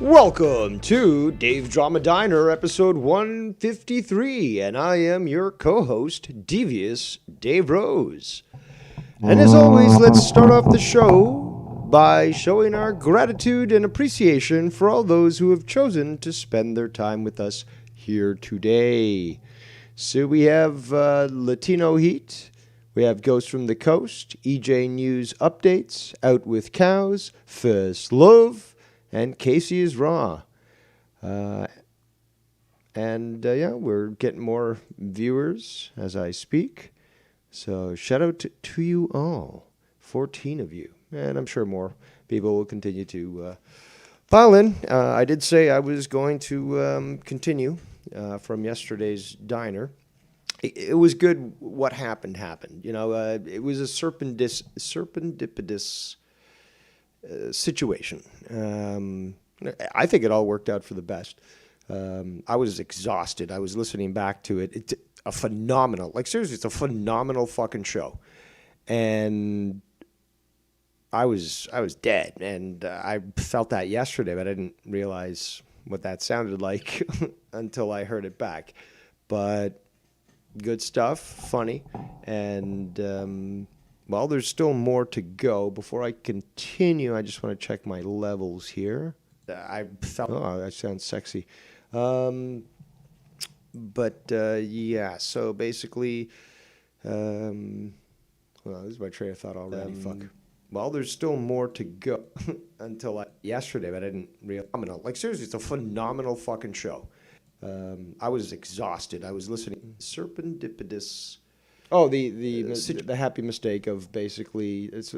Welcome to Dave Drama Diner, episode 153, and I am your co-host, Devious Dave Rose. And as always, let's start off the show by showing our gratitude and appreciation for all those who have chosen to spend their time with us here today. So we have Latino Heat, we have Ghost from the Coast, EJ News Updates, Out with Cows, First Love, and Casey is Raw. We're getting more viewers as I speak. So shout out to you all, 14 of you. And I'm sure more people will continue to file in. I did say I was going to continue from yesterday's diner. It was good what happened. You know, it was a serendipitous situation. I think it all worked out for the best. I was exhausted. I was listening back to it. It's a phenomenal, seriously, it's a phenomenal fucking show. And I was dead. And I felt that yesterday, but I didn't realize what that sounded like until I heard it back. But good stuff, funny, and well, there's still more to go. Before I continue, I just want to check my levels here. I felt, oh, that sounds sexy. Yeah, so basically, well, this is my train of thought already, fuck. Well, there's still more to go until yesterday, but I didn't realize. Seriously, it's a phenomenal fucking show. I was exhausted. I was listening. Serendipitous. Oh, the happy mistake of basically that's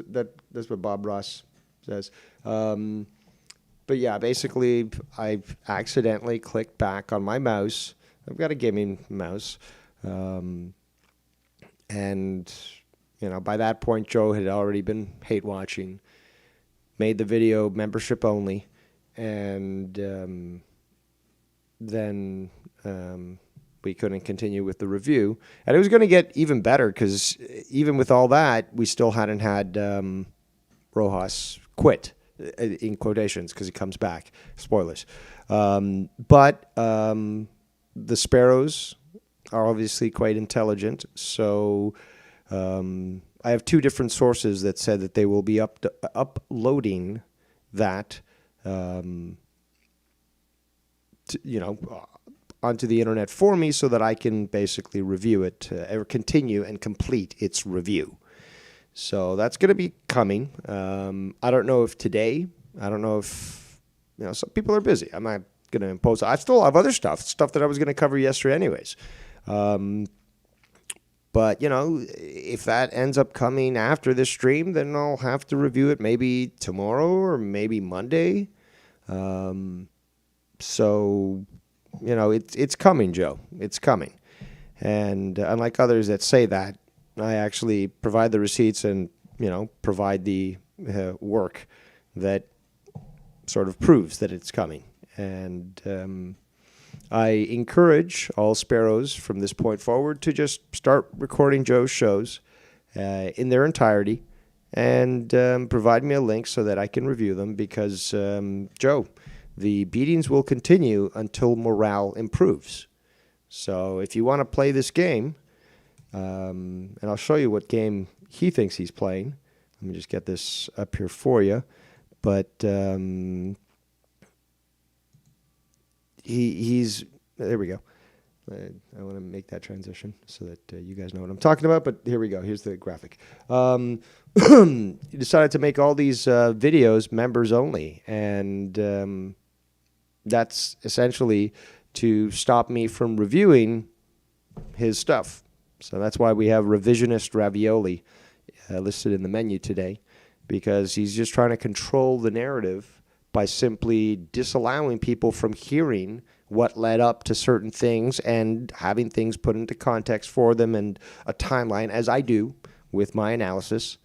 what Bob Ross says. But yeah, basically I accidentally clicked back on my mouse. I've got a gaming mouse, and you know, by that point Joe had already been hate watching, made the video membership only, and then we couldn't continue with the review. And it was going to get even better because even with all that, we still hadn't had Rojas quit, in quotations, because he comes back. Spoilers. But the Sparrows are obviously quite intelligent. So I have two different sources that said that they will be uploading that, onto the internet for me so that I can basically review it or continue and complete its review. So that's going to be coming. I don't know if today, I don't know if, some people are busy. I'm not going to impose. I still have other stuff that I was going to cover yesterday anyways. But, if that ends up coming after this stream, then I'll have to review it maybe tomorrow or maybe Monday. So, it's coming, Joe. It's coming. And unlike others that say that, I actually provide the receipts and, provide the work that sort of proves that it's coming. And I encourage all Sparrows from this point forward to just start recording Joe's shows in their entirety and provide me a link so that I can review them because, Joe, the beatings will continue until morale improves. So if you want to play this game, and I'll show you what game he thinks he's playing. Let me just get this up here for you. But he's there we go. I want to make that transition so that you guys know what I'm talking about. But here we go. Here's the graphic. He decided to make all these videos members only, and that's essentially to stop me from reviewing his stuff. So that's why we have Revisionist Ravioli listed in the menu today, because he's just trying to control the narrative by simply disallowing people from hearing what led up to certain things and having things put into context for them and a timeline, as I do with my analysis.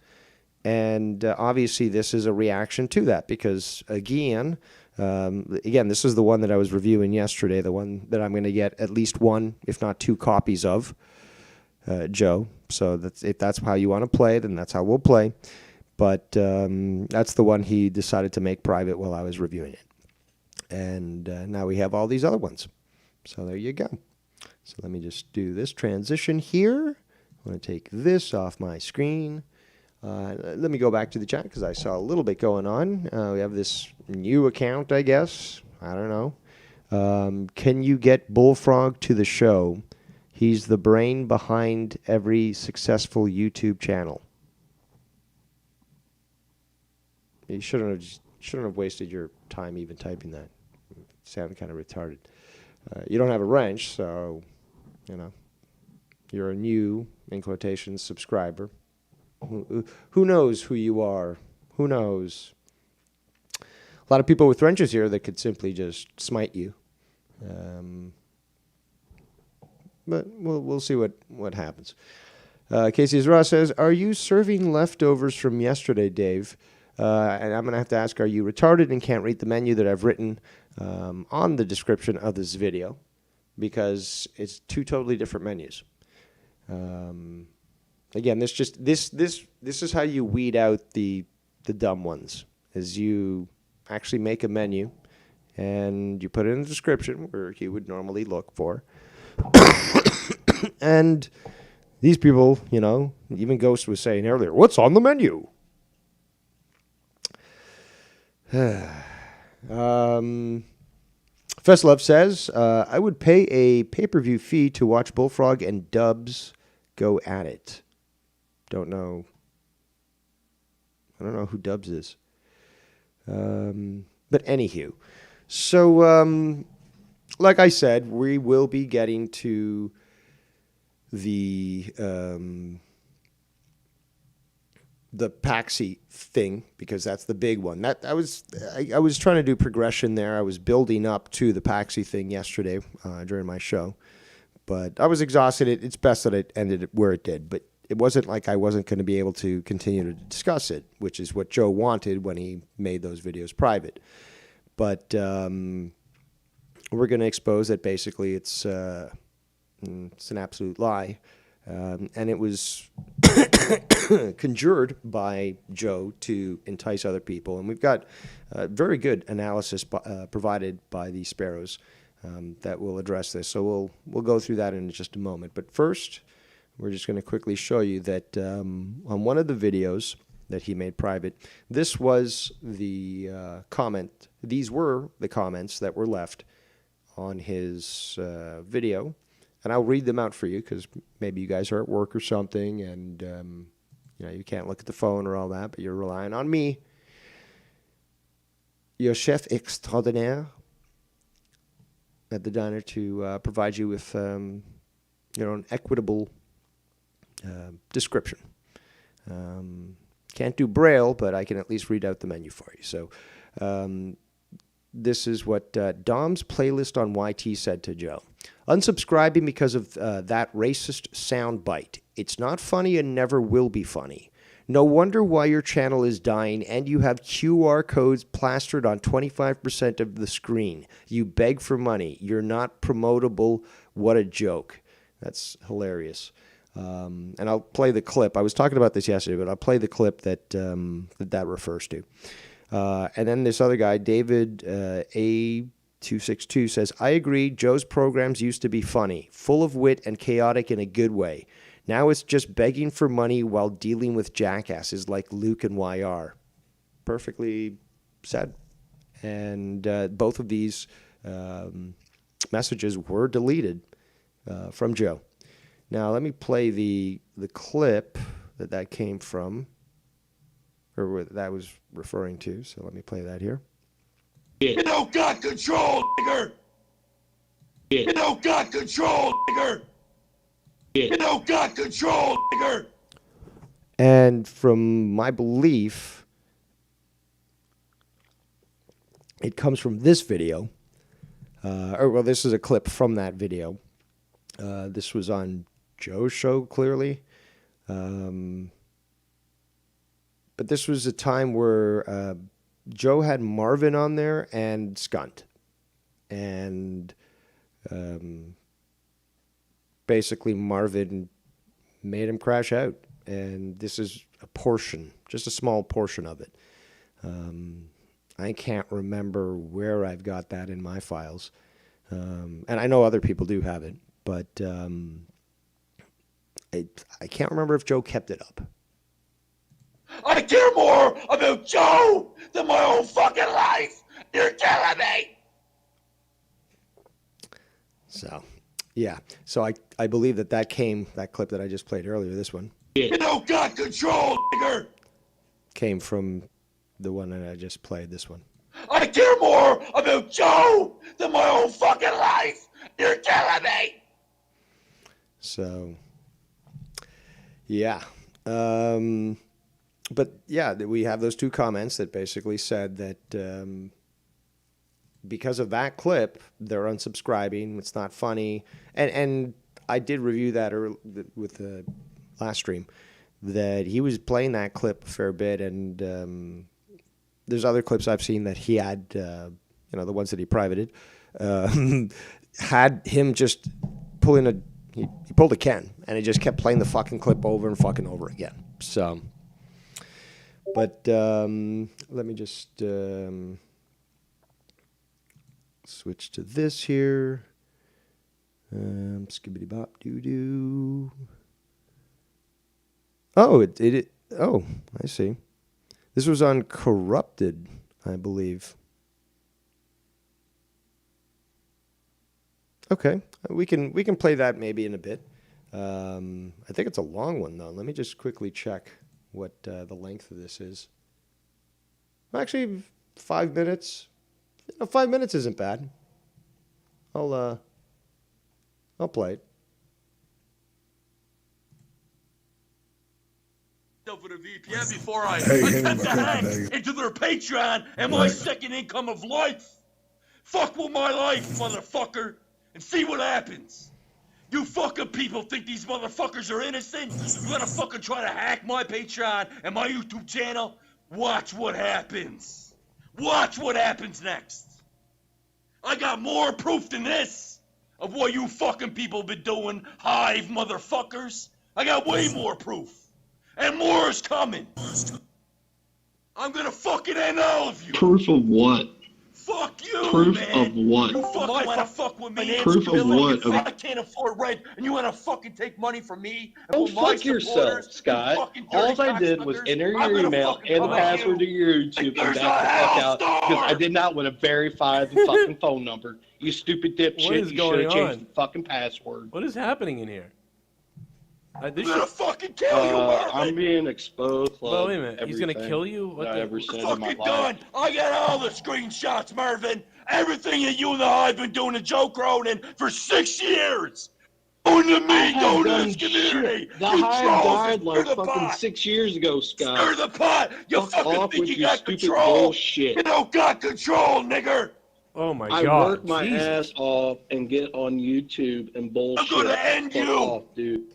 And obviously this is a reaction to that because, again, this is the one that I was reviewing yesterday, the one that I'm going to get at least one, if not two copies of, Joe. So if that's how you want to play, then that's how we'll play. But that's the one he decided to make private while I was reviewing it. And now we have all these other ones. So there you go. So let me just do this transition here. I'm going to take this off my screen. Let me go back to the chat because I saw a little bit going on. We have this new account, I guess. I don't know. Can you get Bullfrog to the show? He's the brain behind every successful YouTube channel. You shouldn't have wasted your time even typing that. It sounded kind of retarded. You don't have a wrench, so, you know, you're a new, in quotations, subscriber. Who knows who you are? Who knows? A lot of people with wrenches here that could simply just smite you. But we'll see what happens. Casey Ross says, are you serving leftovers from yesterday, Dave? And I'm going to have to ask, are you retarded and can't read the menu that I've written on the description of this video? Because it's two totally different menus. Again, this is how you weed out the dumb ones, is you actually make a menu and you put it in the description where you would normally look for. And these people, you know, even Ghost was saying earlier, what's on the menu? Festlove says, I would pay a pay-per-view fee to watch Bullfrog and Dubs go at it. Don't know. I don't know who Dubs is. But anywho. So, like I said, we will be getting to the paxi thing, because that's the big one. That I was trying to do progression there. I was building up to the paxi thing yesterday during my show, but I was exhausted. It's best that it ended where it did, but it wasn't like I wasn't going to be able to continue to discuss it, which is what Joe wanted when he made those videos private. But we're going to expose that basically it's an absolute lie. And it was conjured by Joe to entice other people. And we've got very good analysis provided by the Sparrows that will address this. So we'll go through that in just a moment. But first, we're just going to quickly show you that on one of the videos that he made private, this was the comment. These were the comments that were left on his video. And I'll read them out for you because maybe you guys are at work or something and you know, you can't look at the phone or all that, but you're relying on me. Your chef extraordinaire at the diner to provide you with you know, an equitable description. Can't do Braille, but I can at least read out the menu for you. So this is what Dom's playlist on YT said to Joe. Unsubscribing because of that racist soundbite. It's not funny and never will be funny. No wonder why your channel is dying and you have QR codes plastered on 25% of the screen. You beg for money. You're not promotable. What a joke. That's hilarious. And I'll play the clip. I was talking about this yesterday, but I'll play the clip that that refers to. And then this other guy, David A262, says, I agree, Joe's programs used to be funny, full of wit and chaotic in a good way. Now it's just begging for money while dealing with jackasses like Luke and YR. Perfectly said. And both of these messages were deleted from Joe. Now let me play the clip that came from, or that was referring to. So let me play that here. You don't got control, nigger. You don't got control, nigger. You don't got control, nigger. And from my belief, it comes from this video. This is a clip from that video. This was on Joe's show, clearly. But this was a time where Joe had Marvin on there and Skunt. And basically Marvin made him crash out. And this is a portion, just a small portion of it. I can't remember where I've got that in my files. And I know other people do have it, but I can't remember if Joe kept it up. I care more about Joe than my own fucking life. You're killing me. So, yeah. So I believe that clip that I just played earlier, this one. You don't got control, nigger. Came from the one that I just played, this one. I care more about Joe than my own fucking life. You're killing me. So, yeah. But yeah, we have those two comments that basically said that because of that clip, they're unsubscribing. It's not funny. And I did review that with the last stream, that he was playing that clip a fair bit. And there's other clips I've seen that he had, the ones that he privated, had him just pulling he pulled a Ken, and he just kept playing the fucking clip over and fucking over again. So, but let me just switch to this here. Skibbity bop doo doo. Oh, oh, I see. This was on Corrupted, I believe. Okay, we can play that maybe in a bit. I think it's a long one though. Let me just quickly check what the length of this is. Actually, 5 minutes. 5 minutes isn't bad. I'll play it. For the VPN before I attempt to hack into their Patreon and my second income of life. Fuck with my life, motherfucker, and see what happens. You fucking people think these motherfuckers are innocent? You gonna fucking try to hack my Patreon and my YouTube channel? Watch what happens. Watch what happens next. I got more proof than this of what you fucking people have been doing, hive motherfuckers. I got way more proof. And more is coming. I'm gonna fucking end all of you. Proof of what? Fuck you, Proof man. of what? You fucking wanna fuck with me? Proof of what? I can't afford rent, and you wanna fucking take money from me? Go fuck yourself, Scott. All I did was enter your email and the password to your YouTube and back the fuck out because I did not want to verify the fucking phone number. You stupid dipshit. You should have changed the fucking password. What is happening in here? I'm gonna fucking kill you, Marvin. I'm being exposed. Well, wait a minute. He's gonna kill you? What I the? ever said in my Fucking life. done. I got all the screenshots, Marvin. Everything that you and I have been doing to Joe Cronin for 6 years. Going to me, going to this community. The You hive trolls, died like stir the fucking pot. 6 years ago, Scott. Stir the pot. You Fuck fucking off think with you your got stupid control. bullshit. You don't got control, nigger. Oh my I god. work my Jesus. ass off and get on YouTube and bullshit. I'm gonna end Fuck you. off, dude.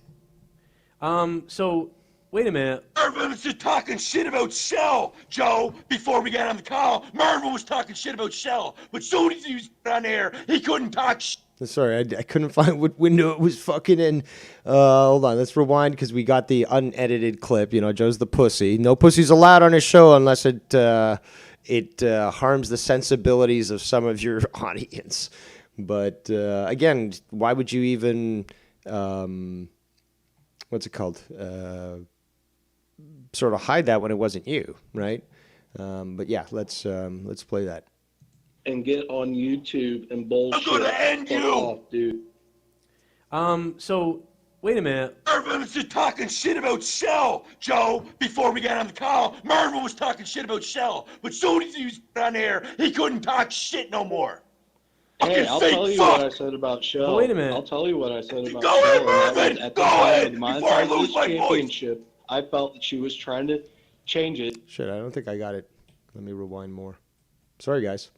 So, wait a minute. Marvin was just talking shit about Shell, Joe, before we got on the call. Marvin was talking shit about Shell, but soon as he was on air, he couldn't talk shit. Sorry, I couldn't find what window it was fucking in. Hold on, let's rewind because we got the unedited clip. Joe's the pussy. No pussies allowed on his show unless it harms the sensibilities of some of your audience. But again, why would you even what's it called? Sort of hide that when it wasn't you, right? But yeah, let's play that. And get on YouTube and bullshit. I'm gonna end Fuck you. off, dude. So, wait a minute. Marvin was just talking shit about Shell, Joe, before we got on the call. Marvin was talking shit about Shell, but soon as he was on air, he couldn't talk shit no more. Hey, Fucking I'll fake tell you fuck. what I said about Shell. But wait a minute. I'll tell you what I said about Go Shell. ahead, and that Marvin. was at Go the time ahead, of the before I lose Monetization my voice. Championship. I felt that she was trying to change it. Shit, I don't think I got it. Let me rewind more. Sorry, guys.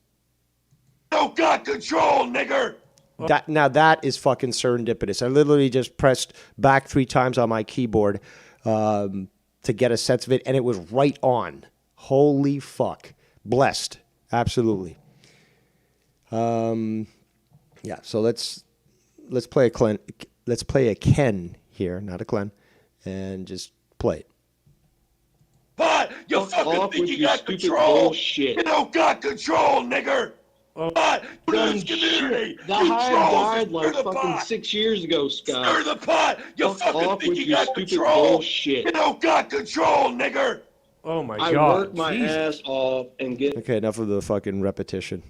No got control, nigger. That is fucking serendipitous. I literally just pressed back 3 times on my keyboard to get a sense of it, and it was right on. Holy fuck. Blessed. Absolutely. Yeah, so let's play a Ken. Let's play a Ken here, not a Glenn, and just play it. pot. You Fuck fucking off think with you your got stupid control. bullshit. You don't got control, nigger. Pot. To this community. Shit. The You hive trolls, died stir like the fucking pot. 6 years ago, Stir Scott. the pot. You Fuck fucking off think with you your got stupid control. bullshit. You don't got control, nigger. Oh my I God. work my Jesus. ass off and get. Okay, enough of the fucking repetition.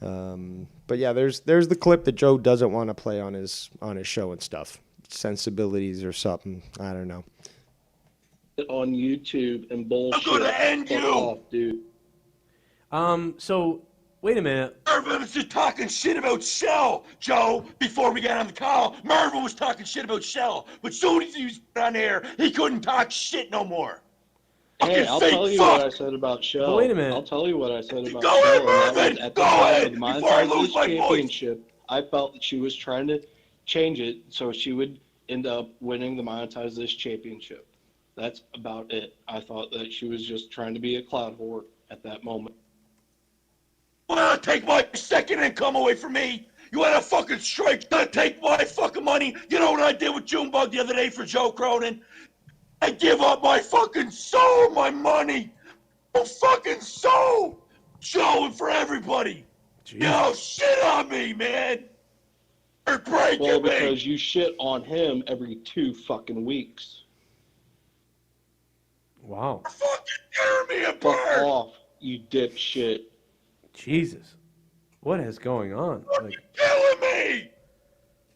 But yeah, there's the clip that Joe doesn't want to play on his show and stuff. Sensibilities or something. I don't know. On YouTube and bullshit. I'm gonna end Fuck you. off, dude. So wait a minute. Mervin was just talking shit about Shell, Joe, before we got on the call. Mervin was talking shit about Shell, but soon as he was on air, he couldn't talk shit no more. Hey, Fucking I'll fake tell you fuck. what I said about Shell. But wait a minute. I'll tell you what I said about Go Shell. ahead, And that was Mervin. at Go the time ahead of the before I Monetized lose This my voice. Championship. I felt that she was trying to change it so she would end up winning the Monetized This Championship. That's about it. I thought that she was just trying to be a cloud whore at that moment. You wanna take my second income away from me? You wanna fucking strike? You wanna take my fucking money? You know what I did with Junebug the other day for Joe Cronin? I give up my fucking soul, my money, my fucking soul, Joe, and for everybody. Jesus. Yo, shit on me, man. You're breaking Well, me. because you shit on him every 2 fucking weeks. Wow. You're fucking tearing me Fuck apart. off, you dipshit. Jesus. What is going on? Like, Killing me.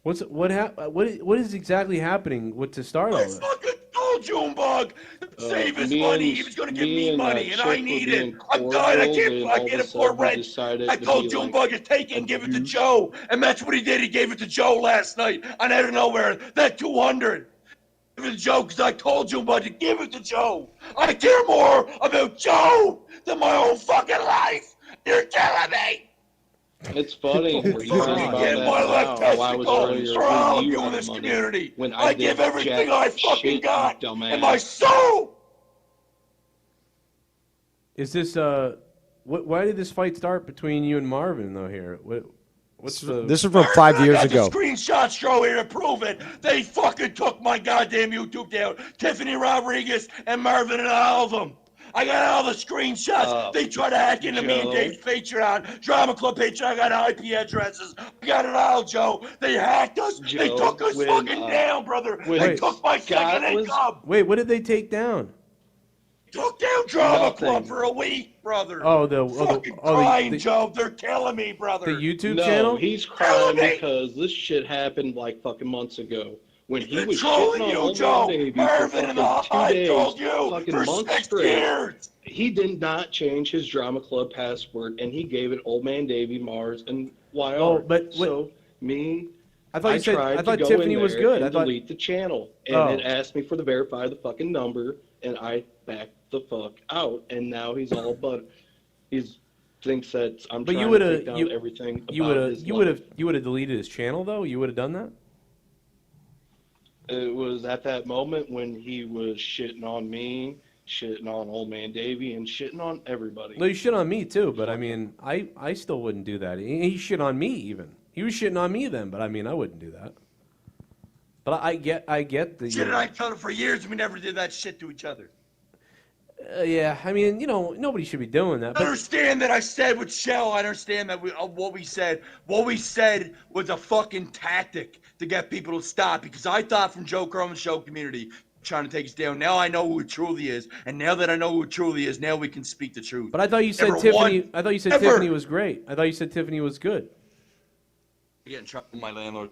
what is exactly happening with to start all I this? fucking told Junebug to save his me money. and- He was going to give me me and money, that and I chick were need being it. I'm dying. I cordial, can't then all of a afford sudden he rent. decided I to told be, like, Junebug to take it and a give it to douche. Joe, and that's what he did. He gave it to Joe last night. And out of nowhere, that 200. Give it to Joe because I told Junebug to give it to Joe. I care more about Joe than my own fucking life. You're killing me. It's funny Oh my hearing God. about Get that my now, how I was testicle earlier for all when of you you in had this money, community. when I did give everything jack I fucking shit, you got dumbass. and my soul. Is this why did this fight start between you and Marvin though here? What's the This is from 5 years I ago. got the screenshots show here to prove it. They fucking took my goddamn YouTube down. Tiffany Rodriguez and Marvin and all of them. I got all the screenshots. They tried to hack into me and Joe. Dave's Patreon, Drama Club Patreon. I got IP addresses. I got it all, Joe. They hacked us. They Joe, took us when, fucking down, brother. when They took my Scott second was- income. Wait, what did they take down? Took down Drama Nothing. Club for a week, brother. Fucking the crying, Joe. They're killing me, brother. the YouTube No, channel? he's crying Tell me. because this shit happened like fucking months ago. When he was Trolling shitting on you, old Joe. man Davey for Marvin and the fucking 2 Hive days, told you fucking for months 6 straight. years. He did not change his Drama Club password, and he gave it Old Man Davey, Mars, and YR. Oh, but so me, I thought you said tried I thought to go Tiffany in was there good. and I thought delete the channel, and Oh. it asked me for the verify the fucking number, and I backed the fuck out, and now he's all but he's thinks that I'm But trying you to would've- take down you- everything you about would his have life. you would have deleted his channel though. You would have done that. It was at that moment when he was shitting on me, shitting on Old Man Davey, and shitting on everybody. No, you shit on me too. But I mean, I still wouldn't do that. He shit on me even. He was shitting on me then. But I mean, I wouldn't do that. But I get the Shit, and I told him for years we never did that shit to each other. yeah. I mean, nobody should be doing that. I But understand that I said with Shell. I understand that what we said. What we said was a fucking tactic to get people to stop because I thought from Joe Cronin's show community trying to take us down. Now I know who it truly is, and now that I know who it truly is, now we can speak the truth. I thought you said Never Tiffany. won, I thought you said ever. Tiffany was great. I thought you said Tiffany was good. I get in trouble with my landlord.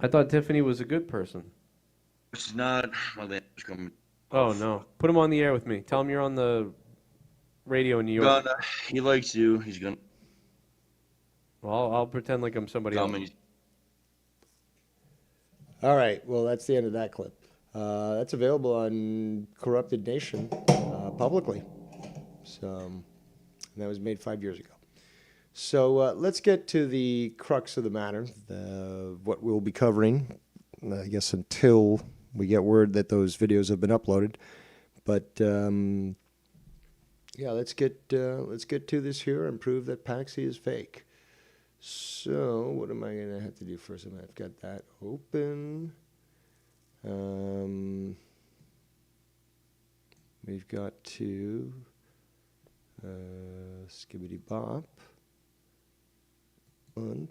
I thought Tiffany was a good person. This is not my landlord's coming. Oh no! Put him on the air with me. Tell him you're on the radio in New York. He likes you. He's gonna Well, I'll pretend like I'm somebody tell else. me. All right. Well, that's the end of that clip. That's available on Corrupted Nation publicly. So and that was made 5 years ago. So let's get to the crux of the matter, what we'll be covering, I guess, until we get word that those videos have been uploaded. But yeah, let's get to this here and prove that paxi is fake. So what am I gonna have to do first? I've got that open. we've got to skibbity bop. And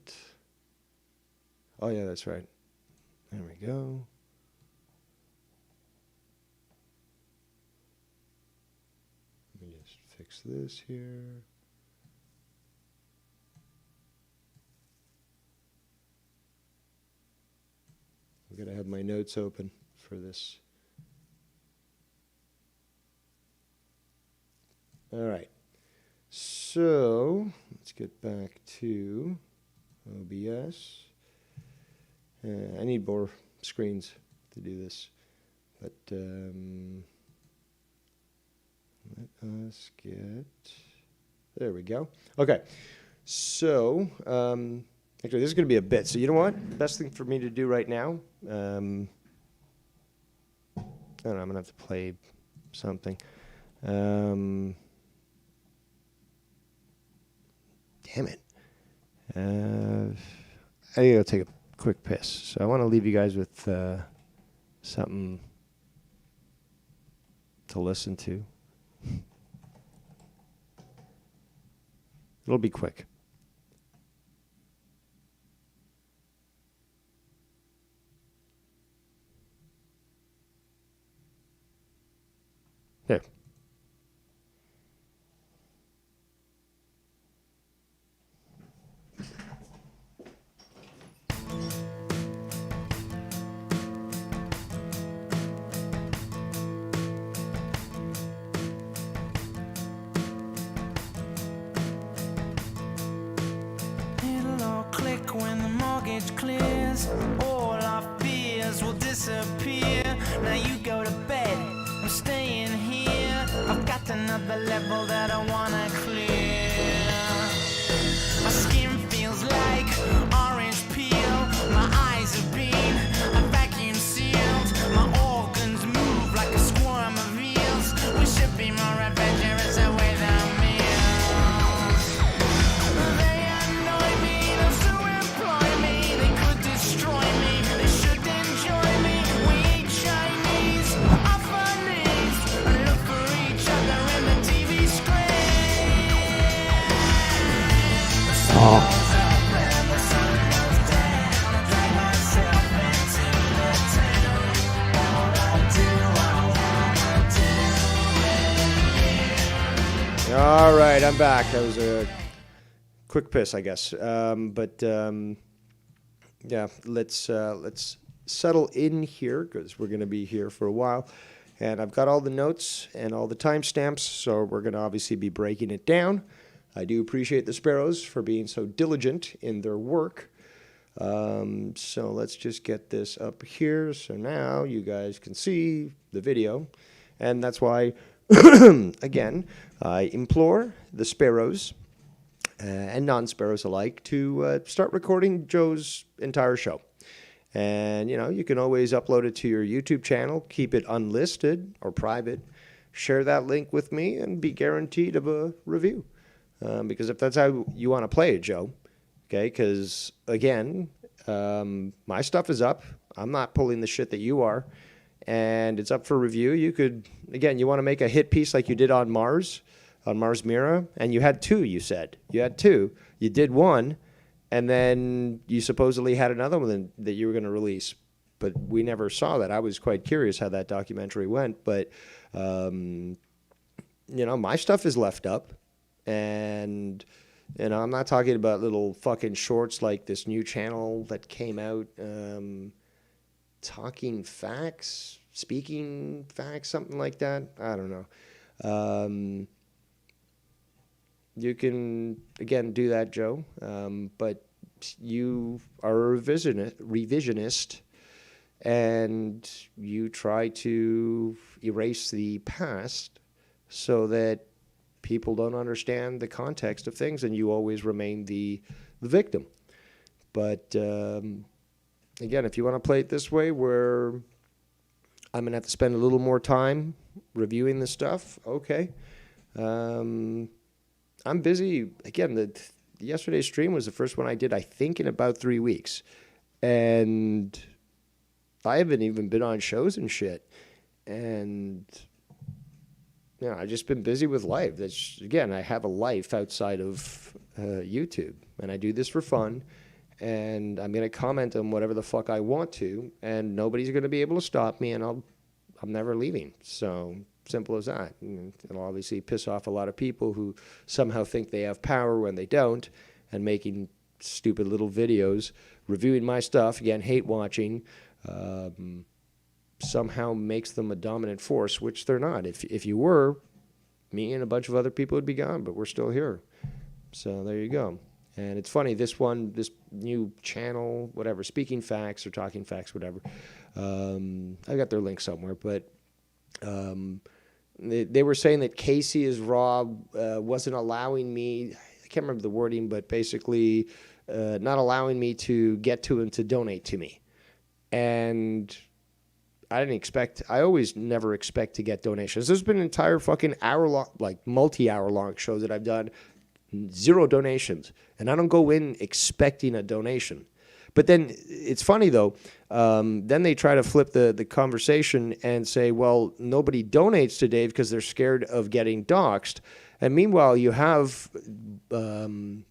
oh yeah, that's right. There we go. Let me just fix this here. I'm gonna have my notes open for this. All right. So let's get back to OBS. I need more screens to do this, but let us get, there we go. Okay, so actually this is going to be a bit, so you know what? Best thing for me to do right now, I don't know, I'm going to have to play something. Damn it. I need to take a quick piss. So I want to leave you guys with something to listen to. It'll be quick. There. It'll all click when the mortgage clears. All our fears will disappear. Now you go to bed, I'm staying here. I've got another level that I wanna clear. My skin feels like orange peel. My eyes have been vacuum sealed. My organs move like a swarm of eels. We should be more adventurous away than meals. They annoy me, those who employ me. They could destroy me, they should enjoy me. We eat Chinese off our knees and look for each other in the TV screen. The sun goes up and the sun goes down. I drag myself into the town. All I do, I wanna do. All right, I'm back. That was a quick piss, I guess. Yeah, let's settle in here because we're going to be here for a while. And I've got all the notes and all the timestamps, so we're going to obviously be breaking it down. I do appreciate the Sparrows for being so diligent in their work. So let's just get this up here. So now you guys can see the video. And that's why, again, I implore the Sparrows and non-Sparrows alike to start recording Joe's entire show. And, you know, you can always upload it to your YouTube channel, keep it unlisted or private, share that link with me, and be guaranteed of a review. Because if that's how you want to play it, Joe, okay, because, again, my stuff is up. I'm not pulling the shit that you are. And it's up for review. You could, again, you want to make a hit piece like you did on Mars Mira, and you had two, you said. You had two. You did one, and then you supposedly had another one that you were going to release. But we never saw that. I was quite curious how that documentary went. But, you know, my stuff is left up. And, you know, I'm not talking about little fucking shorts like this new channel that came out, Talking Facts, Speaking Facts, something like that. I don't know. You can, again, do that, Joe. But you are a revisionist, and you try to erase the past so that people don't understand the context of things, and you always remain the victim. But, again, if you want to play it this way, where I'm going to have to spend a little more time reviewing the stuff, okay. I'm busy. Again, yesterday's stream was the first one I did, I think, in about 3 weeks. And I haven't even been on shows and shit. And I've just been busy with life. That's, again, I have a life outside of YouTube, and I do this for fun, and I'm going to comment on whatever the fuck I want to, and nobody's going to be able to stop me, and I'm never leaving. So simple as that. And it'll obviously piss off a lot of people who somehow think they have power when they don't, and making stupid little videos reviewing my stuff, again, hate watching, somehow makes them a dominant force, which they're not. If you were, me and a bunch of other people would be gone, but we're still here. So there you go. And it's funny, this new channel, whatever, Speaking Facts or Talking Facts, whatever, I got their link somewhere, but they were saying that Casey is raw, wasn't allowing me, I can't remember the wording, but basically not allowing me to get to him to donate to me. And I always never expect to get donations. There's been an entire fucking hour-long, like multi-hour-long show that I've done, 0 donations. And I don't go in expecting a donation. But then, it's funny though, then they try to flip the conversation and say, well, nobody donates to Dave because they're scared of getting doxxed. And meanwhile, you have Joe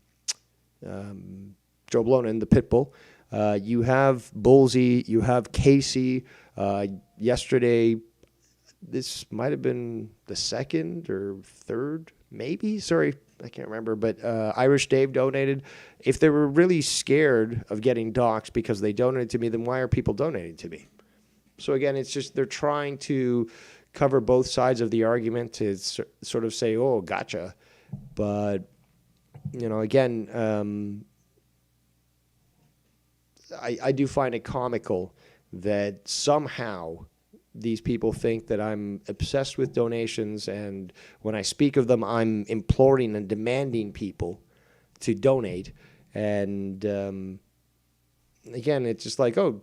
Blonin, the Pitbull. You have Bullsy, you have Casey. Yesterday, this might have been the 2nd or 3rd, maybe. Sorry, I can't remember. But Irish Dave donated. If they were really scared of getting doxxed because they donated to me, then why are people donating to me? So again, it's just they're trying to cover both sides of the argument to sort of say, oh, gotcha. But, again, I do find it comical that somehow these people think that I'm obsessed with donations, and when I speak of them, I'm imploring and demanding people to donate. And again, it's just like, oh,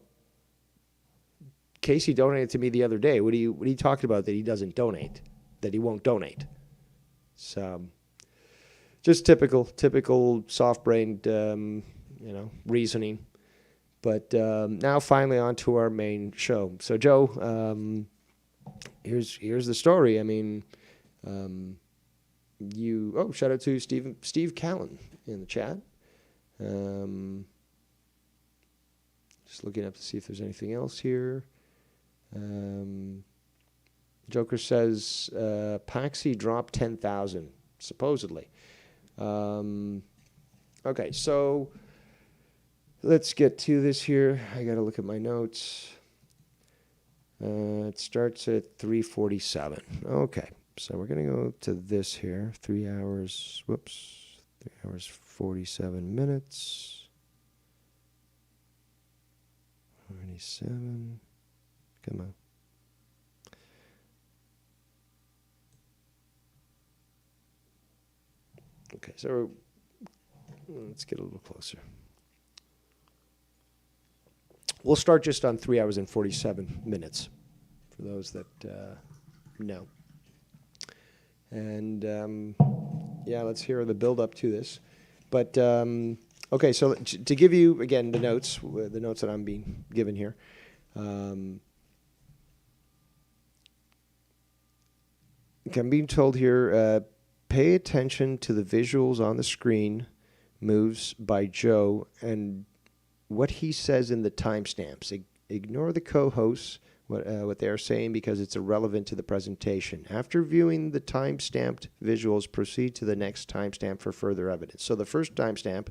Casey donated to me the other day. What are you talking about that he doesn't donate, that he won't donate? So just typical soft-brained, reasoning. But now finally on to our main show. So Joe, here's the story. I mean, shout out to Steve Callan in the chat. Just looking up to see if there's anything else here. Joker says Paxi dropped 10,000 supposedly. Okay, so let's get to this here. I got to look at my notes. It starts at 3:47. Okay, so we're going to go to this here. 3 hours, 3 hours, 47 minutes. 47. Come on. Okay, so let's get a little closer. We'll start just on 3 hours and 47 minutes for those that know. And let's hear the build up to this. But okay, so to give you again the notes that I'm being given here. I'm being told here, pay attention to the visuals on the screen, moves by Joe, and what he says in the timestamps. Ignore the co-hosts, what they are saying, because it's irrelevant to the presentation. After viewing the time-stamped visuals, proceed to the next timestamp for further evidence. So the first timestamp,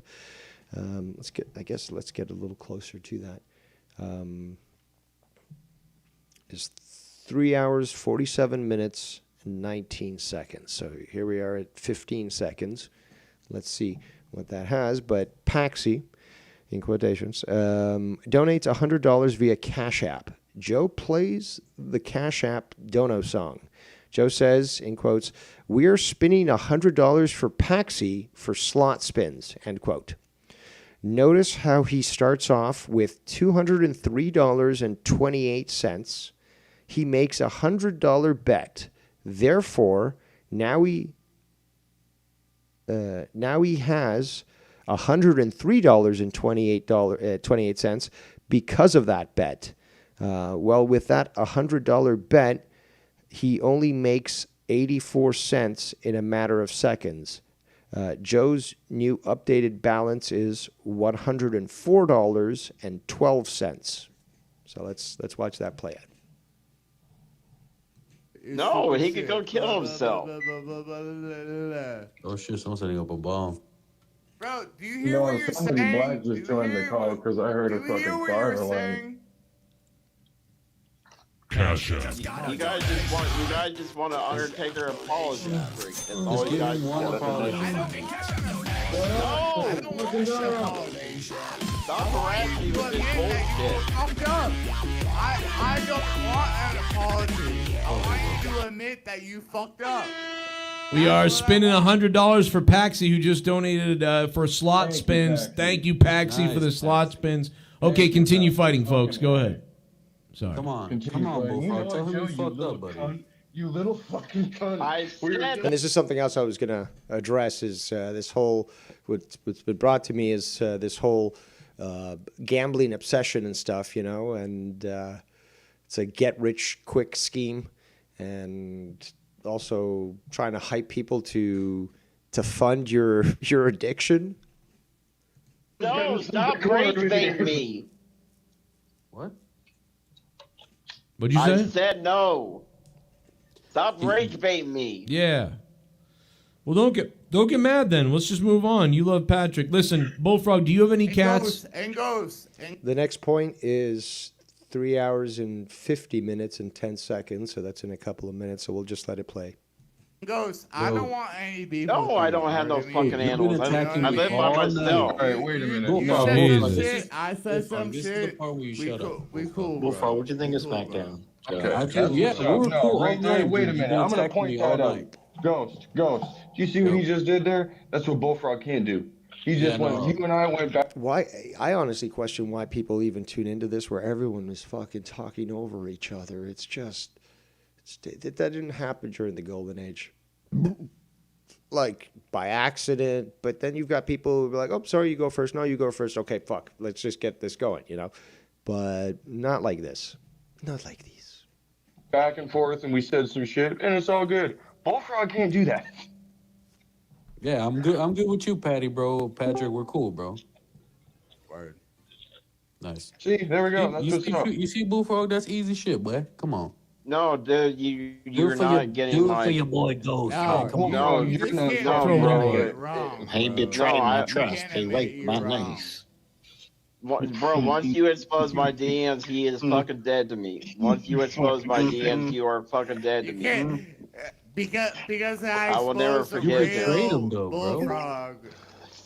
let's get a little closer to that, is 3 hours, 47 minutes, and 19 seconds. So here we are at 15 seconds. Let's see what that has. But Paxi, in quotations, donates $100 via Cash App. Joe plays the Cash App dono song. Joe says, in quotes, "We are spinning $100 for Paxi for slot spins," end quote. Notice how he starts off with $203.28. He makes a $100 bet. Therefore, now he has $103.28 because of that bet. Well, with that $100 bet, he only makes 84 cents in a matter of seconds. Joe's new updated balance is $104.12. So let's watch that play out. No, he could go kill himself. Oh shit, someone's setting up a bomb. Bro, do you hear what you're somebody saying? black just joined the call because I heard a fucking fire alarm. Cash out. You guys just want an Undertaker apology. That's all you guys want. I don't want an apology. Stop harassing me with this bullshit. Fucked up. I don't want an apology. I want you to admit that you fucked up. We are spending $100 for Paxi, who just donated for slot spins. Thank you, Paxi, for the slot spins. Okay, continue fighting, folks. Go ahead. Sorry. Come on, Bullfrog. Tell him you fucked up, buddy. You little fucking cunt. And this is something else I was going to address is this whole, what's been brought to me is this whole gambling obsession and stuff, you know, and it's a get-rich-quick scheme, and also trying to hype people to fund your addiction. No, stop rage baiting me. What? What'd you say? I said no. Stop rage baiting me. Yeah. Well, don't get mad then. Let's just move on. You love Patrick. Listen, Bullfrog, do you have any cats? The next point is 3 hours and 50 minutes and 10 seconds, so that's in a couple of minutes, so we'll just let it play. Ghost, I don't want any beef. No, I don't have no fucking animals. I live by myself. Alright, wait a minute. You said some shit. I said some This shit. is the part where you shut up. We cool, Bullfrog, bro. what do you think of SmackDown? Yeah, we were No, cool. right there. Wait a minute. I'm gonna point that out. out. Ghost. Do you see what he just did there? That's what Bullfrog can't do. He just went. You and I went back. Why? I honestly question why people even tune into this, where everyone is fucking talking over each other. It's just, that didn't happen during the golden age, like by accident. But then you've got people who are like, "Oh, sorry, you go first." No, you go first. Okay, fuck. Let's just get this going, you know. But not like this. Not like these. Back and forth, and we said some shit, and it's all good. Bullfrog can't do that. Yeah, I'm good. I'm good with you, Patty, bro. Patrick, we're cool, bro. Word. Nice. See, there we go. That's what's up. You see, Bullfrog? That's easy shit, boy. Come on. No, dude, you're not getting my... Do it for your boy Ghost. Come on. No, you just can't bro. get it wrong. He betrayed my trust. He raped my niece. Bro, once you expose my DMs, he is fucking dead to me. Once you expose my DMs, you are fucking dead to me. Because I will never forget him, though, bro. Bullfrog.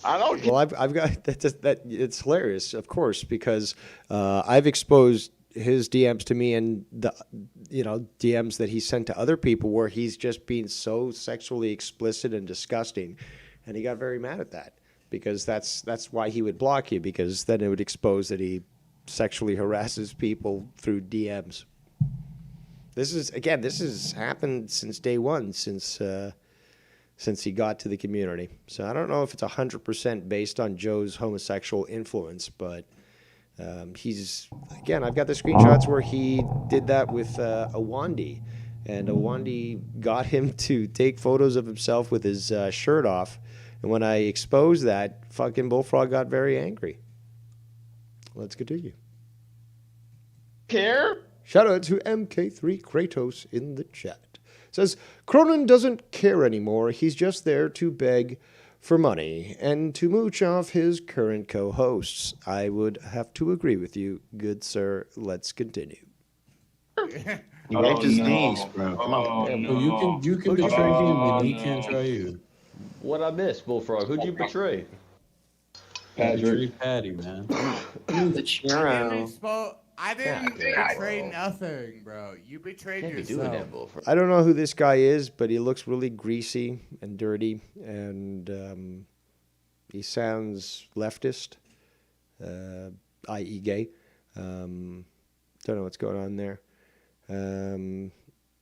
I don't. Well, I've got that. It's hilarious, of course, because I've exposed his DMs to me, and the DMs that he sent to other people where he's just being so sexually explicit and disgusting, and he got very mad at that because that's why he would block you, because then it would expose that he sexually harasses people through DMs. This has happened since day one, since he got to the community. So I don't know if it's 100% based on Joe's homosexual influence, but I've got the screenshots where he did that with Awandi, and Awandi got him to take photos of himself with his shirt off, and when I exposed that, fucking Bullfrog got very angry. Let's continue. Care? Shout out to MK3 Kratos in the chat. Says, Cronin doesn't care anymore. He's just there to beg for money and to mooch off his current co-hosts. I would have to agree with you, good sir. Let's continue. He raped his niece, bro. Come on. No. You can betray him, but he can't try you. What I missed, Bullfrog? Who'd you betray? Patrick. Patty, man. I didn't betray nothing, bro. You betrayed Can't be yourself. doing that, Bullfrog. I don't know who this guy is, but he looks really greasy and dirty, and he sounds leftist, i.e. gay. Don't know what's going on there.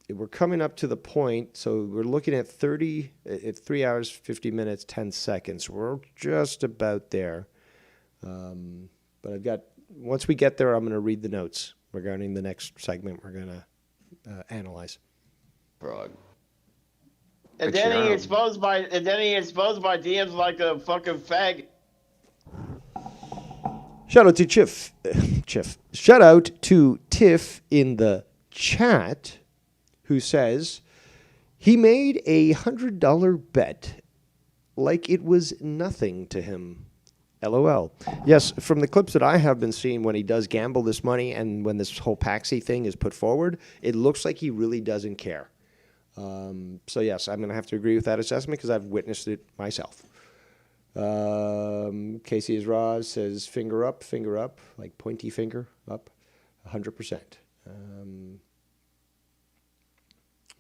We're coming up to the point, so we're looking at 3 hours, 50 minutes, 10 seconds. We're just about there. But once we get there, I'm going to read the notes regarding the next segment we're going to analyze. Frog. And then he exposed my DMs like a fucking fag. Shout out to Chiff. Shout out to Tiff in the chat, who says he made a $100 bet like it was nothing to him. LOL. Yes, from the clips that I have been seeing when he does gamble this money and when this whole paxi thing is put forward, it looks like he really doesn't care. So yes, I'm going to have to agree with that assessment because I've witnessed it myself. Casey is Roz says finger up, like pointy finger up, 100%.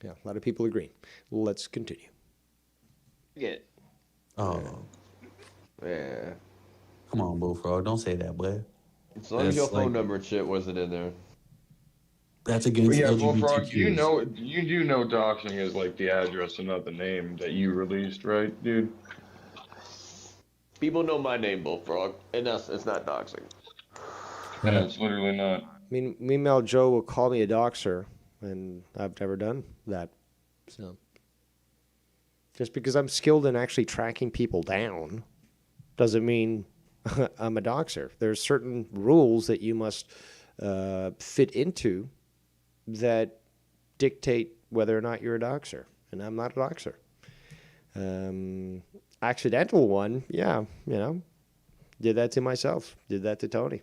Yeah, a lot of people agree. Let's continue. Oh. Yeah. Come on, Bullfrog. Don't say that, boy. As long as your phone number and shit wasn't in there. That's against Yeah, LGBTQ. Bullfrog, you do know doxing is like the address and not the name that you released, right, dude? People know my name, Bullfrog, and it's not doxing. Yeah, it's literally not. Meanwhile, Joe will call me a doxer, and I've never done that. So, just because I'm skilled in actually tracking people down doesn't mean I'm a doxer. There's certain rules that you must fit into that dictate whether or not you're a doxer, and I'm not a doxer. Accidental one, yeah, did that to myself, did that to Tony.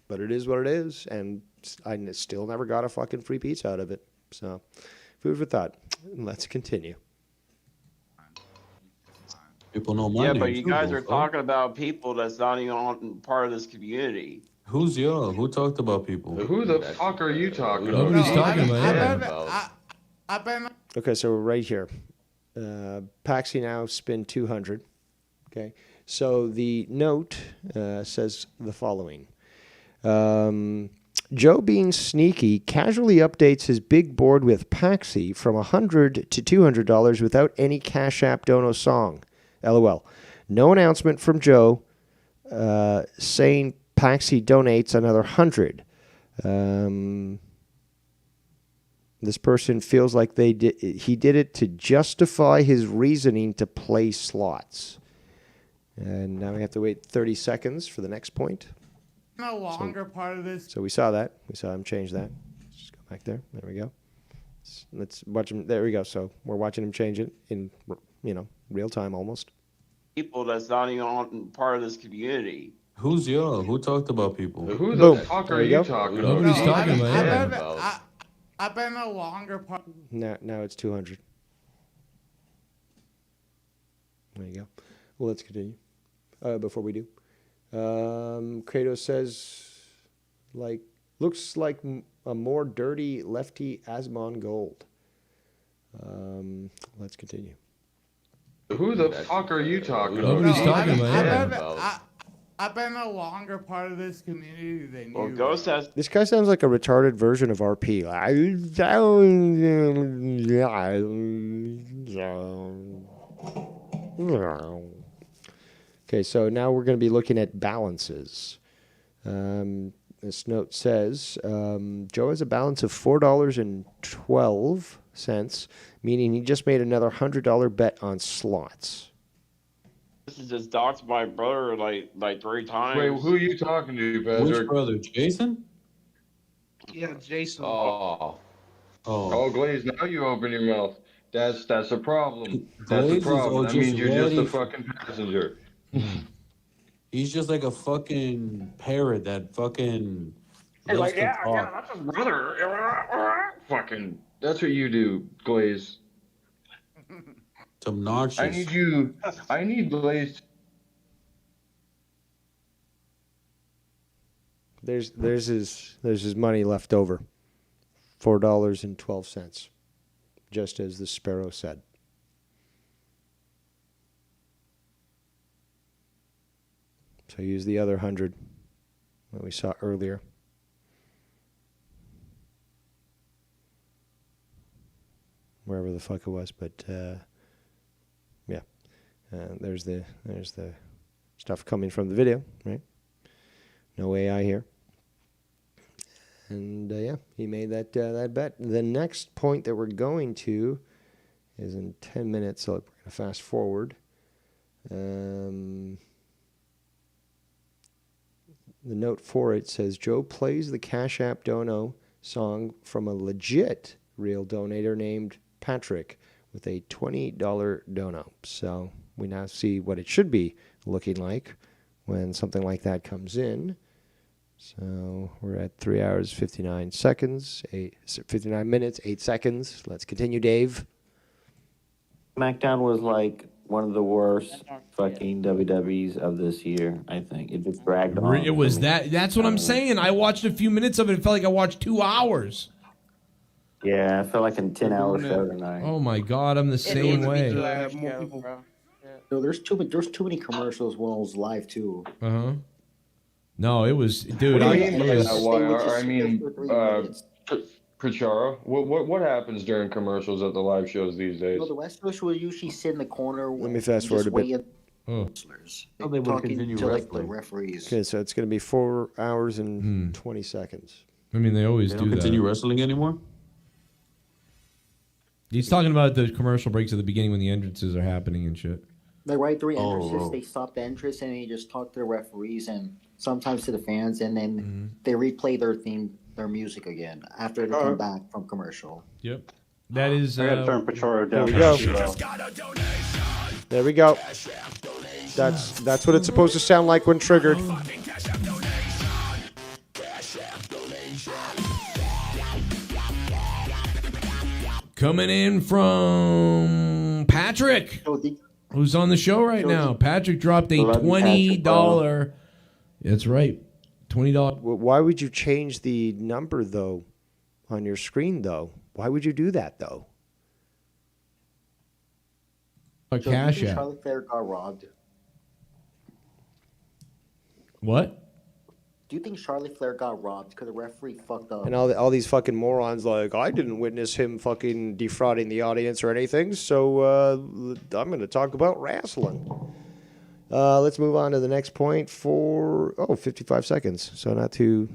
But it is what it is, and I still never got a fucking free pizza out of it. So, food for thought. Let's continue. People know my name. Yeah, but you too, guys are Bullfrog. talking about people that's not even part of this community. Who's y'all? Who talked about people? Who the fuck are you talking about? Nobody's talking about him. Okay, so we're right here. Paxi now spin 200. Okay, so the note says the following. Joe, being sneaky, casually updates his big board with Paxi from $100 to $200 without any Cash App Dono song. LOL. No announcement from Joe saying Paxi donates another 100. This person feels like he did it to justify his reasoning to play slots. And now we have to wait 30 seconds for the next point. No longer part of this. So we saw that. We saw him change that. Let's just go back there. There we go. Let's watch him. There we go. So we're watching him change it in, real time almost. People that's not even part of this community. Who's y'all? Who talked about people? Who the fuck There are you you go. talking about? Nobody's talking about him. I've been no longer part. Now it's 200. There you go. Well, let's continue. Before we do, Kratos says, looks like a more dirty lefty Asmon Gold. Let's continue. Who the fuck are you talking about? Nobody's talking about him. I've been no longer part of this community than you. Well, Ghost has. This guy sounds like a retarded version of RP. Okay, so now we're going to be looking at balances. This note says Joe has a balance of $4.12, meaning he just made another $100 bet on slots. This is just doxed my brother like 3 times. Wait, who are you talking to, Patrick? Which brother? Jason? Yeah, Jason. Oh. Oh, Glaze, now you open your mouth. That's a problem. That's Glaze a is problem. all That means just you're just a ready. fucking passenger. He's just like a fucking parrot that fucking loves to talk. that's his brother. Fucking, that's what you do, Glaze. It's obnoxious. I need Glaze. There's his money left over, $4.12, just as the sparrow said. So use the other 100 that we saw earlier. Wherever the fuck it was, but yeah, there's the stuff coming from the video, right? No AI here. And yeah, he made that bet. The next point that we're going to is in 10 minutes, so we're going to fast forward. The note for it says, Joe plays the Cash App Dono song from a legit real donator named Patrick with a $20 dono. So we now see what it should be looking like when something like that comes in. So we're at 3 hours, 59 seconds, 59 minutes, 8 seconds. Let's continue, Dave. SmackDown was like one of the worst fucking WWEs of this year, I think. It just dragged on. It was that's what I'm saying. I watched a few minutes of it. It felt like I watched 2 hours. Yeah, I felt like a 10-hour show tonight. Oh my God, I'm the same way. No, there's too many commercials when it was live too. Uh-huh. No, it was, dude. What do you mean, Prichara, what happens during commercials at the live shows these days? No, the West Coast will usually sit in the corner. Let me fast forward a bit. They would continue to like the referees. Okay, so it's going to be 4 hours and 20 seconds. I mean, they always They do don't that. continue wrestling anymore? He's talking about the commercial breaks at the beginning when the entrances are happening and shit. Like right during entrances, they stop the entrance and they just talk to the referees and sometimes to the fans, and then they replay their music again after they come back from commercial. Yep. That is. I gotta turn Pachoro There down. we go. There we go. That's what it's supposed to sound like when triggered. Coming in from Patrick, who's on the show right now. Patrick dropped a $20. That's right, $20. Why would you change the number though on your screen though? Why would you do that though? A So Cash do you think App. Charlotte Flair got robbed? What? Do you think Charlotte Flair got robbed because the referee fucked up? And all these fucking morons like, I didn't witness him fucking defrauding the audience or anything, so I'm going to talk about wrestling. Let's move on to the next point for 55 seconds. So not too.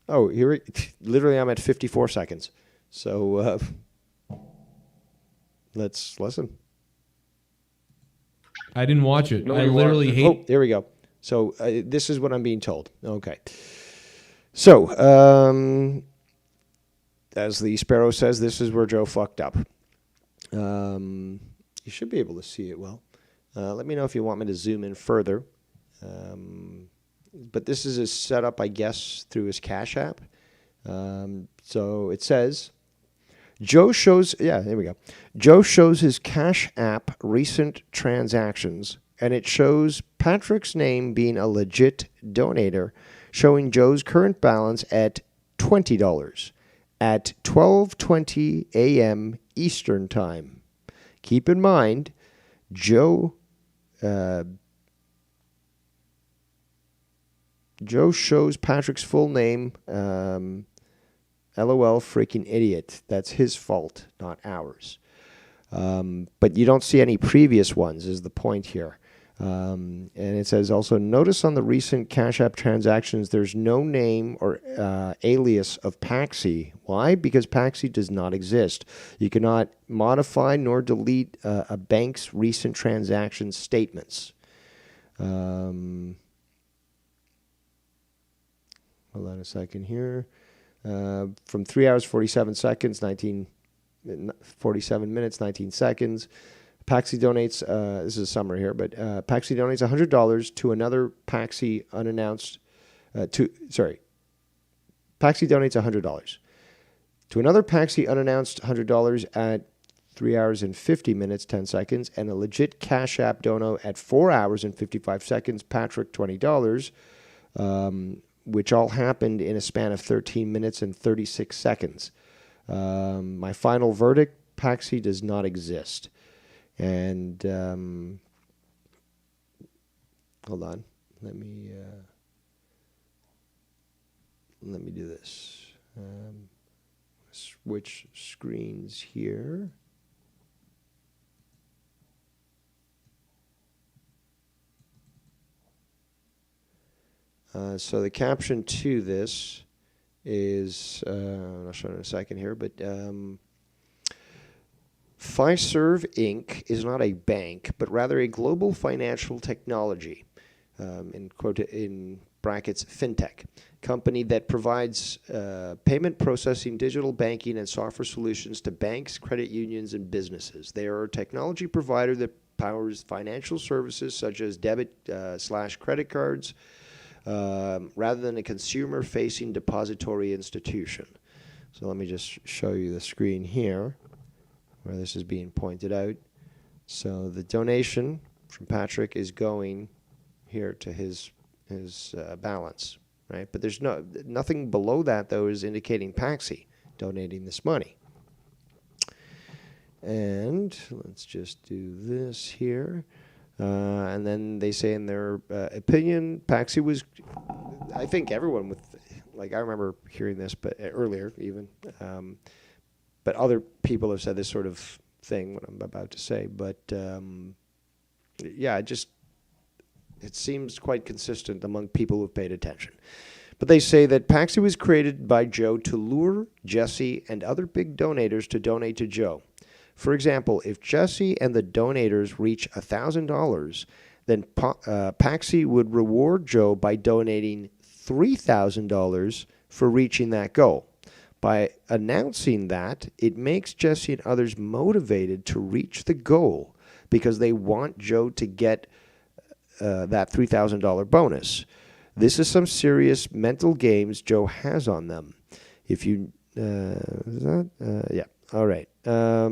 Oh, here literally I'm at 54 seconds. So let's listen. I didn't watch it. I literally hate. Oh, there we go. So this is what I'm being told. Okay. So as the Sparrow says, this is where Joe fucked up. You should be able to see it well. Let me know if you want me to zoom in further. But this is his setup, I guess, through his Cash App. So it says, Joe shows, there we go. Joe shows his Cash App recent transactions, and it shows Patrick's name being a legit donator, showing Joe's current balance at $20 at 12:20 a.m. Eastern Time. Keep in mind, Joe shows Patrick's full name. LOL, freaking idiot. That's his fault, not ours. But you don't see any previous ones, is the point here. And it says also, notice on the recent Cash App transactions, there's no name or alias of Paxi. Why? Because Paxi does not exist. You cannot modify nor delete a bank's recent transaction statements. Hold on a second here. From 3 hours, 47 seconds, 47 minutes, 19 seconds. Paxi donates, this is a summary here, but Paxi donates $100 to another Paxi unannounced, Paxi donates $100 to another Paxi unannounced $100 at 3 hours and 50 minutes, 10 seconds, and a legit Cash App dono at 4 hours and 55 seconds, Patrick $20, which all happened in a span of 13 minutes and 36 seconds. My final verdict, Paxi does not exist. And hold on, let me do this. Switch screens here. So the caption to this is, I'll show it in a second here, but Fiserv Inc. is not a bank, but rather a global financial technology, in brackets, fintech, company that provides payment processing, digital banking, and software solutions to banks, credit unions, and businesses. They are a technology provider that powers financial services such as debit/credit cards, rather than a consumer-facing depository institution. So let me just show you the screen here where this is being pointed out. So the donation from Patrick is going here to his balance, right? But there's nothing below that, though, is indicating Paxi donating this money. And let's just do this here. And then they say in their opinion, Paxi was, I think everyone with, like I remember hearing this but earlier even, but other people have said this sort of thing, what I'm about to say. But yeah, it seems quite consistent among people who've paid attention. But they say that Paxi was created by Joe to lure Jesse and other big donators to donate to Joe. For example, if Jesse and the donators reach $1,000, then Paxi would reward Joe by donating $3,000 for reaching that goal. By announcing that, it makes Jesse and others motivated to reach the goal because they want Joe to get that $3,000 bonus. This is some serious mental games Joe has on them. If you, yeah, all right. Let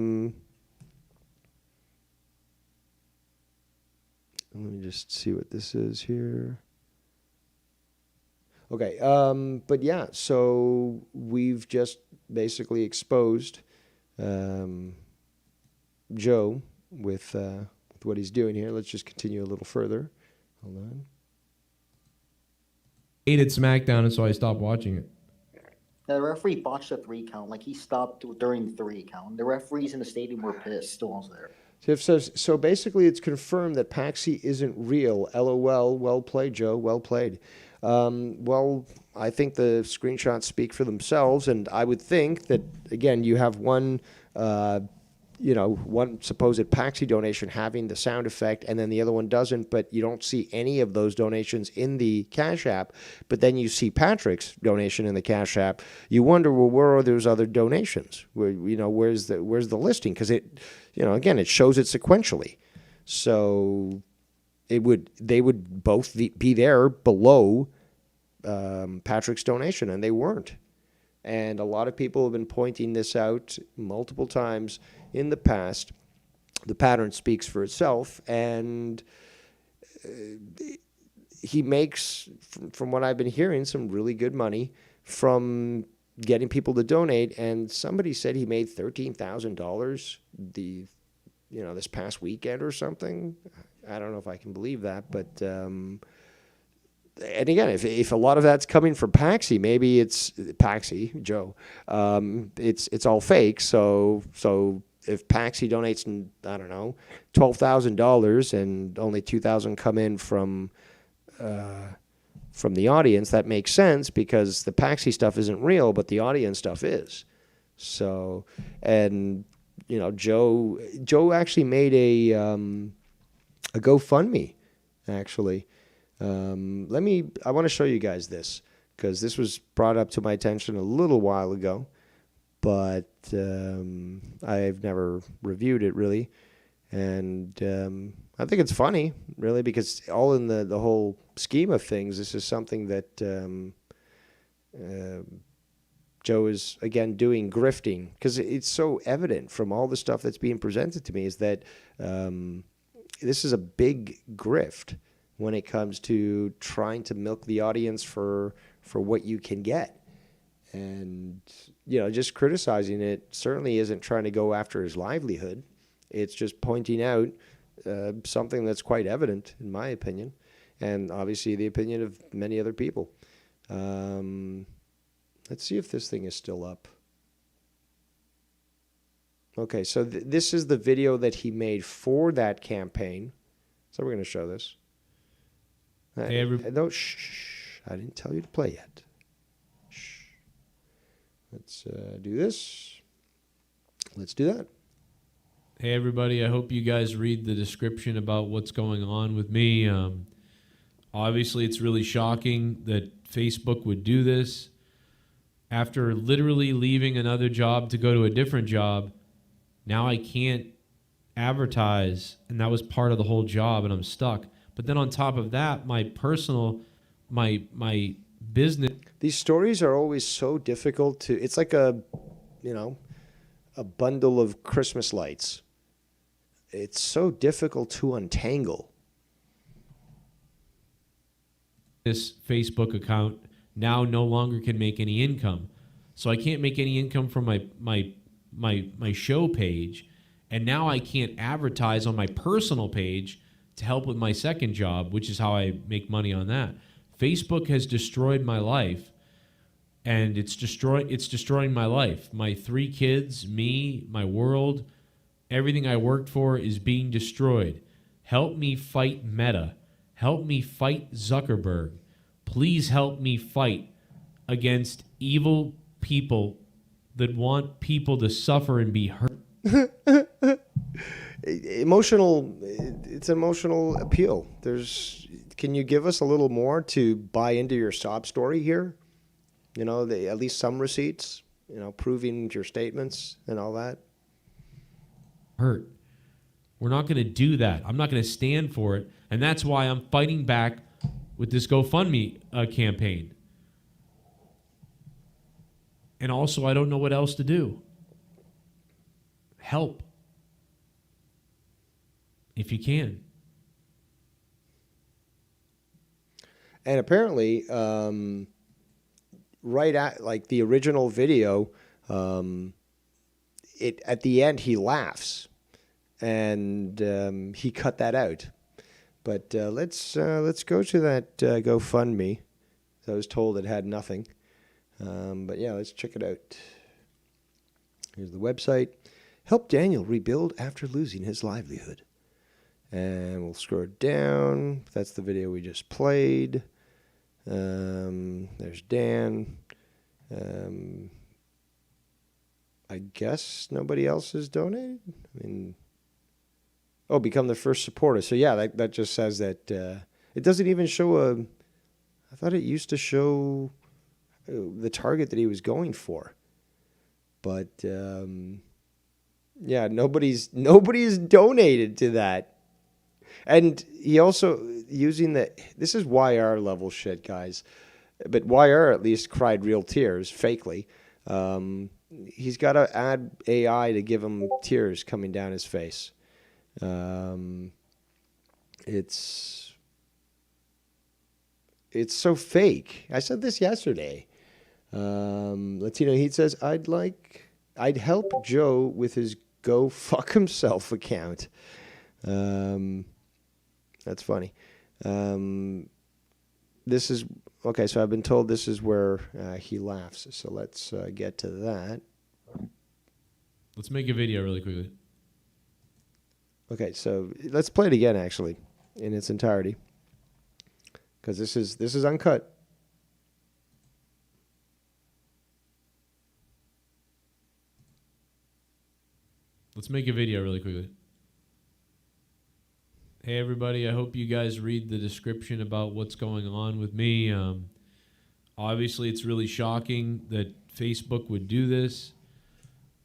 me just see what this is here. Okay, but yeah, so we've just basically exposed Joe with what he's doing here. Let's just continue a little further. Hold on. Hated SmackDown, and so I stopped watching it. The referee botched a 3 count. Like, he stopped during the 3 count. The referees in the stadium were pissed. Still was there. So basically, it's confirmed that Paxi isn't real. LOL. Well played, Joe. Well played. Well, I think the screenshots speak for themselves, and I would think that, again, you have one supposed Paxi donation having the sound effect, and then the other one doesn't, but you don't see any of those donations in the Cash App, but then you see Patrick's donation in the Cash App. You wonder, well, where are those other donations? Where's the listing? Because again, it shows it sequentially. So they would both be there below Patrick's donation, and they weren't. And a lot of people have been pointing this out multiple times in the past. The pattern speaks for itself, and he makes, from what I've been hearing, some really good money from getting people to donate. And somebody said he made $13,000 this past weekend or something. I don't know if I can believe that, but and again, if a lot of that's coming from Paxi, maybe it's Paxi, Joe. It's all fake. So if Paxi donates, I don't know, $12,000 and only $2,000 come in from the audience, that makes sense because the Paxi stuff isn't real, but the audience stuff is. So, and Joe actually made a GoFundMe, actually. I want to show you guys this because this was brought up to my attention a little while ago, but I've never reviewed it really, and I think it's funny really because all in the whole scheme of things, this is something that Joe is again doing grifting because it's so evident from all the stuff that's being presented to me is that this is a big grift when it comes to trying to milk the audience for what you can get. And, just criticizing it certainly isn't trying to go after his livelihood. It's just pointing out something that's quite evident, in my opinion, and obviously the opinion of many other people. Let's see if this thing is still up. Okay, so this is the video that he made for that campaign. So we're going to show this. Hey, no, shh. I didn't tell you to play yet. Shh. Let's do this. Let's do that. Hey, everybody. I hope you guys read the description about what's going on with me. Obviously, it's really shocking that Facebook would do this. After literally leaving another job to go to a different job, now I can't advertise, and that was part of the whole job, and I'm stuck. But then on top of that, my business. These stories are always so difficult to. It's like a bundle of Christmas lights. It's so difficult to untangle. This Facebook account now no longer can make any income. So I can't make any income from my show page, and now I can't advertise on my personal page to help with my second job, which is how I make money on that. Facebook has destroyed my life, and it's destroying my life. My 3 kids, me, my world, everything I worked for is being destroyed. Help me fight Meta. Help me fight Zuckerberg. Please help me fight against evil people that want people to suffer and be hurt. It's emotional appeal. Can you give us a little more to buy into your sob story here? At least some receipts, proving your statements and all that. Hurt. We're not going to do that. I'm not going to stand for it. And that's why I'm fighting back with this GoFundMe campaign. And also, I don't know what else to do. Help. If you can. And apparently, right at like the original video, at the end he laughs, and he cut that out. But let's go to that GoFundMe. I was told it had nothing, but yeah, let's check it out. Here's the website. Help Daniel rebuild after losing his livelihood. And we'll scroll down. That's the video we just played. There's Dan. I guess nobody else has donated. Become the first supporter. So yeah, that just says that it doesn't even show I thought it used to show the target that he was going for, but yeah, nobody's donated to that. And he also using this is YR level shit, guys. But YR at least cried real tears, fakely. He's got to add AI to give him tears coming down his face. It's so fake. I said this yesterday. Latino Heat says, I'd help Joe with his go fuck himself account. That's funny. This is okay. So I've been told this is where he laughs. So let's get to that. Let's make a video really quickly. Okay, so let's play it again, actually, in its entirety, because this is uncut. Let's make a video really quickly. Hey, everybody. I hope you guys read the description about what's going on with me. Obviously, it's really shocking that Facebook would do this.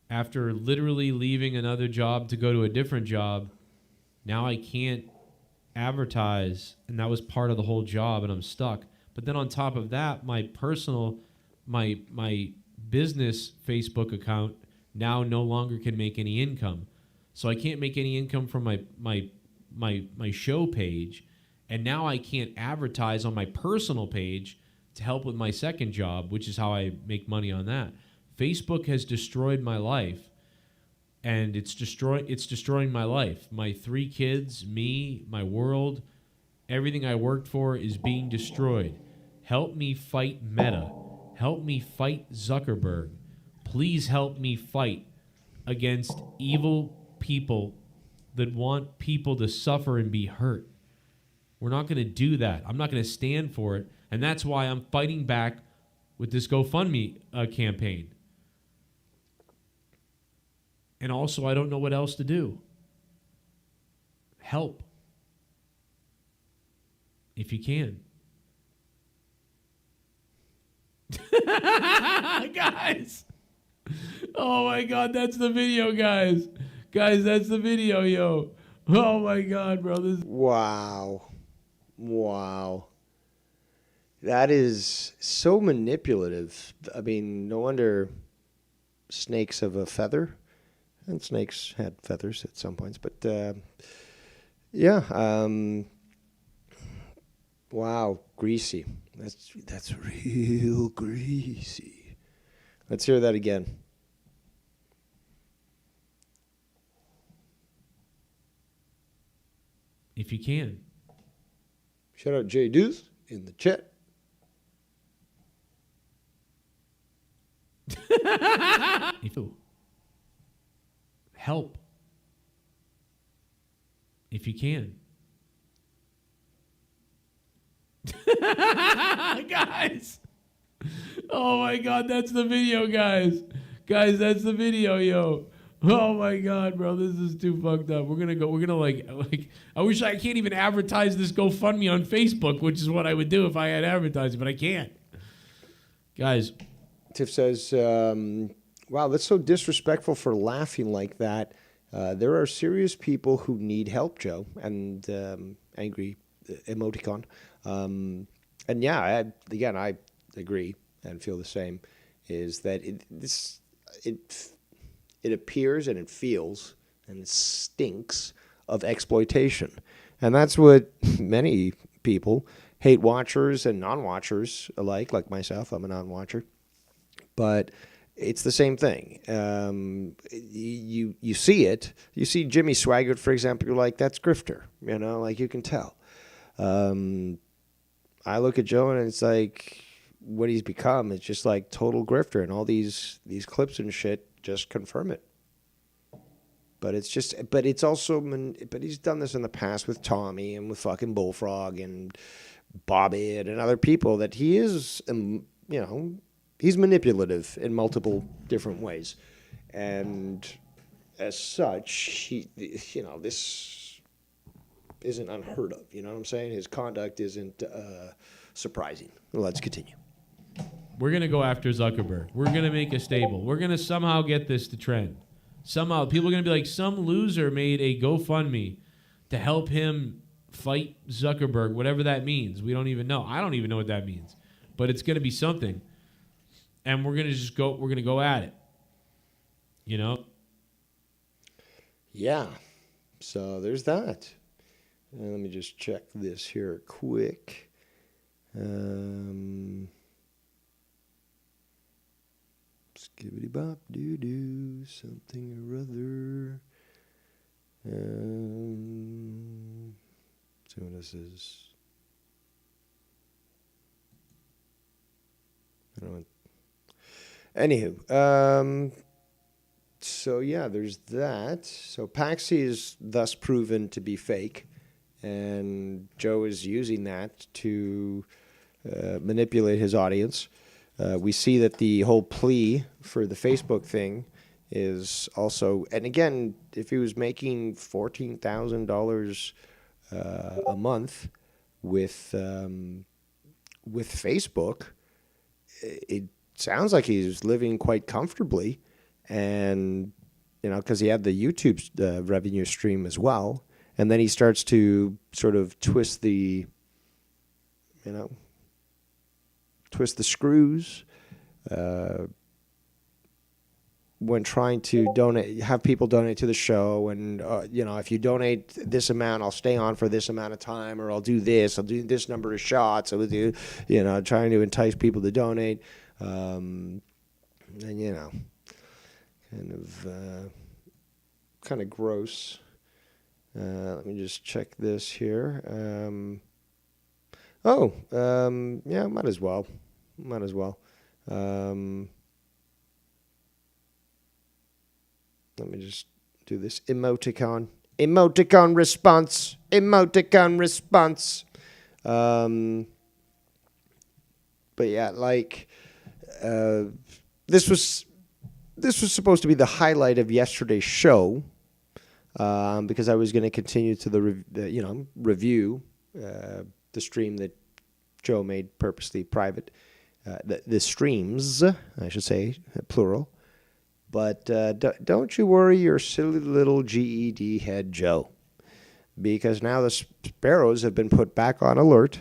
After literally leaving another job to go to a different job, now I can't advertise, and that was part of the whole job, and I'm stuck. But then on top of that, my business Facebook account now no longer can make any income. So I can't make any income from my show page, and now I can't advertise on my personal page to help with my second job, which is how I make money on that. Facebook has destroyed my life, and it's destroying my life. My 3 kids, me, my world, everything I worked for is being destroyed. Help me fight Meta. Help me fight Zuckerberg. Please help me fight against evil people that want people to suffer and be hurt. We're not going to do that. I'm not going to stand for it, and that's why I'm fighting back with this GoFundMe campaign. And also, I don't know what else to do. Help. If you can. Guys. Oh my God, that's the video, guys. Guys, that's the video, yo. Oh my God, bro. Wow. Wow. That is so manipulative. I mean, no wonder snakes have a feather. And snakes had feathers at some points. But, yeah. Wow. Greasy. That's real greasy. Let's hear that again. If you can. Shout out Jay Deuce in the chat. Help. If you can. Guys. Oh my God, that's the video, guys. Guys, that's the video, yo. Oh my God, bro, this is too fucked up. We're gonna like I wish I can't even advertise this GoFundMe on Facebook, which is what I would do if I had advertising, but I can't. Guys. Tiff says, wow, that's so disrespectful for laughing like that. There are serious people who need help, Joe. And angry emoticon. And yeah, I agree and feel the same, is that it appears and it feels and it stinks of exploitation. And that's what many people, hate watchers and non-watchers alike, like myself, I'm a non-watcher. But it's the same thing. You see it. You see Jimmy Swaggart, for example, you're like, that's grifter. You know, like you can tell. I look at Joe and it's like what he's become is just like total grifter, and all these clips and shit just confirm it. But it's also, he's done this in the past with Tommy and with fucking Bullfrog and Bobby and other people, that he is, he's manipulative in multiple different ways. And as such, this isn't unheard of. You know what I'm saying? His conduct isn't surprising. Let's continue. We're going to go after Zuckerberg. We're going to make a stable. We're going to somehow get this to trend. Somehow, people are going to be like, some loser made a GoFundMe to help him fight Zuckerberg, whatever that means. We don't even know. I don't even know what that means. But it's going to be something. And we're going to go at it. You know? Yeah. So there's that. Let me just check this here quick. Skibbity bop doo doo, something or other. See what this is. I don't know. Anywho, so yeah, there's that. So Paxi is thus proven to be fake, and Joe is using that to manipulate his audience. We see that the whole plea for the Facebook thing is also, and again, if he was making $14,000 a month with Facebook, it sounds like he's living quite comfortably, and because he had the YouTube revenue stream as well, and then he starts to sort of twist the screws when trying to have people donate to the show, and if you donate this amount, I'll stay on for this amount of time, or I'll do this number of shots. I'll do, trying to entice people to donate, and kind of gross. Let me just check this here. Yeah, might as well. Let me just do this emoticon response. But yeah, like this was supposed to be the highlight of yesterday's show. because I was going to continue to review the stream that Joe made purposely private. The streams, I should say, plural. But don't you worry your silly little GED head, Joe, because now the sparrows have been put back on alert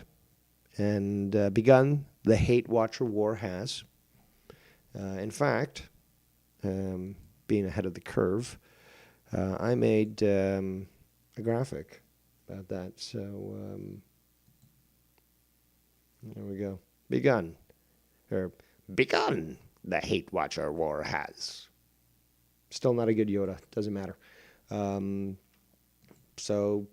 and begun. The hate watcher war has. In fact, being ahead of the curve, I made a graphic about that. So there we go. Begun. The hate watcher war has. Still not a good Yoda. Doesn't matter. So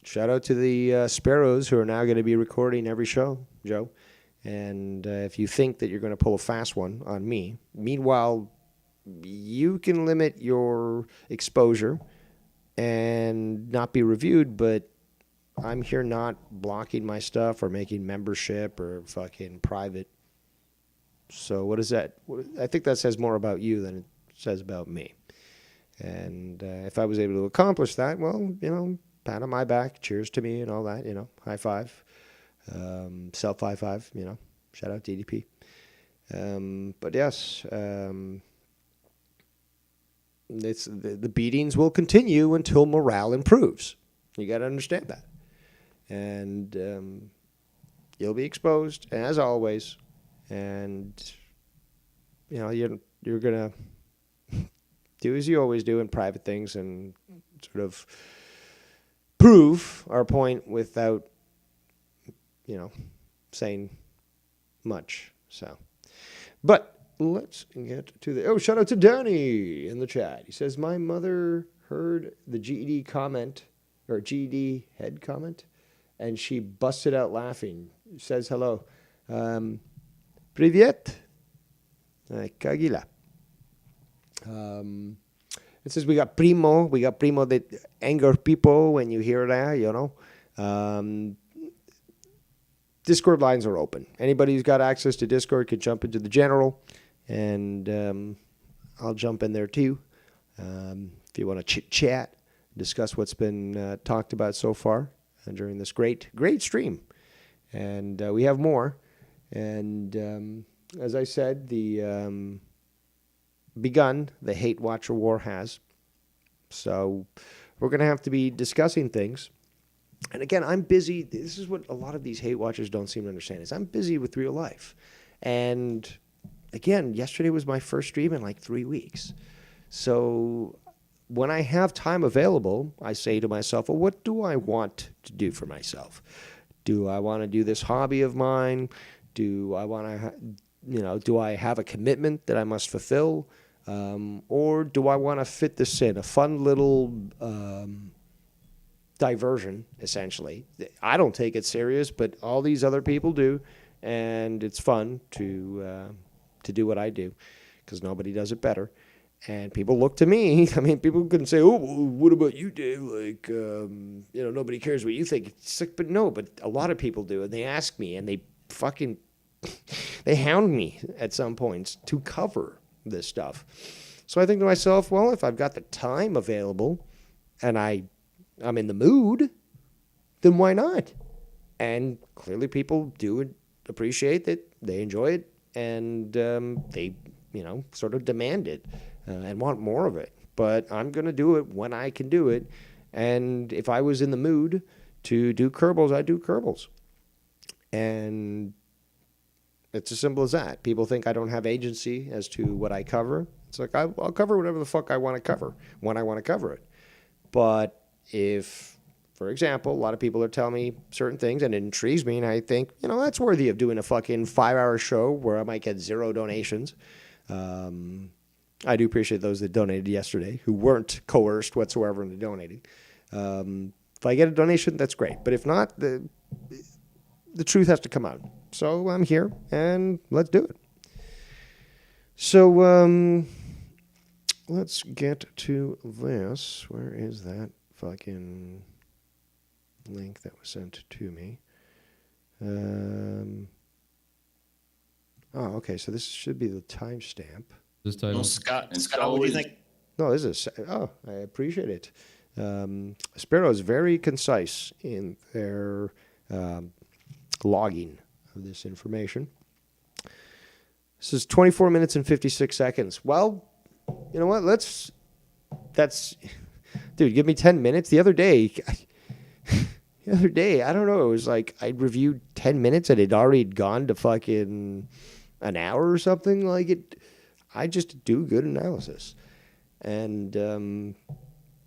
shout out to the sparrows who are now going to be recording every show, Joe. And if you think that you're going to pull a fast one on me, meanwhile, you can limit your exposure and not be reviewed, but I'm here not blocking my stuff or making membership or fucking private. So what is that? I think that says more about you than it says about me. And if I was able to accomplish that, well, pat on my back, cheers to me and all that, high five, self high five, shout out DDP. But yes, it's the beatings will continue until morale improves. You got to understand that. And you'll be exposed, as always. And, you're going to do as you always do in private things and sort of prove our point without, saying much. So, but let's get to the... Oh, shout out to Danny in the chat. He says, my mother heard the GED comment, or GED head comment, and she busted out laughing. Says hello. Привет. Kagila. It says we got primo that anger people when you hear that, Discord lines are open. Anybody who's got access to Discord can jump into the general, and I'll jump in there too. If you want to chit-chat, discuss what's been talked about so far during this great stream. And we have more. And as I said, the hate watcher war has. So we're going to have to be discussing things. And again, I'm busy. This is what a lot of these hate watchers don't seem to understand, is I'm busy with real life. And again, yesterday was my first stream in like 3 weeks. So when I have time available, I say to myself, well, what do I want to do for myself? Do I want to do this hobby of mine? Do I want to, do I have a commitment that I must fulfill? Or do I want to fit this in? A fun little diversion, essentially. I don't take it serious, but all these other people do, and it's fun to do what I do, because nobody does it better. And people look to me. I mean, people can say, oh, well, what about you, Dave? Like, nobody cares what you think. It's like, but no, but a lot of people do, and they ask me, and they fucking, they hound me at some points to cover this stuff. So I think to myself, well, if I've got the time available and I'm in the mood, then why not? And clearly people do appreciate it. They enjoy it, and they, sort of demand it and want more of it. But I'm going to do it when I can do it. And if I was in the mood to do Kerbals, I do Kerbals. And it's as simple as that. People think I don't have agency as to what I cover. It's like, I'll cover whatever the fuck I want to cover when I want to cover it. But if, for example, a lot of people are telling me certain things and it intrigues me, and I think, that's worthy of doing a fucking 5-hour show where I might get 0 donations. I do appreciate those that donated yesterday who weren't coerced whatsoever into donating. If I get a donation, that's great. But if not, the truth has to come out. So I'm here, and let's do it. So let's get to this. Where is that fucking link that was sent to me? Oh, okay. So this should be the timestamp. This title. Well, Scott, what do you think? No, this is. Oh, I appreciate it. Sparrow is very concise in their logging of this information. This is 24 minutes and 56 seconds. Well, you know what? Dude, give me 10 minutes. The other day, I don't know. It was like I reviewed 10 minutes and it already gone to fucking an hour or something. Like it, I just do good analysis. And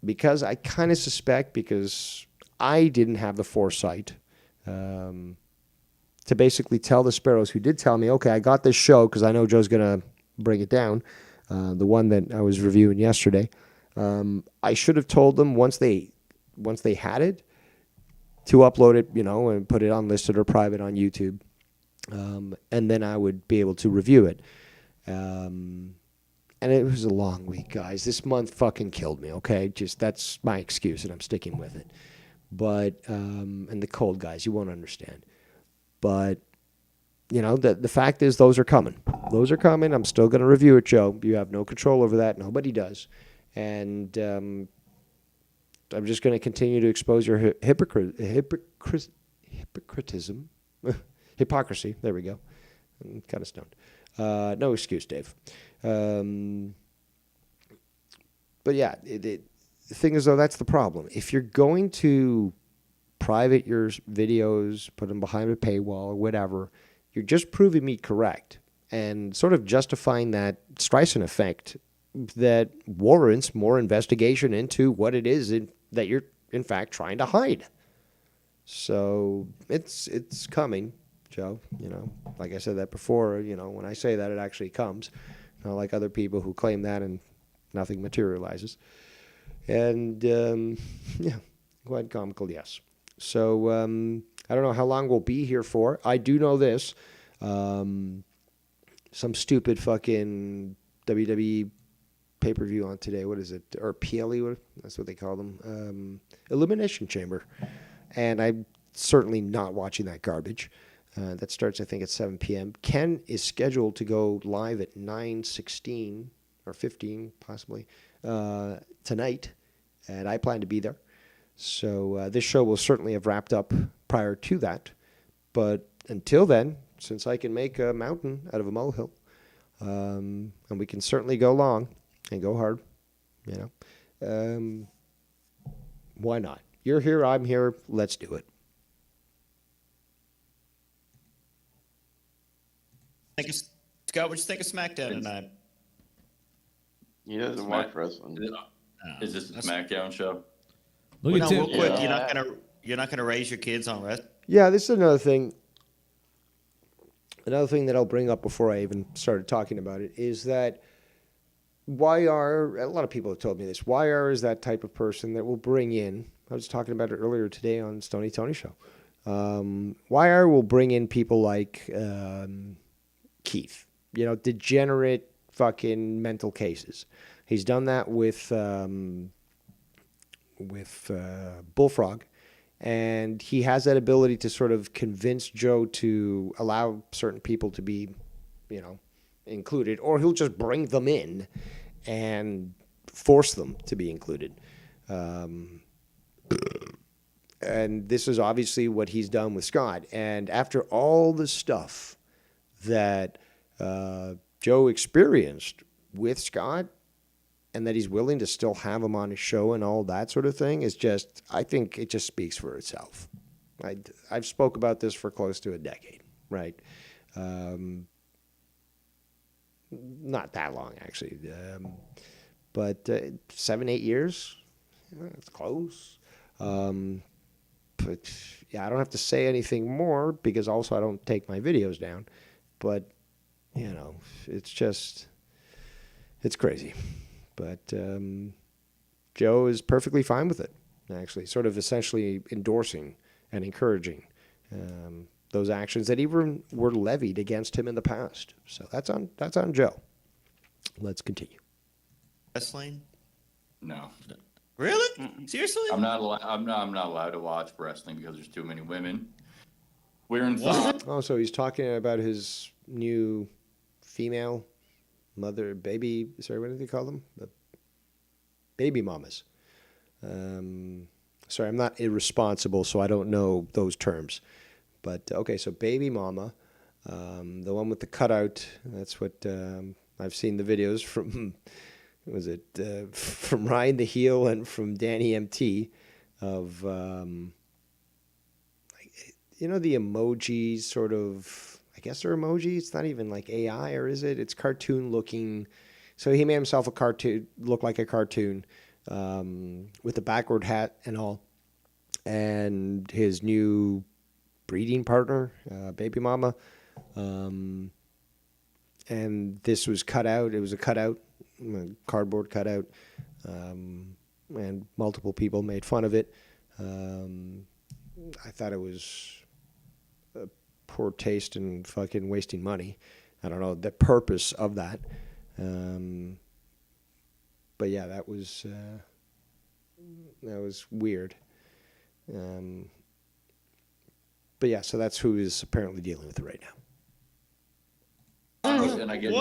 because I kind of suspect, because I didn't have the foresight to basically tell the Sparrows who did tell me, okay, I got this show because I know Joe's going to bring it down, the one that I was reviewing yesterday. I should have told them once they had it to upload it, and put it on listed or private on YouTube. And then I would be able to review it. And it was a long week, guys. This month fucking killed me, okay? Just that's my excuse, and I'm sticking with it. But, and the cold, guys, you won't understand. But, the fact is those are coming. Those are coming. I'm still going to review it, Joe. You have no control over that. Nobody does. And I'm just going to continue to expose your hypocritism. Hypocrisy. There we go. I'm kind of stoned. No excuse, Dave. But yeah, the thing is, though, that's the problem. If you're going to private your videos, put them behind a paywall or whatever, you're just proving me correct and sort of justifying that Streisand effect that warrants more investigation into what it is that you're, in fact, trying to hide. So it's coming, Joe. Like I said that before, when I say that, it actually comes. Not like other people who claim that and nothing materializes. And, yeah, quite comical, yes. So I don't know how long we'll be here for. I do know this. Some stupid fucking WWE pay-per-view on today. What is it? Or PLE? That's what they call them. Elimination Chamber. And I'm certainly not watching that garbage. That starts, I think, at 7 p.m. Ken is scheduled to go live at 9:16 or 15, possibly, tonight. And I plan to be there. So this show will certainly have wrapped up prior to that. But until then, since I can make a mountain out of a molehill, and we can certainly go long and go hard, why not? You're here, I'm here, let's do it. Scott, what'd you think of SmackDown tonight? He doesn't watch wrestling. Is this a SmackDown show? Look at Tim. Real quick, you're not gonna raise your kids on wrestling? Yeah, this is another thing. Another thing that I'll bring up before I even started talking about it is that YR, a lot of people have told me this, YR is that type of person that will bring in, I was talking about it earlier today on Stony Tony Show. YR will bring in people like Keith, degenerate fucking mental cases. He's done that with Bullfrog, and he has that ability to sort of convince Joe to allow certain people to be, included, or he'll just bring them in and force them to be included. And this is obviously what he's done with Scott. And after all the stuff that Joe experienced with Scott, and that he's willing to still have him on his show and all that sort of thing, is just, I think it just speaks for itself. I've spoke about this for close to a decade, right? Not that long, actually. But 7-8 years, it's close. But yeah, I don't have to say anything more because also I don't take my videos down. But, it's just, it's crazy. But Joe is perfectly fine with it, actually, sort of essentially endorsing and encouraging those actions that even were levied against him in the past. So that's on Joe. Let's continue. Wrestling? No. Really? Seriously? I'm not allowed to watch wrestling because there's too many women. We're in thought. Oh, so he's talking about his new female mother, baby. Sorry, what do they call them? baby mamas. Sorry, I'm not irresponsible, so I don't know those terms. But okay, so baby mama, the one with the cutout. That's what I've seen the videos from. Was it from Ryan the Heel and from Danny MT of the emojis sort of. I guess they're emojis. It's not even like AI, or is it? It's cartoon looking. So he made himself a cartoon, look like a cartoon, with a backward hat and all. And his new breeding partner, baby mama. And this was cut out. It was a cutout, a cardboard cutout. And multiple people made fun of it. I thought it was a poor taste and fucking wasting money. I don't know the purpose of that. But yeah, that was weird. But yeah, so that's who is apparently dealing with it right now. And I get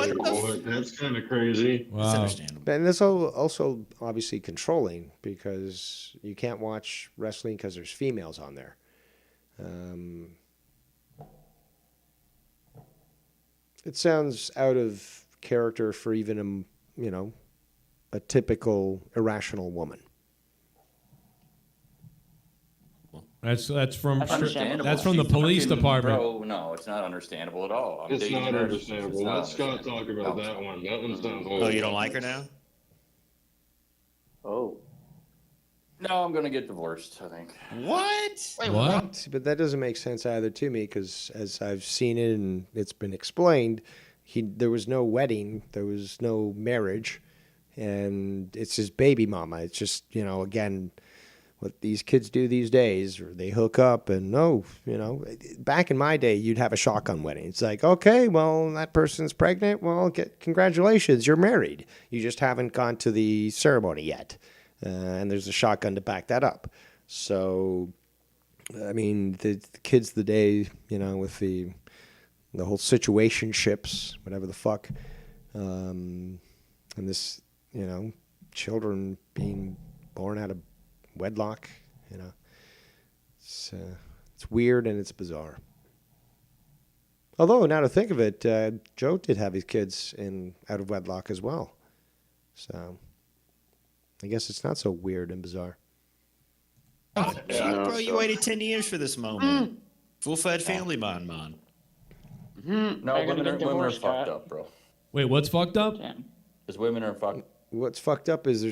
That's kind of crazy. Wow. That's understandable. And that's also obviously controlling, because you can't watch wrestling because there's females on there. It sounds out of character for even a typical irrational woman. That's from understandable. that's from the She's police fucking- department. Bro, no, it's not understandable at all. I'm It's dating not her. understandable. It's not Let Scott talk understandable. about No. that one. That one sounds Oh, you don't like her now? Oh. No, I'm gonna get divorced, I think. What? Wait, What? But that doesn't make sense either to me, because as I've seen it and it's been explained, there was no wedding, there was no marriage, and it's his baby mama. It's just, again, what these kids do these days, or they hook up and back in my day, you'd have a shotgun wedding. It's like, okay, well, that person's pregnant. Well, congratulations, you're married. You just haven't gone to the ceremony yet. And there's a shotgun to back that up. So, I mean, the kids today, with the whole situationships, whatever the fuck, and this, children being born out of wedlock, it's weird and it's bizarre. Although, now to think of it, Joe did have his kids out of wedlock as well. So, I guess it's not so weird and bizarre. Bro, you waited 10 years for this moment. Full-fed family bond, man. No, women are fucked up, bro. Wait, what's fucked up? Because women are fucked. What's fucked up is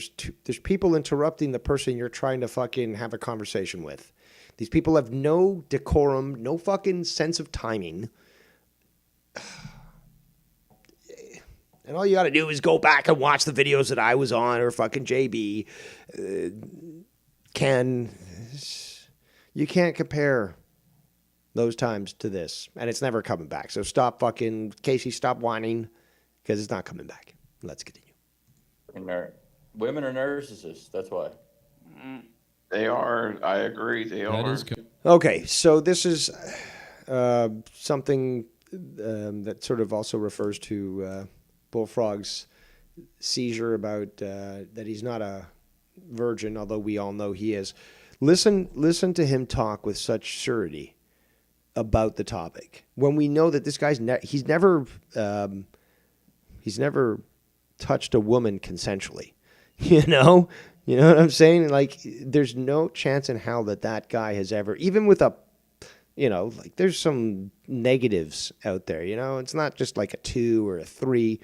there's people interrupting the person you're trying to fucking have a conversation with. These people have no decorum, no fucking sense of timing. And all you got to do is go back and watch the videos that I was on, or fucking JB. You can't compare those times to this, and it's never coming back. So stop fucking, Casey, stop whining, because it's not coming back. Let's continue. Women are narcissists. That's why. They are. I agree. They are. Okay, so this is something that sort of also refers to Bullfrog's seizure about that he's not a virgin, although we all know he is. Listen to him talk with such surety about the topic, when we know that this guy's he's never touched a woman consensually. You know what I'm saying? Like, there's no chance in hell that guy has ever, even with a, like, there's some negatives out there. It's not just like a 2 or a 3,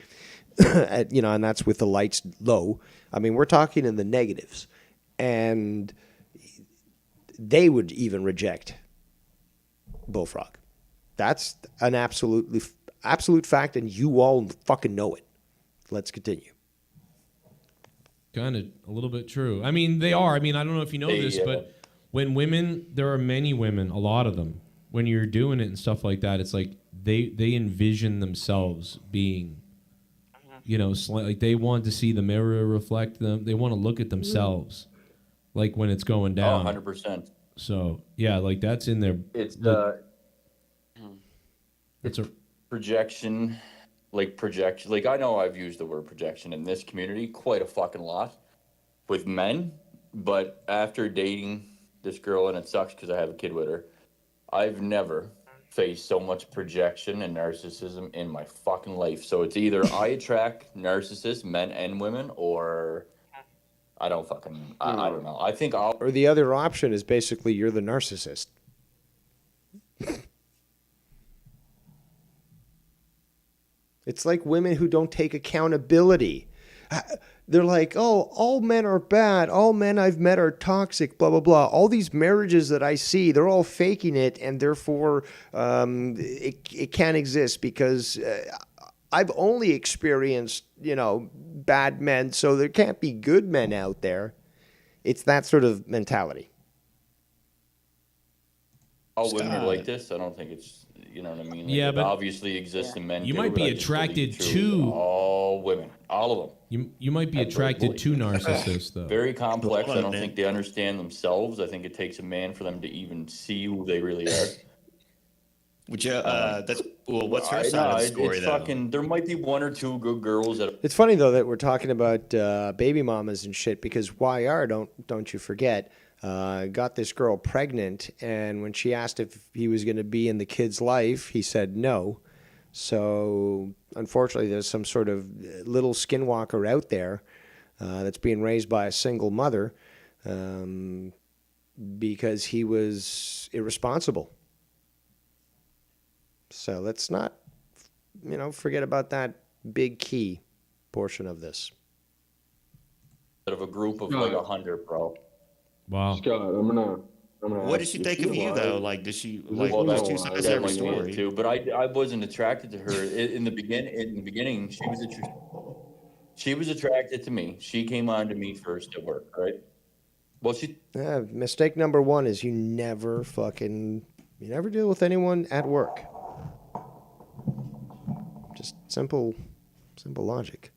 and that's with the lights low. I mean, we're talking in the negatives, and they would even reject Bullfrog. That's an absolute fact, and you all fucking know it. Let's continue. Kind of a little bit true. I mean, they are. I mean, I don't know if you know this, but when women, there are many women, a lot of them, when you're doing it and stuff like that, it's like they envision themselves being, like they want to see the mirror reflect them. They want to look at themselves, like when it's going down. 100%. So yeah, like that's in there. It's it's a projection. Like projection, like I know I've used the word projection in this community quite a fucking lot. with men, but after dating this girl, and it sucks because I have a kid with her, I've never faced so much projection and narcissism in my fucking life. So it's either I attract narcissists, men and women, or I don't fucking, I don't know. I think I'll. Or the other option is basically you're the narcissist. It's like women who don't take accountability. They're like, oh, all men are bad. All men I've met are toxic, blah, blah, blah. All these marriages that I see, they're all faking it, and therefore it can't exist because I've only experienced, bad men, so there can't be good men out there. It's that sort of mentality. All women are like this. I don't think it's, you know what I mean? Like, Yeah, it but obviously exists in men. you too, might but be I just believe attracted truly to all women, all of them. You might be attracted to narcissists, though. Very complex. I don't think they understand themselves. I think it takes a man for them to even see who they really are. Which that's what's her side of the story it's though? fucking. There might be one or two good girls that. It's funny though that we're talking about baby mamas and shit because YR, don't you forget, got this girl pregnant, and when she asked if he was going to be in the kid's life, he said no. So unfortunately, there's some sort of little skinwalker out there that's being raised by a single mother because he was irresponsible. So let's not, forget about that big key portion of this. Of a group of like 100, bro. Wow. Scott, I'm gonna. What did she think of you though? Like, did she like? Well, There's that's two two sides to every story. too. But I wasn't attracted to her in the beginning. She was attracted to me. She came on to me first at work, right? Well, Mistake number one is you never deal with anyone at work. Just simple logic.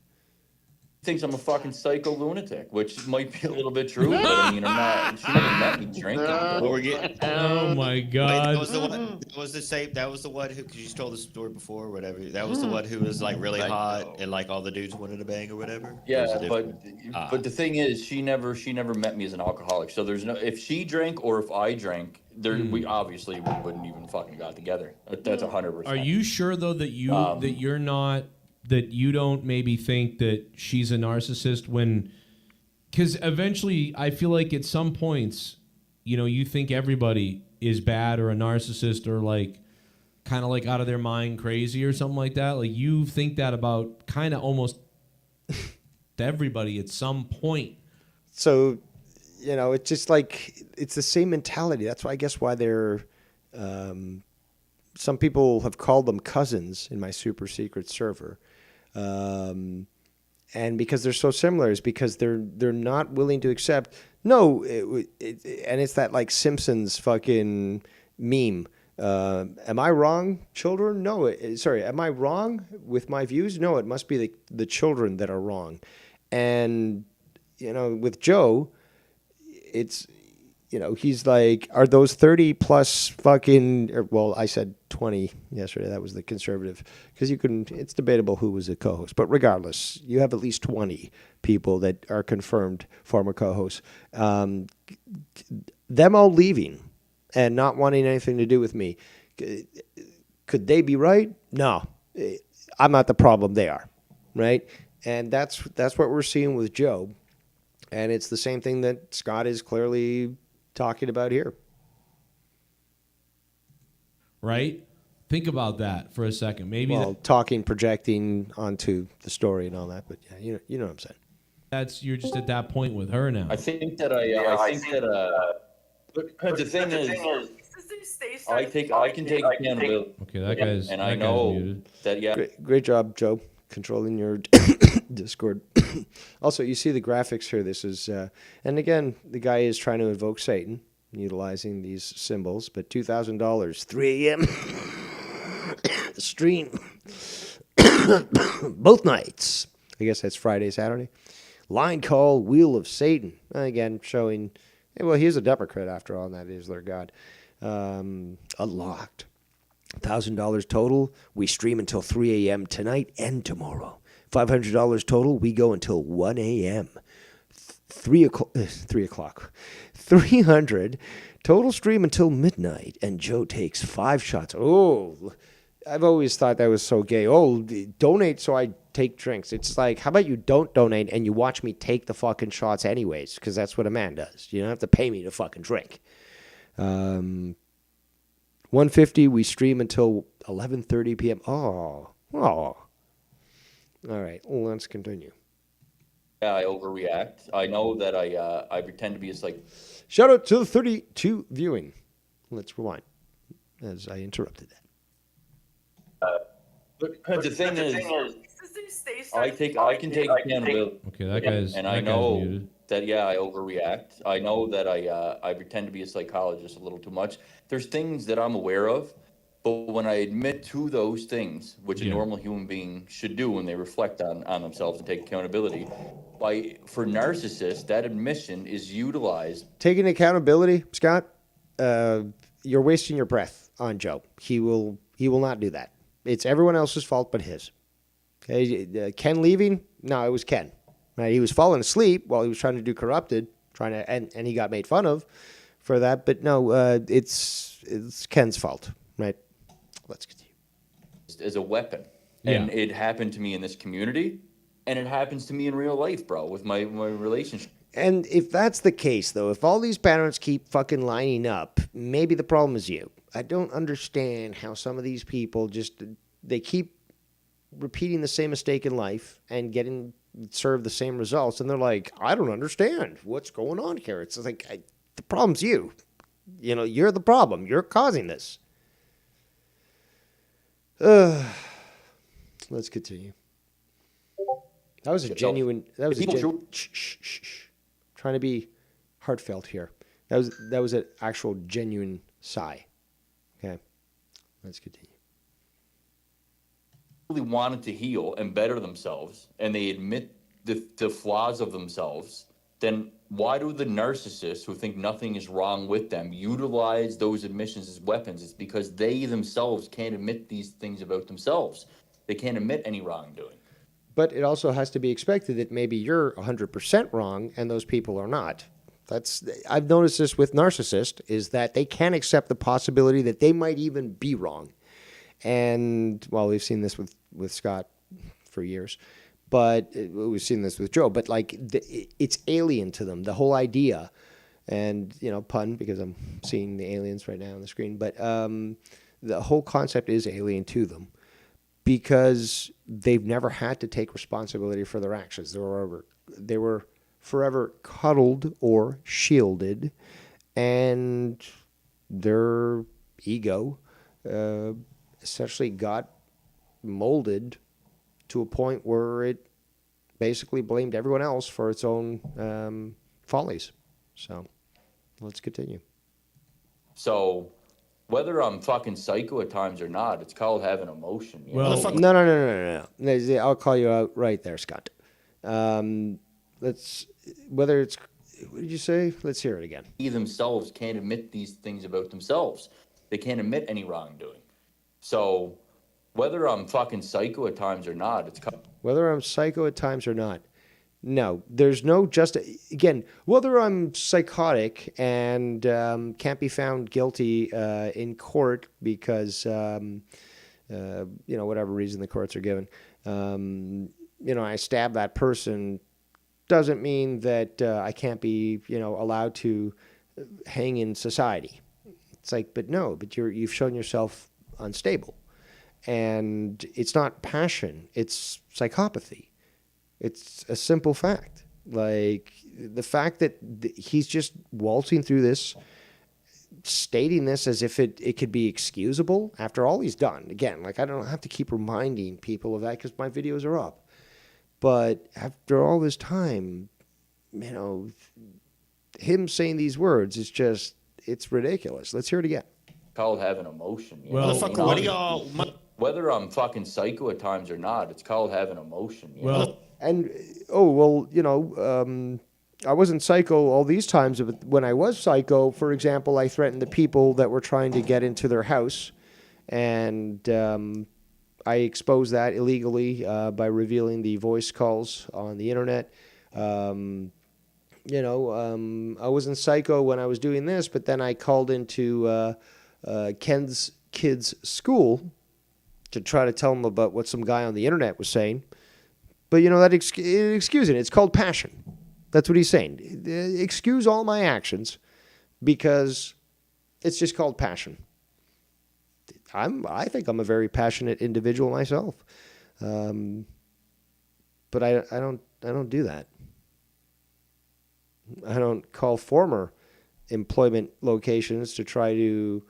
thinks I'm a fucking psycho lunatic, which might be a little bit true, but I mean, I'm not. She never met me drinking. Well, we're getting. Oh my God! Wait, that was the one. That was the same. That was the one who. Cause you told the story before, or whatever. That was the one who was like really hot, and like all the dudes wanted to bang or whatever. Yeah, but the thing is, she never met me as an alcoholic. So there's no. If she drank or if I drank, we obviously wouldn't even fucking got together. That's 100%. Are you sure though that you're not? That you don't maybe think that she's a narcissist because eventually I feel like at some points, you think everybody is bad or a narcissist or like kind of like out of their mind crazy or something like that. Like you think that about kind of almost everybody at some point. So, it's just like, it's the same mentality. That's why I guess why they're, some people have called them cousins in my super secret server. And because they're so similar is because they're not willing to accept. No, and it's that like Simpsons fucking meme. Am I wrong, children? No, sorry. Am I wrong with my views? No, it must be the children that are wrong. And, with Joe, it's, he's like, are those 30 plus fucking, well, I said 20 yesterday. That was the conservative. Because it's debatable who was a co-host. But regardless, you have at least 20 people that are confirmed former co-hosts. Them all leaving and not wanting anything to do with me. Could they be right? No. I'm not the problem. They are. Right? And that's what we're seeing with Joe. And it's the same thing that Scott is clearly talking about here. Right? Think about that for a second. Maybe projecting onto the story and all that, but yeah, you know what I'm saying. You're just at that point with her now. I think that but the thing is, I can take accountability. Okay, that guy's and I know muted. That Great job, Joe, controlling your Discord. Also, you see the graphics here. This is, and again, the guy is trying to invoke Satan, utilizing these symbols. But $2,000, 3 a.m. stream, both nights. I guess that's Friday, Saturday. Line call, Wheel of Satan. Again, showing, well, he's a Democrat after all, and that is their God. Unlocked. $1,000 total. We stream until 3 a.m. tonight and tomorrow. $500 total. We go until 1 a.m. 3 o'clock. 300 total stream until midnight, and Joe takes 5 shots. Oh, I've always thought that was so gay. Oh, donate so I take drinks. It's like, how about you don't donate and you watch me take the fucking shots anyways? Because that's what a man does. You don't have to pay me to fucking drink. 150, we stream until 11:30 p.m. Oh. All right, let's continue. Yeah, I overreact. I know that I pretend to be Shout out to the 32 viewing. Let's rewind as I interrupted that. The thing is, I can take accountability. Okay, that guy's and that I guy's know muted. that I overreact. I know that I pretend to be a psychologist a little too much. There's things that I'm aware of, but when I admit to those things, which a normal human being should do when they reflect on themselves and take accountability, for narcissists, that admission is utilized. Taking accountability, Scott, you're wasting your breath on Joe. He will not do that. It's everyone else's fault but his. Okay, Ken leaving? No, it was Ken. Right? He was falling asleep while he was trying to do Corrupted, and he got made fun of for that. But no, it's Ken's fault. Right? Let's continue. As a weapon, and it happened to me in this community, and it happens to me in real life, bro, with my relationship. And if that's the case, though, if all these patterns keep fucking lining up, maybe the problem is you. I don't understand how some of these people they keep repeating the same mistake in life and getting served the same results, and they're like, I don't understand what's going on here. It's like, the problem's you. You know, you're the problem. You're causing this. Let's continue. That was a genuine. Trying to be heartfelt here. That was an actual genuine sigh. Okay, let's continue. Really wanted to heal and better themselves, and they admit the flaws of themselves, then why do the narcissists who think nothing is wrong with them utilize those admissions as weapons? It's because they themselves can't admit these things about themselves. They can't admit any wrongdoing. But it also has to be expected that maybe you're 100% wrong and those people are not. I've noticed this with narcissists, is that they can't accept the possibility that they might even be wrong. And, well, we've seen this with Scott for years, but we've seen this with Joe. But, like, it's alien to them, the whole idea. And, pun, because I'm seeing the aliens right now on the screen. But the whole concept is alien to them because they've never had to take responsibility for their actions. They were forever cuddled or shielded, and their ego essentially got molded to a point where it basically blamed everyone else for its own follies. So let's continue. So whether I'm fucking psycho at times or not, it's called having emotion. No. I'll call you out right there, Scott. What did you say? Let's hear it again. They themselves can't admit these things about themselves. They can't admit any wrongdoing. So whether I'm fucking psycho at times or not, it's called... Whether I'm psycho at times or not. No, there's no again, whether I'm psychotic and can't be found guilty in court because, whatever reason the courts are given, I stab that person doesn't mean that I can't be, allowed to hang in society. It's like, but you've shown yourself unstable. And it's not passion, it's psychopathy. It's a simple fact. Like, the fact that he's just waltzing through this, stating this as if it could be excusable after all he's done. Again, like, I don't have to keep reminding people of that because my videos are up. But after all this time, him saying these words, it's ridiculous. Let's hear it again. Called having emotion. Motherfucker, what do y'all... Whether I'm fucking psycho at times or not, it's called having emotion. And, I wasn't psycho all these times. But when I was psycho, for example, I threatened the people that were trying to get into their house. And I exposed that illegally by revealing the voice calls on the internet. I wasn't psycho when I was doing this, but then I called into Ken's kids' school to try to tell them about what some guy on the internet was saying. But, that excusing it. It's called passion. That's what he's saying. Excuse all my actions because it's just called passion. I think I'm a very passionate individual myself. But I don't do that. I don't call former employment locations to try to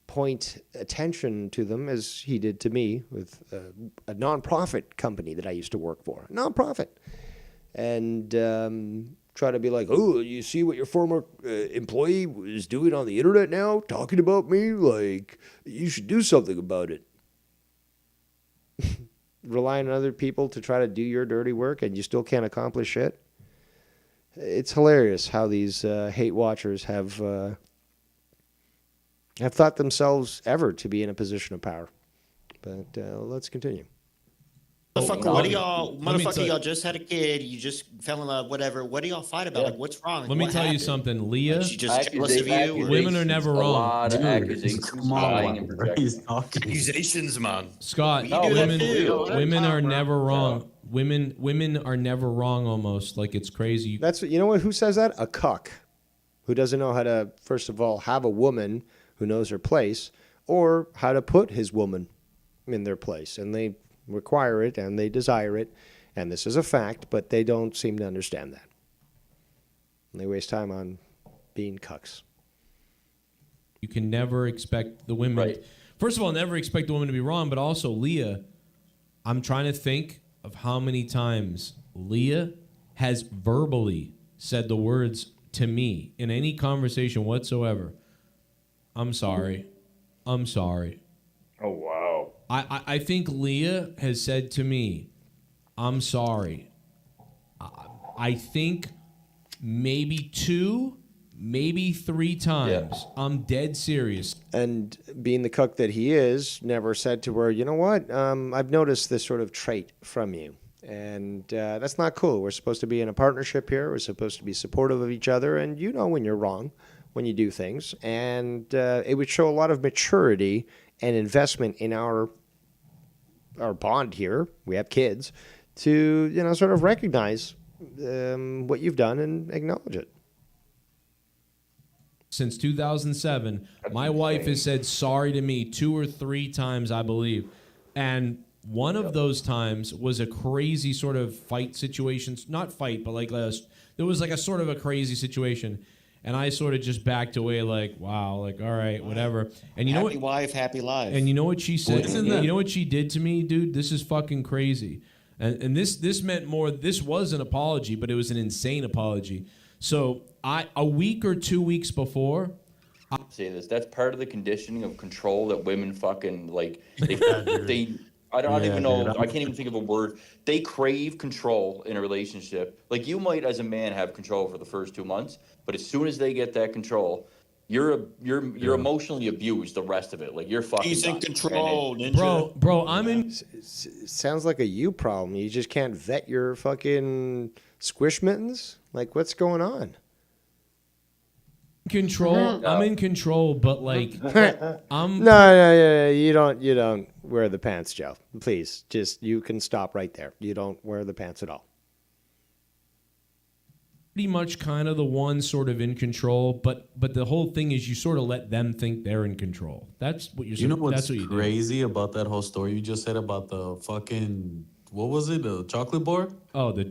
point attention to them as he did to me with a nonprofit company that I used to work for. Nonprofit. And try to be like, oh, you see what your former employee is doing on the internet now? Talking about me? Like, you should do something about it. Relying on other people to try to do your dirty work and you still can't accomplish shit. It's hilarious how these hate watchers have thought themselves ever to be in a position of power. But let's continue. Motherfucker, what do y'all just had a kid, you just fell in love, whatever. What do y'all fight about? Like, what's wrong? Let me tell you something, Leah. She just jealous of you? Women are never wrong. Accusations, man. Scott, women are never wrong. Women are never wrong almost. Like, it's crazy. That's, who says that? A cuck who doesn't know how to, first of all, have a woman who knows her place or how to put his woman in their place. And they require it and they desire it. And this is a fact, but they don't seem to understand that. And they waste time on being cucks. You can never expect the women. Right. First of all, never expect the woman to be wrong, but also Leah, I'm trying to think of how many times Leah has verbally said the words to me in any conversation whatsoever. I'm sorry. I'm sorry. Oh, wow. I think Leah has said to me, I'm sorry. I think maybe 2, maybe 3 times. Yeah. I'm dead serious. And being the cuck that he is, never said to her, you know what? I've noticed this sort of trait from you. And that's not cool. We're supposed to be in a partnership here. We're supposed to be supportive of each other. And you know when you're wrong, when you do things. And it would show a lot of maturity and investment in our bond here. We have kids to, sort of recognize what you've done and acknowledge it. Since 2007, my wife has said sorry to me 2 or 3 times, I believe. And one of those times was a crazy sort of fight situation. Not fight, but there was like a sort of a crazy situation. And I sort of just backed away like, wow, like, all right, whatever. And happy wife, happy life. And you know what she said? You know what she did to me, dude? This is fucking crazy. And this meant more. This was an apology, but it was an insane apology. So a week or 2 weeks before, say this. That's part of the conditioning of control that women fucking like. They I don't even know. I can't even think of a word. They crave control in a relationship. Like, you might, as a man, have control for the first 2 months, but as soon as they get that control, you're emotionally abused the rest of it. Like, you're fucking. He's in control, ninja. Bro, I'm in. Sounds like a you problem. You just can't vet your fucking squish mittens. Like, what's going on? Control. I'm in control, but like, I'm. No, you don't wear the pants, Joe. Please, you can stop right there. You don't wear the pants at all. Pretty much kind of the one sort of in control, but the whole thing is you sort of let them think they're in control. That's what you're. You know what's that's what you crazy about that whole story you just said about the fucking, what was it, the chocolate bar? Oh, the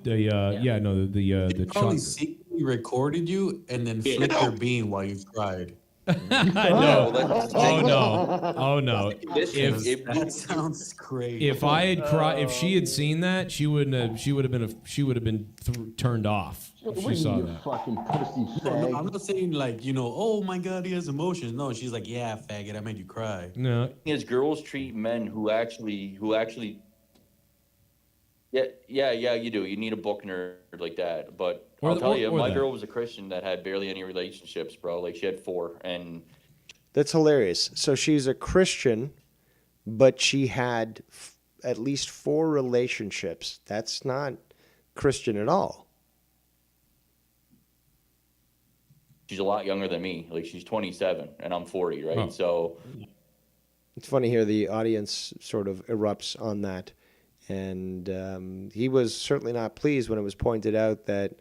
chocolate. Secretly recorded you and then flipped your bean while you cried. No. Oh no. That sounds crazy. If I had cried, if she had seen that, she would have been turned off. If she saw that. Fucking pussy No, I'm not saying like, oh my God, he has emotions. No, she's like, yeah, faggot, I made you cry. No. As girls treat men who actually. Yeah, you do. You need a book nerd like that. But I'll tell you, my girl was a Christian that had barely any relationships, bro. Like, she had 4, and that's hilarious. So she's a Christian, but she had at least 4 relationships. That's not Christian at all. she's a lot younger than me. Like she's 27 and I'm 40, right? Oh. So It's funny here. The audience sort of erupts on that, and he was certainly not pleased when it was pointed out that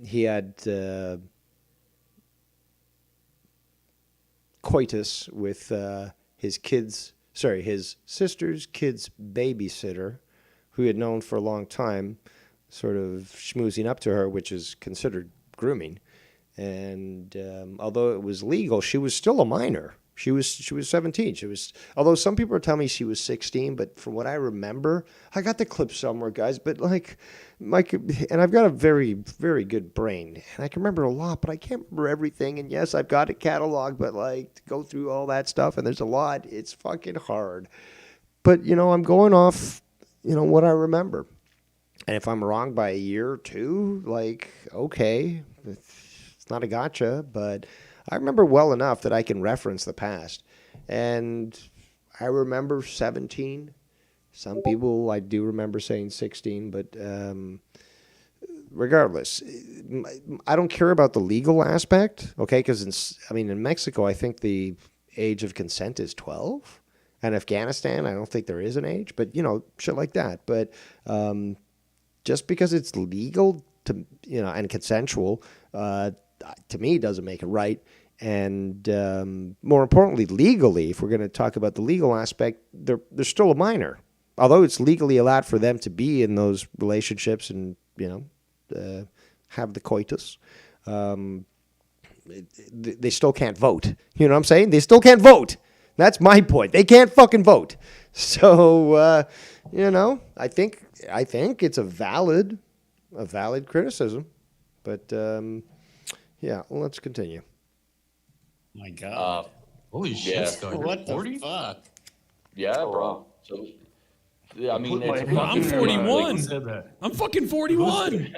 he had coitus with his sister's kid's babysitter, who he had known for a long time, sort of schmoozing up to her, which is considered grooming. And although it was legal, she was still a minor. She was 17. Although some people are telling me she was 16, but from what I remember, I got the clip somewhere, guys. But like, Mike, and I've got a very, very good brain, and I can remember a lot, but I can't remember everything. And yes, I've got it cataloged, but like to go through all that stuff, and there's a lot. It's fucking hard. But I'm going off, what I remember. And if I'm wrong by a year or two, like, okay, it's not a gotcha, but I remember well enough that I can reference the past. And I remember 17. Some people, I do remember saying 16, but regardless, I don't care about the legal aspect, okay? Because, in Mexico, I think the age of consent is 12. And Afghanistan, I don't think there is an age, but, shit like that. But just because it's legal to, and consensual, to me, doesn't make it right. And more importantly, legally, if we're going to talk about the legal aspect, they're still a minor. Although it's legally allowed for them to be in those relationships and, have the coitus, they still can't vote. You know what I'm saying? They still can't vote. That's my point. They can't fucking vote. So, I think it's a valid criticism. But, yeah, well, let's continue. My God. Holy shit, Scott. What the 40? fuck? yeah, bro. So I mean, it's a I'm fucking- 41. I'm fucking 41.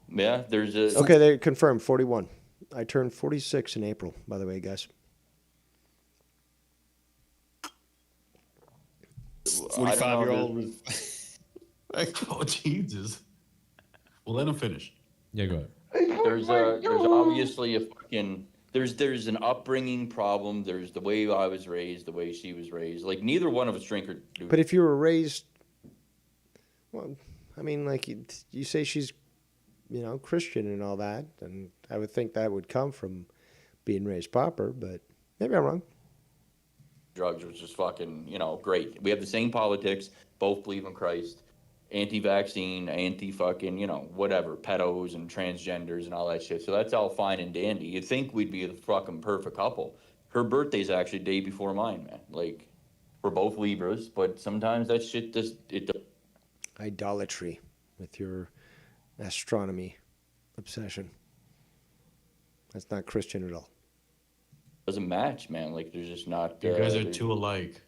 Yeah, there's a Okay, they confirmed 41. I turned 46 in April, by the way, guys. 45-year-old. Oh, Jesus. Well, let him finish. Yeah, go ahead. There's obviously a fucking there's an upbringing problem. There's the way I was raised, the way she was raised. Like neither one of us drink or do. But if you were raised, well, like you say she's, Christian and all that, and I would think that would come from being raised proper, but maybe I'm wrong. Drugs was just fucking, great. We have the same politics, both believe in Christ, anti-vaccine, anti-fucking, whatever, pedos and transgenders and all that shit. So that's all fine and dandy. You'd think we'd be the fucking perfect couple. Her birthday's actually the day before mine, man. Like, we're both Libras, but sometimes that shit Idolatry with your astronomy obsession. That's not Christian at all. doesn't match, man. Like, there's just not... You guys are too alike.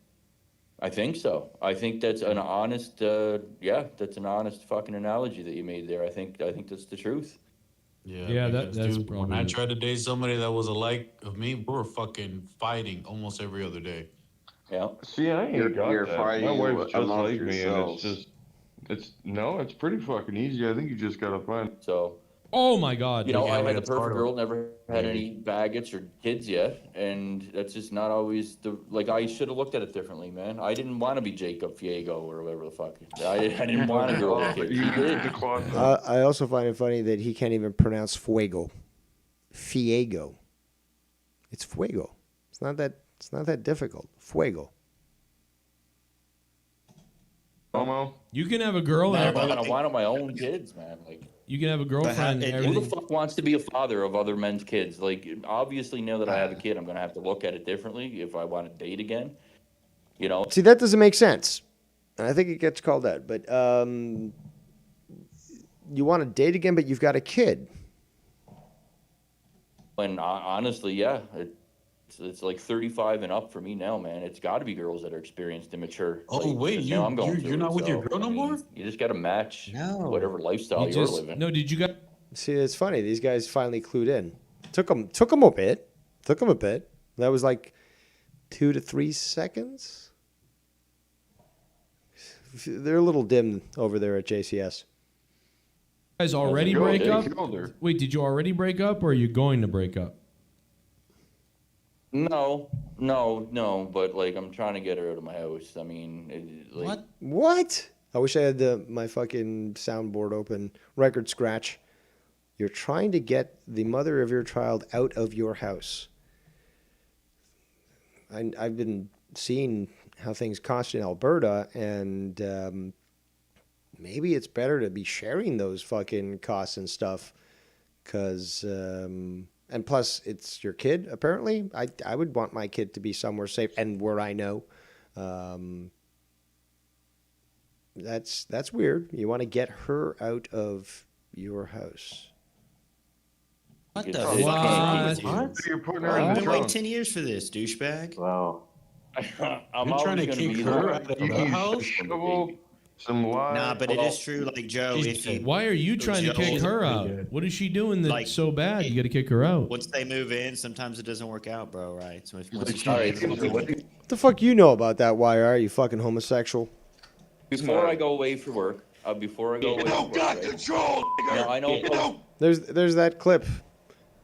I think so. I think that's an honest, that's an honest fucking analogy that you made there. I think that's the truth. Yeah, because, that's dude, probably... When I tried to date somebody that was alike of me, we were fucking fighting almost every other day. Yeah. See, I ain't got You're that. fighting My wife's just amongst like me, and yourselves. it's pretty fucking easy. I think you just gotta find. So. Oh my God. I had the perfect girl, never had any baggage or kids yet, and that's just not always I should have looked at it differently, man. I didn't want to be Jacob Fiego or whatever the fuck. I didn't want a girl with kids. He did. I also find it funny that he can't even pronounce fuego. Fiego. It's fuego. It's not that difficult. Fuego. You can have a girl and I want my own kids, man. Like, you can have a girlfriend. who the fuck wants to be a father of other men's kids? Like, obviously, now that I have a kid, I'm gonna have to look at it differently if I want to date again. See, that doesn't make sense. And I think it gets called out. But you want to date again, but you've got a kid. And honestly, yeah, it's like 35 and up for me now, man. It's got to be girls that are experienced and mature. Oh, wait, you're not with your girl no more? You just got to match whatever lifestyle you're living. No, did you got? See, it's funny. These guys finally clued in. Took them a bit. That was like 2 to 3 seconds. They're a little dim over there at JCS. guys already That's break good. up? He killed her. Wait, did you already break up, or are you going to break up? No, but like I'm trying to get her out of my house. I mean, like, What? I wish I had my fucking soundboard open. Record scratch. You're trying to get the mother of your child out of your house. I've been seeing how things cost in Alberta, and maybe it's better to be sharing those fucking costs and stuff, because and plus it's your kid. Apparently, I would want my kid to be somewhere safe and where I know. That's weird. You want to get her out of your house. What the What? fuck is wrong with you? What? You're putting her Bro, in you've the been waiting trunk. 10 years for this, douchebag. Wow. I'm You're trying always to gonna kick be her there. out of You the need house? a shovel, some light. Nah, but it is true, like Joe. If you Why are you trying to kick her out? What is she doing that's Like, so bad? You got to kick her out. once they move in, sometimes it doesn't work out, bro. Right? So if once you All start right, giving them- What the fuck you know about that? Why are you fucking homosexual? before I go away for work, before I go away for work, right? Control, Now, I know. There's that clip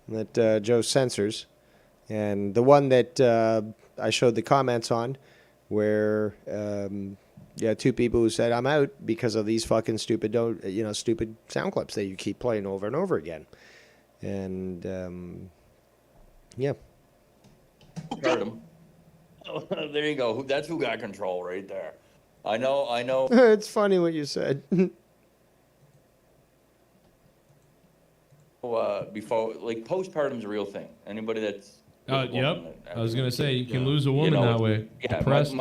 that Joe censors, and the one that I showed the comments on, where two people who said I'm out because of these fucking stupid sound clips that you keep playing over and over again, and yeah. Heard him. There you go. That's who got control right there. I know. It's funny what you said. Before, like, postpartum's a real thing. Anybody that's Yep. I was gonna say you can lose a woman that way. Yeah. Depressed.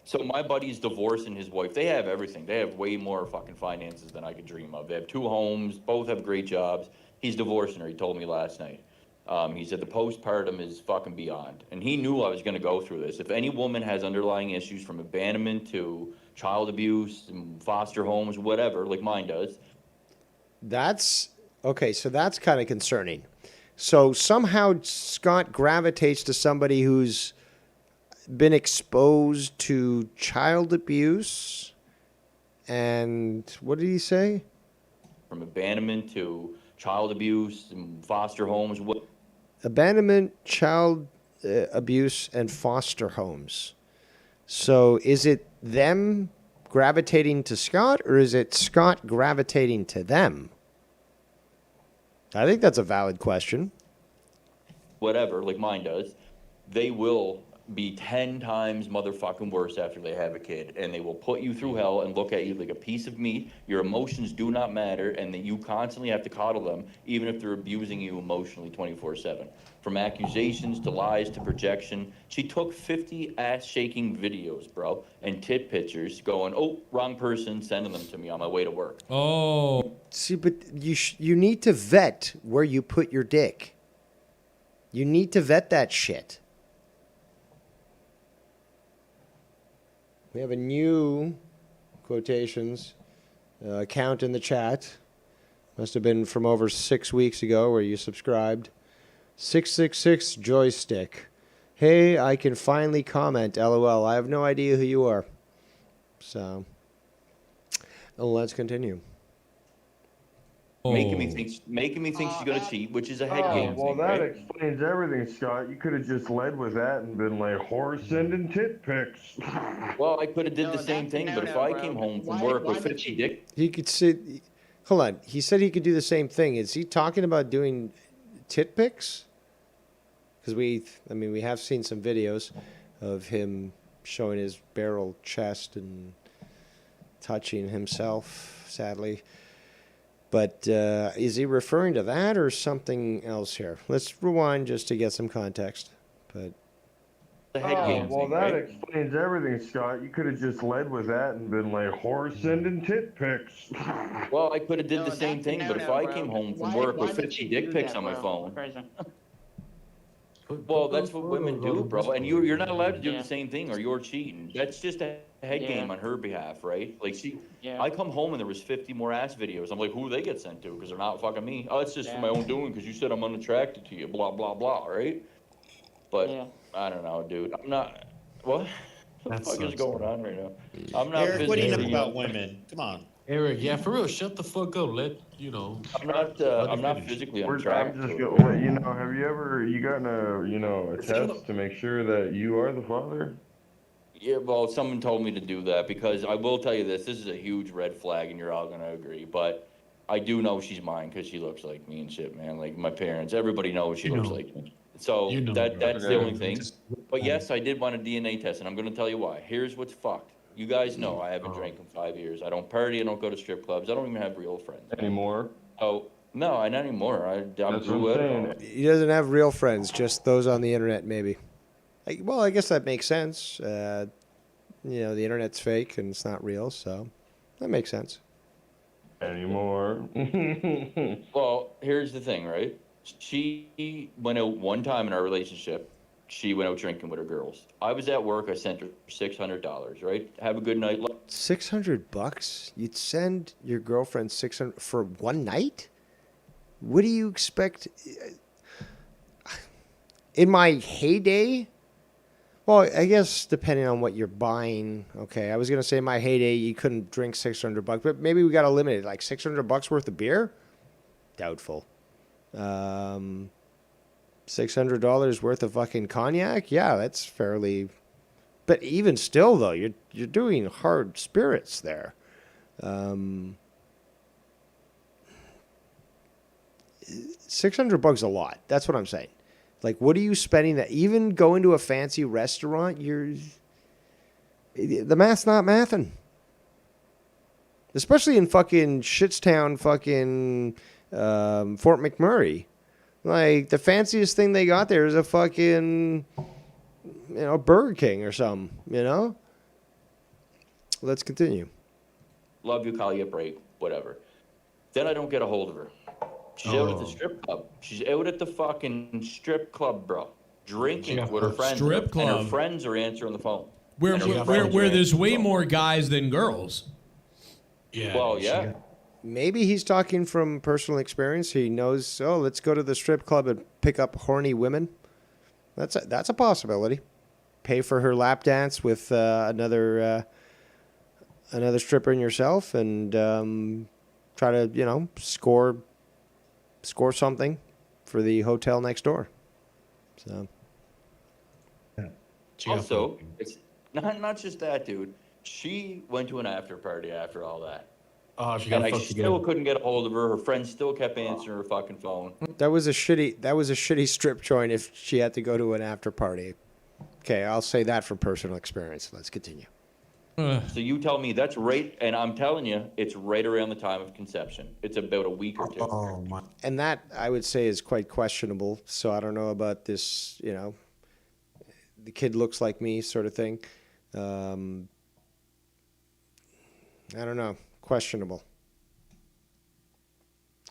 So my buddy's divorcing his wife. They have everything. They have way more fucking finances than I could dream of. They have 2 homes. Both have great jobs. He's divorcing her. He told me last night. He said the postpartum is fucking beyond. And he knew I was going to go through this. If any woman has underlying issues from abandonment to child abuse and foster homes, whatever, like mine does. That's okay. So that's kind of concerning. So somehow Scott gravitates to somebody who's been exposed to child abuse, and what did he say? From abandonment to child abuse and foster homes. Abandonment, child abuse, and foster homes. So is it them gravitating to Scott, or is it Scott gravitating to them? I think that's a valid question. Whatever, like mine does, they will be 10 times motherfucking worse after they have a kid, and they will put you through hell and look at you like a piece of meat. Your emotions do not matter, and that you constantly have to coddle them, even if they're abusing you emotionally 24/7. From accusations to lies to projection. She took 50 ass-shaking videos, bro, and tit pictures going, oh, wrong person, sending them to me on my way to work. Oh. See, but you need to vet where you put your dick. You need to vet that shit. We have a new quotations account in the chat. Must have been from over 6 weeks ago where you subscribed. 666 joystick. Hey, I can finally comment. LOL. I have no idea who you are. So, let's continue. Making me think she's gonna cheat, which is a head game Well, thing, that right? explains everything, Scott. You could have just led with that and been like, horse sending tit pics. Well, I could have did the same thing, but if I came home from work with 50 dick, He could sit. Hold on. He said he could do the same thing. Is he talking about doing tit pics? Because we have seen some videos of him showing his barrel chest and touching himself, sadly. But is he referring to that or something else here? Let's rewind just to get some context. But the head game Well, thing, that right? explains everything, Scott. You could have just led with that and been like, horse sending tit pics. Well, I could have did the same thing, but if I came home from work with 50 dick pics on my phone, well, that's what women do, bro. And you're not allowed to do the same thing, or you're cheating. That's just a head game on her behalf, right? Like I come home and there was 50 more ass videos. I'm like, who do they get sent to? Because they're not fucking me. Oh, it's just for my own doing. Because you said I'm unattracted to you. Blah blah blah, right? But I don't know, dude. I'm not. What the fuck is going on right now? I'm not. Eric, what do you know physically- about women? Come on. Eric, yeah, for real, shut the fuck up. I'm not physically I'm unattracted just to going. her. Well, have you ever gotten a test to make sure that you are the father? Yeah, well, someone told me to do that because I will tell you this is a huge red flag, and you're all gonna agree. But I do know she's mine because she looks like me and shit, man. Like my parents, everybody knows she looks like me. So that's the only thing. But yes, I did want a DNA test, and I'm gonna tell you why. Here's what's fucked. You guys know I haven't drank in 5 years. I don't party. I don't go to strip clubs. I don't even have real friends anymore. Oh no, not anymore. I That's what I'm saying. He doesn't have real friends, just those on the internet, maybe. Well, I guess that makes sense. The internet's fake and it's not real, so that makes sense. Anymore. Well, here's the thing, right? She went out one time in our relationship. She went out drinking with her girls. I was at work. I sent her $600, right? Have a good night. $600? You'd send your girlfriend $600 for one night? What do you expect? In my heyday? Well, I guess depending on what you're buying. Okay, I was gonna say in my heyday you couldn't drink $600, but maybe we got to limit it. Like $600 worth of beer? Doubtful. $600 worth of fucking cognac? Yeah, that's fairly. But even still, though, you're doing hard spirits there. $600 a lot. That's what I'm saying. Like, what are you spending that? Even going to a fancy restaurant, the math's not mathing. Especially in fucking Shitstown, fucking Fort McMurray. Like, the fanciest thing they got there is a fucking, Burger King or something, Let's continue. Love you, call you a break, whatever. Then I don't get a hold of her. She's out at the strip club. She's out at the fucking strip club, bro. Drinking with her friends. Strip club. And her friends are answering the phone. Where there's way more guys than girls. Yeah. Well, yeah. Maybe he's talking from personal experience. He knows, let's go to the strip club and pick up horny women. That's a possibility. Pay for her lap dance with another stripper and yourself, and try to score something for the hotel next door. So. Also, it's not just that, dude. She went to an after party after all that. Oh, she got and I fucked still again. couldn't get a hold of her. Her friends still kept answering her fucking phone. That was a shitty strip joint if she had to go to an after party. Okay, I'll say that from personal experience. Let's continue. So you tell me that's right, and I'm telling you, it's right around the time of conception. It's about a week or two. Oh my! And that I would say is quite questionable. So I don't know about this. The kid looks like me, sort of thing. I don't know. Questionable.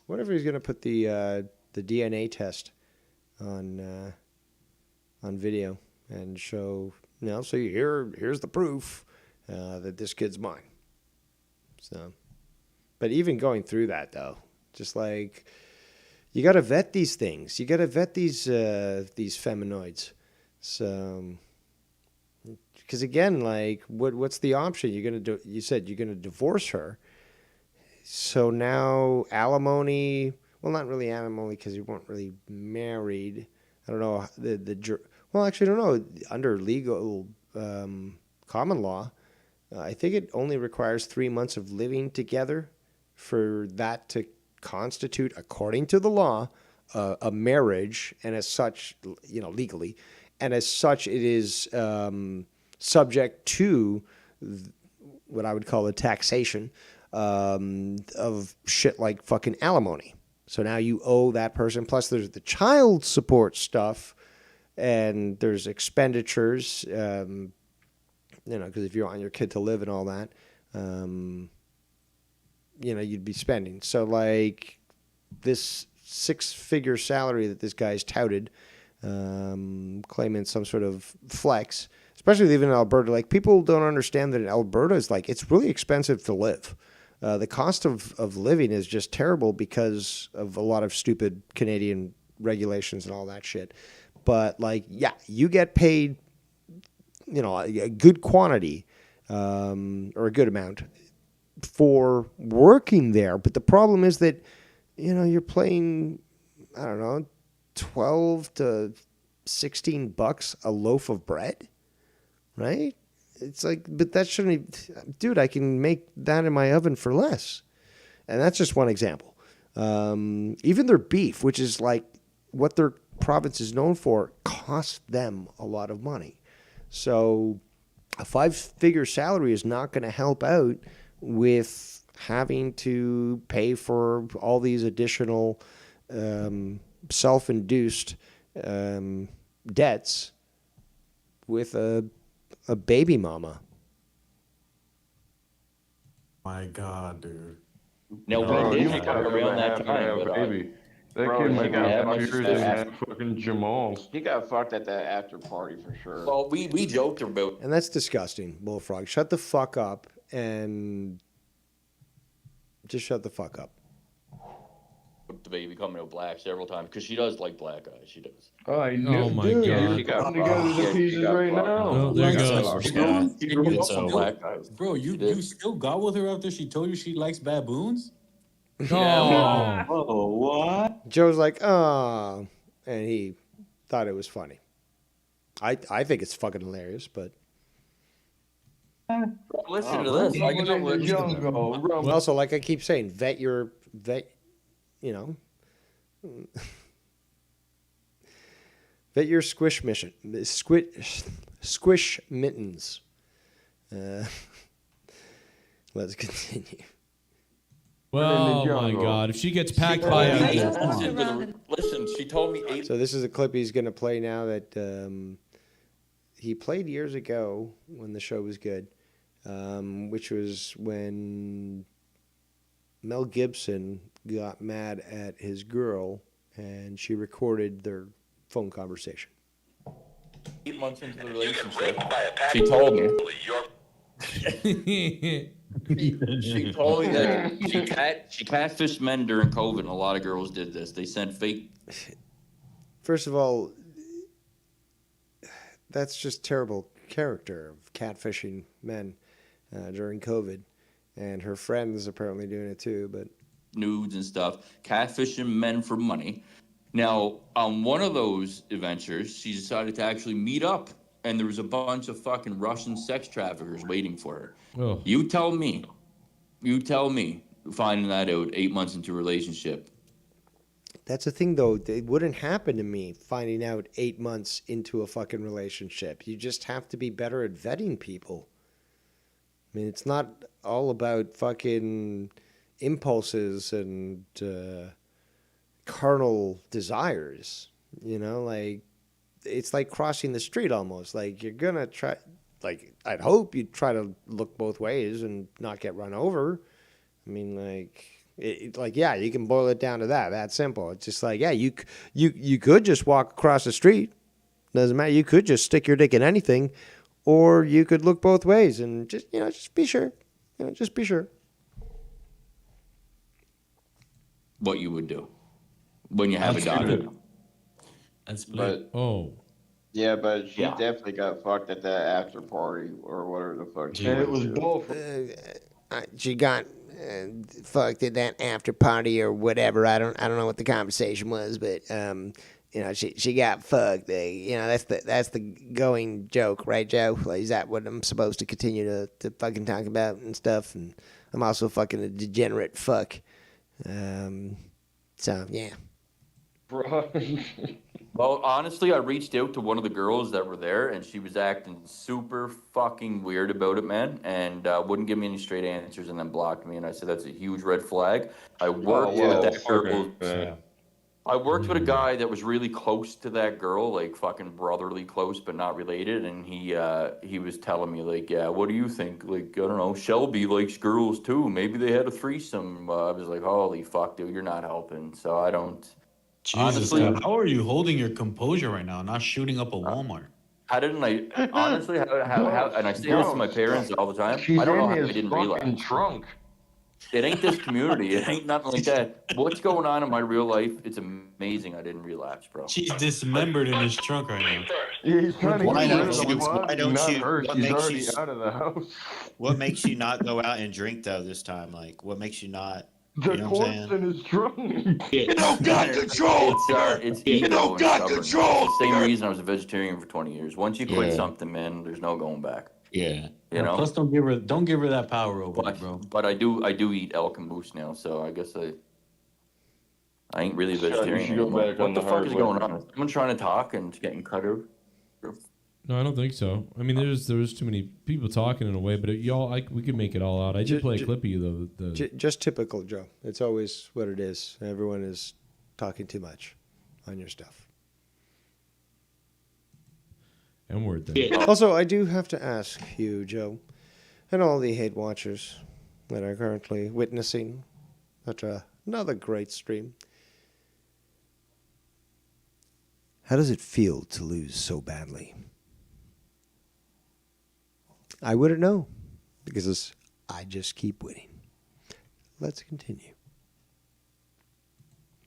What if he's going to put the DNA test on video and show? So here's the proof. That this kid's mine. So, but even going through that though, just like you got to vet these things. You got to vet these feminoids. So, because again, like what's the option? You're gonna do? You said you're gonna divorce her. So now alimony. Well, not really alimony because you weren't really married. I don't know well, actually, I don't know. Under legal common law. I think it only requires 3 months of living together for that to constitute, according to the law, a marriage, and as such, legally, and as such, it is subject to what I would call a taxation of shit like fucking alimony. So now you owe that person. Plus, there's the child support stuff, and there's expenditures. Because if you want your kid to live and all that, you'd be spending. So, like, this 6-figure salary that this guy's touted, claiming some sort of flex, especially living in Alberta. Like, people don't understand that in Alberta is like, it's really expensive to live. The cost of living is just terrible because of a lot of stupid Canadian regulations and all that shit. But, like, yeah, you get paid a good quantity or a good amount for working there. But the problem is that, you know, you're playing, I don't know, 12 to 16 bucks a loaf of bread, right? It's like, but that shouldn't, dude, I can make that in my oven for less. And that's just one example. Even their beef, which is like what their province is known for, costs them a lot of money. So a 5-figure salary is not going to help out with having to pay for all these additional self-induced debts with a baby mama. My God, dude. No, Bro, when you did gotta around that have time? But baby. That Bro, kid he might be got 5 years and have fucking Jamal's. He got fucked at that after party for sure. Well, we joked about. And that's disgusting, Bullfrog. Shut the fuck up and just shut the fuck up. The baby coming out black several times because she does like black eyes. She does. Oh, I knew- Oh, my dude, God. you're She got putting together the fucked. pieces right now. Oh, there goes. Bro, you still got with her after she told you she likes baboons? Oh. Oh, what? Joe's like, oh, and he thought it was funny. I think it's fucking hilarious, but Listen to this. I got with well, also, like I keep saying, vet, you know, vet your squish mittens. Let's continue. Well, oh my God! If she gets packed by a listen, she told me 8. So this is a clip he's going to play now that he played years ago when the show was good, which was when Mel Gibson got mad at his girl and she recorded their phone conversation. 8 months into the relationship, she told me. She told me that she catfished men during COVID, and a lot of girls did this. They sent fake. First of all, that's just terrible character of catfishing men during COVID, and her friends apparently doing it too. But Nudes and stuff, catfishing men for money. Now, on one of those adventures, she decided to actually meet up, and there was a bunch of fucking Russian sex traffickers waiting for her. Oh. You tell me, finding that out 8 months into a relationship. that's the thing, though. It wouldn't happen to me finding out 8 months into a fucking relationship. You just have to be better at vetting people. I mean, it's not all about fucking impulses and carnal desires. You know, like, it's like crossing the street almost. Like, you're going to try, like, I'd hope you'd try to look both ways and not get run over. I mean, like, yeah, you can boil it down to that simple. It's just like, yeah, you could just walk across the street. Doesn't matter. You could just stick your dick in anything, or you could look both ways and just be sure. Just be sure. What you would do when you have a daughter. That's But yeah, but she definitely got fucked at that after party or whatever the fuck. And it was both. She got fucked at that after party or whatever. I don't know what the conversation was, but she got fucked. That's the going joke, right, Joe? Like, is that what I'm supposed to continue to fucking talk about and stuff? And I'm also fucking a degenerate fuck. So yeah. Bro. Well, honestly, I reached out to one of the girls that were there, and she was acting super fucking weird about it, man, and wouldn't give me any straight answers, and then blocked me. And I said that's a huge red flag. I worked with that girl. I worked with a guy that was really close to that girl, like fucking brotherly close, but not related. And he was telling me, like, yeah, what do you think? Like, I don't know, Shelby likes girls too. Maybe they had a threesome. I was like, holy fuck, dude, you're not helping. So I don't. Jesus, Honestly, God, how are you holding your composure right now, not shooting up a Walmart? How didn't I? Honestly, how and I say this to my parents all the time. She's I don't know in how I his didn't fucking realize. trunk. It ain't this community. It ain't nothing like that. What's going on in my real life? It's amazing. I didn't relapse, bro. She's dismembered in his trunk right now. Yeah, he's trying to Why get rid don't of the you? body, Why don't not you? her. What She's makes already you? out of the house. What makes you not go out and drink though this time? Like, what makes you not? The You know what I'm corpse saying? in his trunk. You don't got control. It's You ego don't and got stubbornness. control. It's the same reason I was a vegetarian for 20 years. Once you quit Yeah. something, man, there's no going back. Yeah. You know. Plus, don't give her that power over it, bro. But I do eat elk and moose now, so I guess I ain't really a Scott, you vegetarian should go anymore. back What on the the fuck hard is way. going on? Someone trying to talk and it's getting cut over. No, I don't think so. I mean, there's too many people talking in a way, but we could make it all out. I did play a clip of you though. Just typical, Joe. It's always what it is. Everyone is talking too much on your stuff. And word then. Also, I do have to ask you, Joe, and all the hate watchers that are currently witnessing such another great stream. How does it feel to lose so badly? I wouldn't know, because I just keep winning. Let's continue.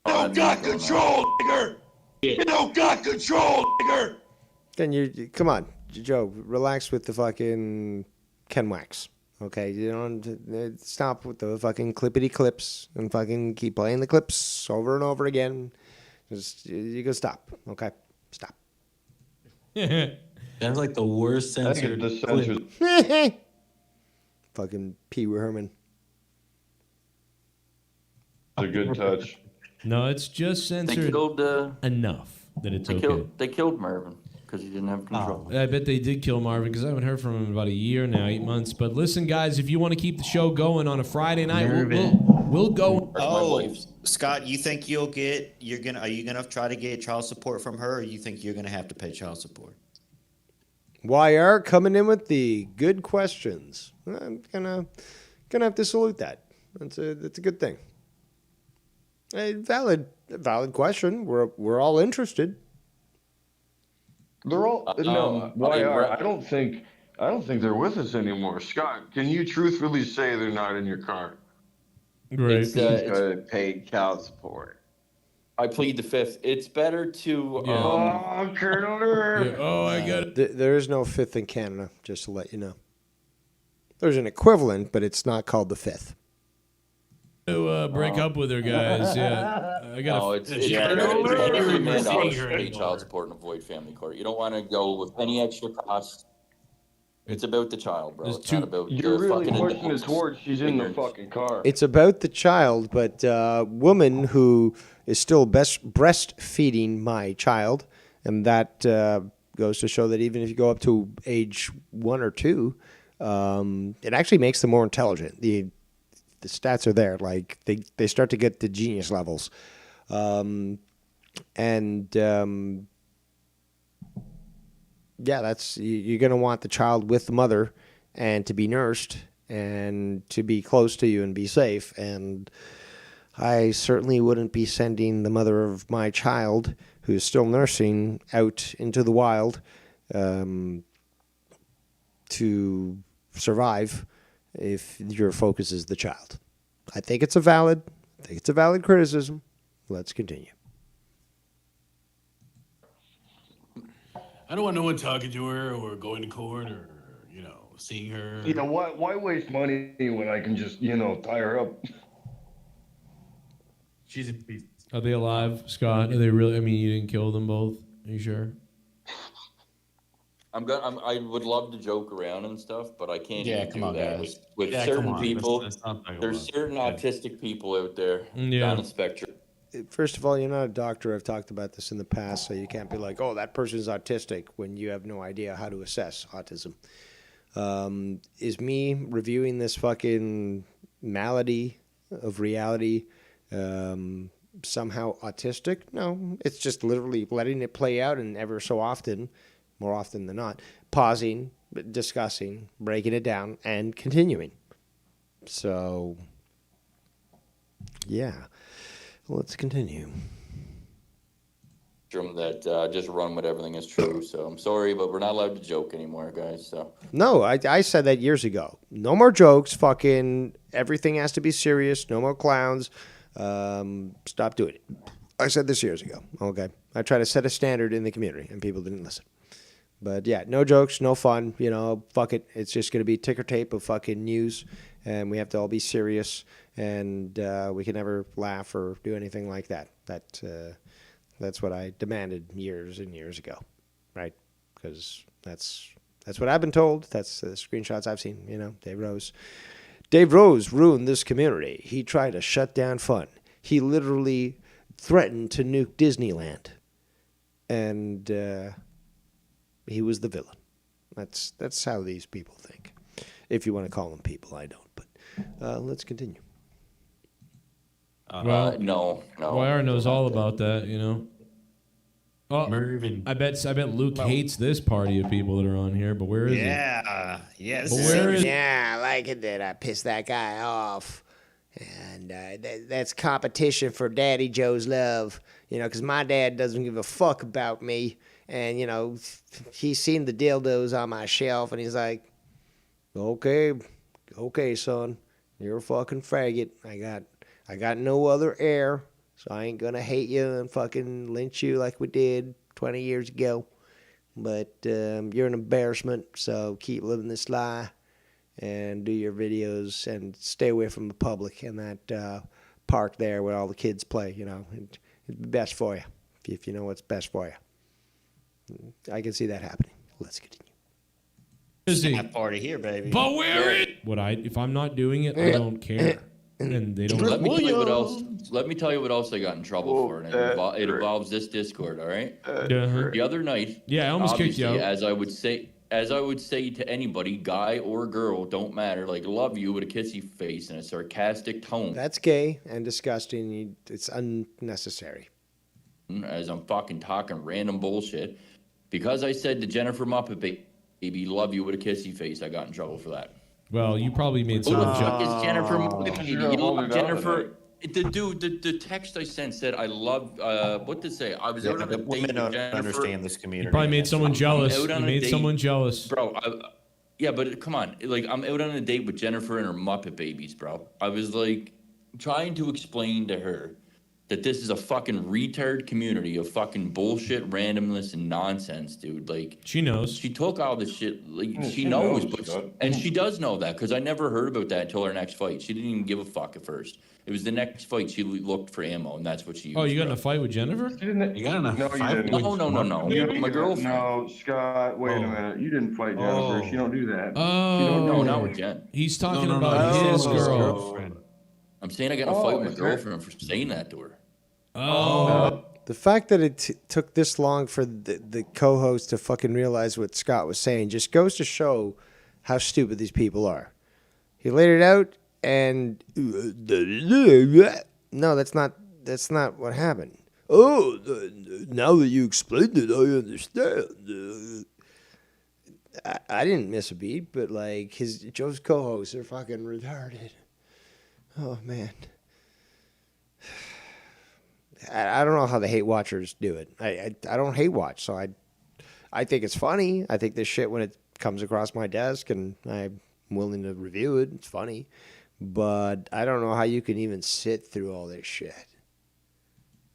You don't got control, nigger. You don't got control, nigger. Then come on, Joe, relax with the fucking Ken Wax. Okay, you don't stop with the fucking clippity clips and fucking keep playing the clips over and over again. Just you go stop. Okay, stop. That's like the worst censored clip. Fucking Pee Wee Herman. It's a good touch. No, it's just censored enough that it's okay. They killed Marvin because he didn't have control. I bet they did kill Marvin because I haven't heard from him in about a year now, 8 months. But listen, guys, if you want to keep the show going on a Friday night, we'll go. Oh, Scott, you think are you gonna try to get child support from her, or you think you're gonna have to pay child support? YR coming in with the good questions. I'm gonna have to salute that. That's a good thing. A valid question. We're all interested. They're all no. YR, I don't think they're with us anymore. Scott, can you truthfully say they're not in your car? Great. He's going to pay child support. I plead the fifth. It's better to. Oh, Colonel. I got it. There is no fifth in Canada, just to let you know. There's an equivalent, but it's not called the fifth. To break up with her, guys. Yeah, I got. No, it's better to pay child support and avoid family court. You don't want to go with any extra cost. It's about the child, bro. It's not about You're the really fucking pushing it towards she's in the fucking car. It's about the child, but woman who is still breastfeeding my child, and that goes to show that even if you go up to age 1 or 2, it actually makes them more intelligent. The stats are there. Like they start to get to genius levels. Yeah, that's you're going to want the child with the mother and to be nursed and to be close to you and be safe. And I certainly wouldn't be sending the mother of my child, who's still nursing, out into the wild to survive if your focus is the child. I think it's a valid criticism. Let's continue. I don't want no one talking to her or going to court or, seeing her. Why waste money when I can just, tie her up? She's a piece. Are they alive, Scott? Are they really? I mean, you didn't kill them both. Are you sure? I would love to joke around and stuff, but I can't Yeah, even come do on, that guys. with Yeah, certain come on. people. Let's not talk There's about certain autistic people out there Yeah. on the spectrum. First of all, you're not a doctor. I've talked about this in the past, so you can't be like, oh, that person's autistic when you have no idea how to assess autism. Is me reviewing this fucking malady of reality somehow autistic? No, it's just literally letting it play out, and ever so often, more often than not, pausing, discussing, breaking it down, and continuing. So, yeah. Let's continue. that just run with everything as true. So I'm sorry, but we're not allowed to joke anymore, guys. So No, I said that years ago. No more jokes. Fucking everything has to be serious. No more clowns. Stop doing it. I said this years ago. Okay. I tried to set a standard in the community, and people didn't listen. But yeah, no jokes, no fun. You know, fuck it. It's just going to be ticker tape of fucking news, and we have to all be serious, and we can never laugh or do anything like that. That's what I demanded years and years ago, right? Because that's what I've been told. That's the screenshots I've seen. You know, Dave Rose. Dave Rose ruined this community. He tried to shut down fun. He literally threatened to nuke Disneyland, and he was the villain. That's how these people think. If you want to call them people, I don't. But let's continue. Well, no. Wire knows all about that, you know. Oh, Mervin. I bet Luke hates this party of people that are on here. But where is he? Yeah. But where is? Yeah, I like it that I pissed that guy off. And that's competition for Daddy Joe's love. You know, because my dad doesn't give a fuck about me. And, you know, he's seen the dildos on my shelf. And he's like, okay, son. You're a fucking faggot. I got no other heir. So I ain't going to hate you and fucking lynch you like we did 20 years ago. But you're an embarrassment. So keep living this lie. And do your videos and stay away from the public in that park there where all the kids play, you know. It'd be best for you if you know what's best for you. I can see that happening. Let's continue. Is he? Have party here, baby. But where it? If I'm not doing it, I don't care. And they don't. Let me tell you what else. Let me tell you what else I got in trouble for, and it involves this Discord. All right. The other night. Yeah, I almost kicked you out. As I would say to anybody, guy or girl, don't matter. Like, love you with a kissy face and a sarcastic tone. That's gay and disgusting. It's unnecessary. As I'm fucking talking random bullshit, because I said to Jennifer Muppet Baby, love you with a kissy face, I got in trouble for that. Well, you probably made Who some. the fuck is Jennifer Muppet Baby? Sure, You know, hold it Jennifer. The text I sent said I love. What did it say? I was out on a date Women with don't Jennifer. understand this community. You probably made someone jealous. I'm out on You a made date. someone jealous, bro. Yeah, but come on, like I'm out on a date with Jennifer and her Muppet babies, bro. I was like trying to explain to her that this is a fucking retard community of fucking bullshit, randomness, and nonsense, dude. Like she knows. She took all this shit. Like Yeah, she she knows, knows, but Scott. and she does know that because I never heard about that until our next fight. She didn't even give a fuck at first. It was the next fight she looked for ammo, and that's what she used. Oh, you got in a fight with Jennifer? You got in a No, fight you didn't. No. My girlfriend. No, Scott, wait a minute. You didn't fight Jennifer. She don't do that. She don't Oh, do not that. with Jen. He's talking No, about his his girl. girlfriend. I'm saying I got in a fight with my is there- girlfriend for saying that to her. Oh, The fact that it took this long for the co-host to fucking realize what Scott was saying just goes to show how stupid these people are. He laid it out, and no, that's not what happened. Oh, now that you explained it, I understand. I didn't miss a beat, but like Joe's co-hosts are fucking retarded. Oh man. I don't know how the hate watchers do it. I don't hate watch, so I think it's funny. I think this shit when it comes across my desk and I'm willing to review it, it's funny. But I don't know how you can even sit through all this shit.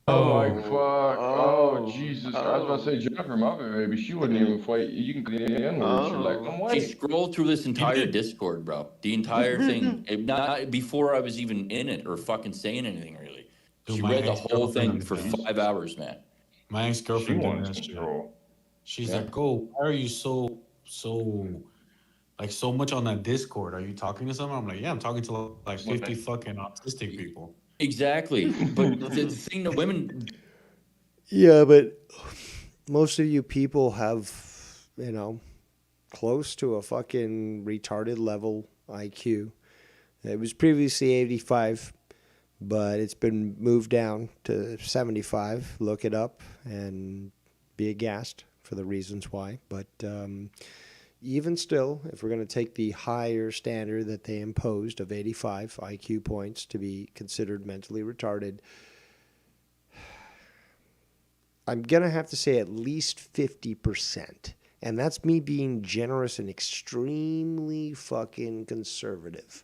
Oh my fuck! Oh Jesus! I was about to say Jennifer Muppet, maybe she wouldn't even fight. You can get in with her like, I'm She white. scrolled through this entire Discord, bro. The entire thing. Not before I was even in it or fucking saying anything really. Dude, She my read the whole thing ex-girlfriend for 5 hours, man. My She ex-girlfriend did wants that shit. control. She's like, "Oh, why are you so much on that Discord? Are you talking to someone?" I'm like, "Yeah, I'm talking to like 50 fucking autistic people." Exactly. But the thing that women. Yeah, but most of you people have, close to a fucking retarded level IQ. It was previously 85, but it's been moved down to 75. Look it up and be aghast for the reasons why. But even still, if we're going to take the higher standard that they imposed of 85 IQ points to be considered mentally retarded, I'm going to have to say at least 50%. And that's me being generous and extremely fucking conservative.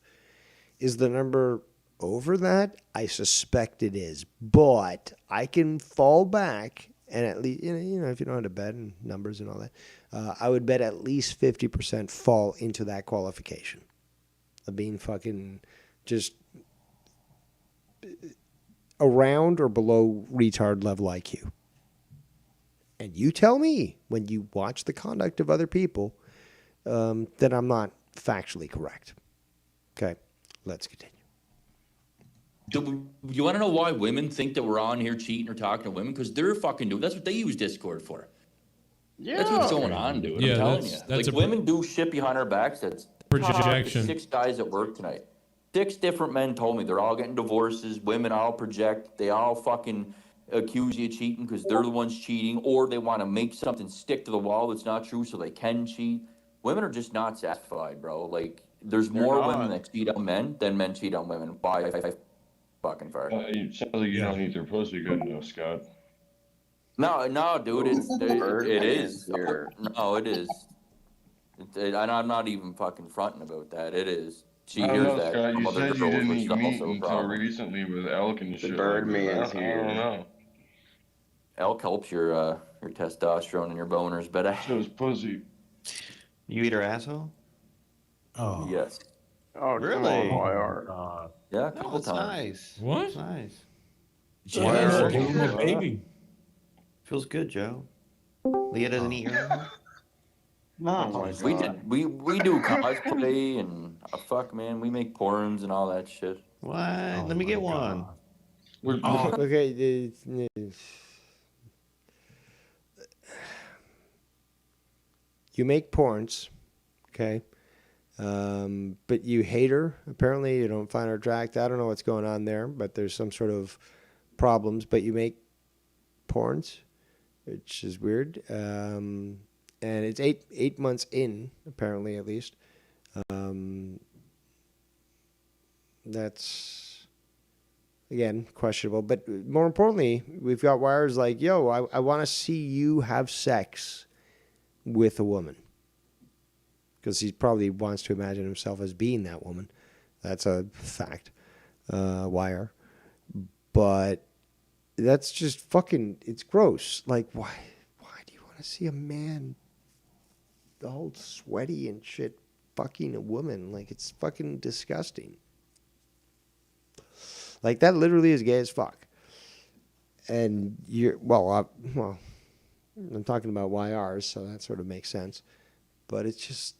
Is the number over that? I suspect it is. But I can fall back and at least, if you know how to bet and numbers and all that, I would bet at least 50% fall into that qualification of being fucking just around or below retard level IQ. And you tell me when you watch the conduct of other people that I'm not factually correct. Okay, let's continue. You want to know why women think that we're on here cheating or talking to women? Because they're fucking doing. That's what they use Discord for. Yeah. That's what's going on, dude. Yeah, I'm telling that's- you. that's Like, a women do shit behind our backs. That's Projection. 6 guys at work tonight. 6 different men told me they're all getting divorces. Women all project. They all fucking accuse you of cheating because they're the ones cheating, or they want to make something stick to the wall that's not true so they can cheat. Women are just not satisfied, bro. Like, there's They're more not. women that cheat on men than men cheat on women. By fucking far. It sounds like you don't eat their pussy good enough, Scott. No, dude, it is. Here. No, it is. And I'm not even fucking fronting about that. It is. She I don't hears know, that. Scott. from You other said you girls, didn't which eat is meat also a until problem. recently with elk and shit. Birdman's like that. I here. don't know. Elk helps your testosterone and your boners, but So is pussy. You eat her asshole? Oh. yes. Oh, Really? come on, Oh, YR. God. Yeah, a No, couple it's times. nice. What? It's nice. Yeah, give him a baby. Feels good, Joe. Leah doesn't eat your asshole? Oh my We god. we do cosplay and fuck, man. We make porns and all that shit. What? Oh Let me get my one. God. Oh, Okay. You make porns, okay? But you hate her, apparently. You don't find her attractive. I don't know what's going on there, but there's some sort of problems. But you make porns, which is weird. And it's eight months in, apparently, at least. That's, again, questionable. But more importantly, we've got wires like, yo, I want to see you have sex with a woman. Because he probably wants to imagine himself as being that woman. That's a fact. Wire. But that's just fucking, it's gross. Like, why do you want to see a man all sweaty and shit fucking a woman? Like, it's fucking disgusting. Like, that literally is gay as fuck. And you're, I'm talking about YRs, so that sort of makes sense. But it's just,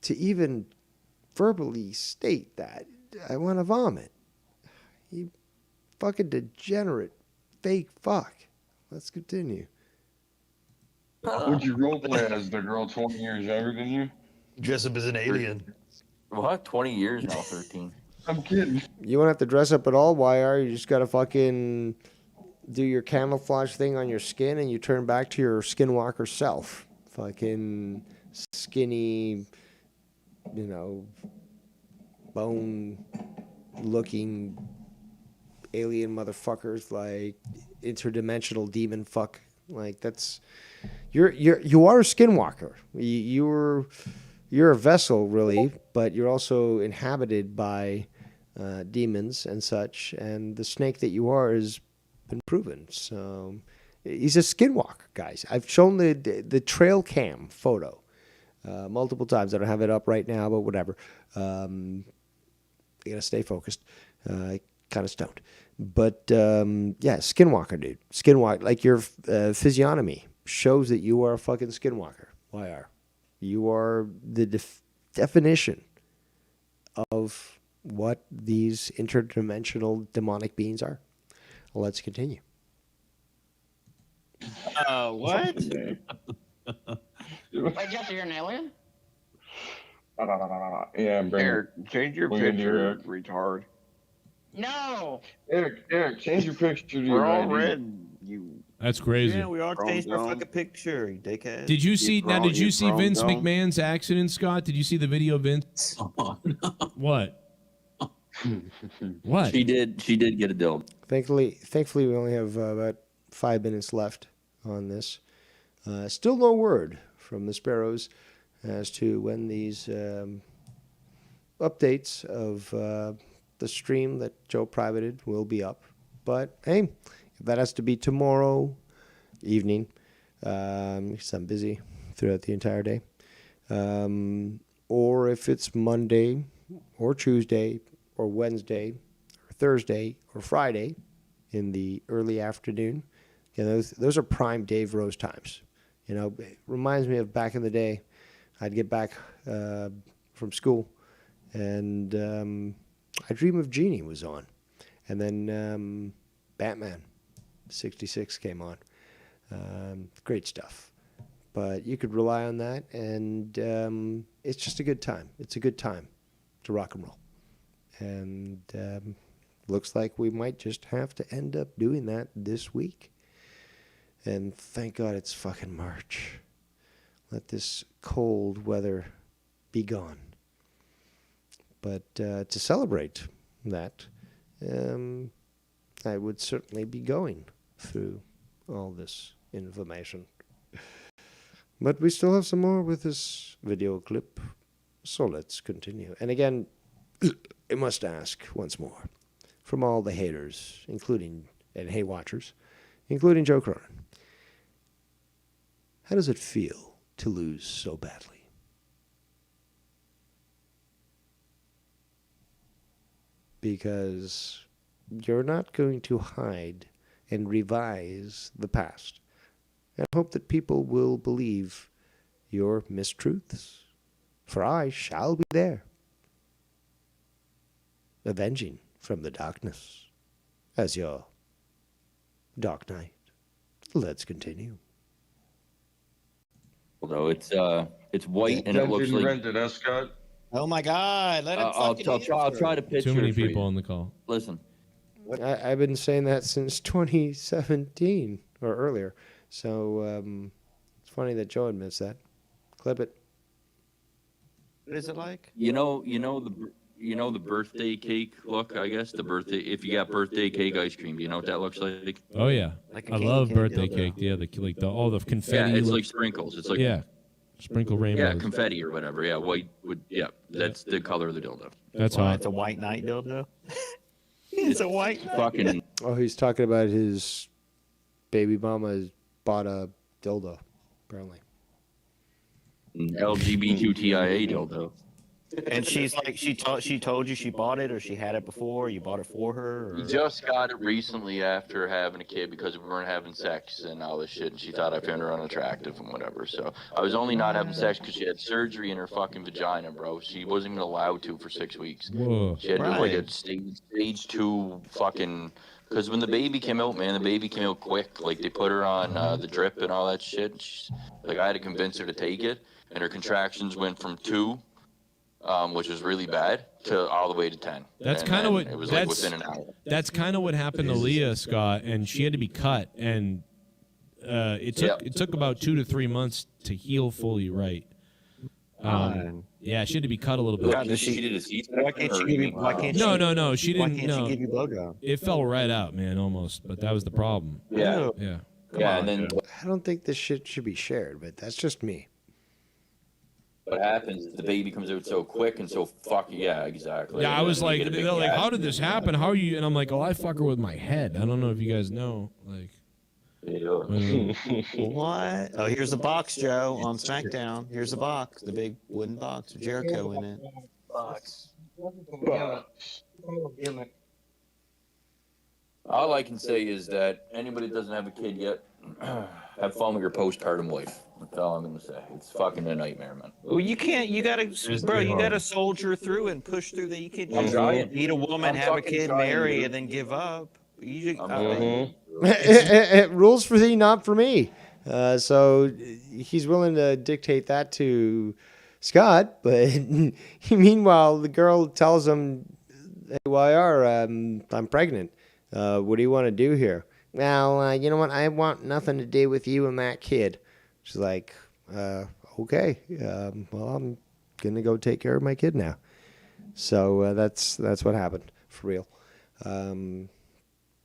to even verbally state that, I want to vomit. You fucking degenerate fake fuck. Let's continue. Would you roleplay as the girl 20 years younger than you? Dress up as an alien. What? 20 years now, 13. I'm kidding. You won't have to dress up at all, YR. You just got to fucking do your camouflage thing on your skin and you turn back to your skinwalker self. Fucking skinny, bone-looking alien motherfuckers, like interdimensional demon fuck. Like, that's... You are a skinwalker. You're a vessel, really, but you're also inhabited by demons and such, and the snake that you are has been proven. So he's a skinwalker, guys. I've shown the trail cam photo multiple times. I don't have it up right now, but whatever. I gotta stay focused. Kind of stoned, but yeah, skinwalker, dude. Skinwalker, like your physiognomy shows that you are a fucking skinwalker. YR. You are the definition of what these interdimensional demonic beings are. Let's continue. What? Wait, Jesse, you're an alien? Yeah, I'm bringing. Eric, change your We're gonna do picture, Eric. retard. No! Eric, change your picture to We're your all ID. red, you... That's crazy. Yeah, we all Chrome changed our dome. fucking picture, you dickhead. Did you see now? Did you see chrome Vince dome. McMahon's accident, Scott? Did you see the video, of Vince? Oh, no. What? What? She did get a dildo. Thankfully, we only have about 5 minutes left on this. Still no word from the Sparrows as to when these updates of the stream that Joe privated will be up. But hey, if that has to be tomorrow evening, because I'm busy throughout the entire day, or if it's Monday or Tuesday or Wednesday or Thursday or Friday in the early afternoon, those are prime Dave Rose times. It reminds me of back in the day. I'd get back from school, and I Dream of Jeannie was on. And then Batman 66 came on. Great stuff. But you could rely on that, and it's just a good time. It's a good time to rock and roll. And looks like we might just have to end up doing that this week. And thank God it's fucking March. Let this cold weather be gone. But to celebrate that, I would certainly be going through all this information. But we still have some more with this video clip, so let's continue. And again, I must ask once more, from all the haters, including, and hey watchers, including Joe Cronin, how does it feel to lose so badly? Because you're not going to hide and revise the past and hope that people will believe your mistruths. For I shall be there, avenging from the darkness as your Dark Knight. Let's continue. Although it's white and it looks like. Rented, huh, Scott? Oh my God! Let him I'll try to picture. Too many it for people you. on the call. Listen, I've been saying that since 2017 or earlier. So it's funny that Joe admits that. Clip it. What is it like? you know the birthday cake look. I guess the birthday. If you got birthday cake ice cream, do you know what that looks like? Oh yeah, Like a I cake love cake, birthday dildo. cake. Yeah, all the confetti. Yeah, it's look- like sprinkles. It's like yeah, sprinkle rainbows. yeah, confetti or whatever. Yeah, white would. Yeah, that's the color of the dildo. That's Why, hot. it's a white knight dildo. It's a white knight. Fucking. Oh, he's talking about his baby mama bought a dildo, apparently. LGBTQIA dildo. And she's like, she told you she bought it or she had it before. You bought it for her. Or... We just got it recently after having a kid because we weren't having sex and all this shit. And she thought I found her unattractive and whatever. So I was only not having sex because she had surgery in her fucking vagina, bro. She wasn't even allowed to for 6 weeks. Whoa. She had like a stage 2 fucking. Because when the baby came out, man, the baby came out quick. Like they put her on the drip and all that shit. Like I had to convince her to take it, and her contractions went from 2. Which was really bad, to all the way to 10. That's And kind of then what. it was That's like within an hour. That's kind of what happened to Leah, Scott, and she had to be cut, and it took about 2 to 3 months to heal fully right. Yeah, she had to be cut a little bit. God, she did a C-section. Why can't she give you? Why can't No, she? no, no. She didn't. Why can't no. she give you blowjob? It fell right out, man, almost. But that was the problem. Yeah. Yeah. Yeah, and then I don't think this shit should be shared, but that's just me. what happens is the baby comes out so quick and so fucking, yeah, exactly. Yeah, I And was then you like, get a big they're like, gash. how did this happen? How are you? And I'm like, oh, I fuck her with my head. I don't know if you guys know. Like, What? Oh, here's the box, Joe, on SmackDown. Here's the box, the big wooden box with Jericho in it. Box. All I can say is that anybody that doesn't have a kid yet, have fun with your postpartum life. That's all I'm gonna say. It's fucking a nightmare, man. Well, you can't. You gotta, bro. You gotta soldier through and push through that. You can't I'm just trying. meet a woman, I'm have a fucking kid, trying, marry, dude. and then give up. You, Rules for thee, not for me. So he's willing to dictate that to Scott, but meanwhile, the girl tells him, "Hey, YR, I'm pregnant. What do you want to do here?" Well, you know what? I want nothing to do with you and that kid. She's like, okay. Well, I'm gonna go take care of my kid now. So that's what happened for real.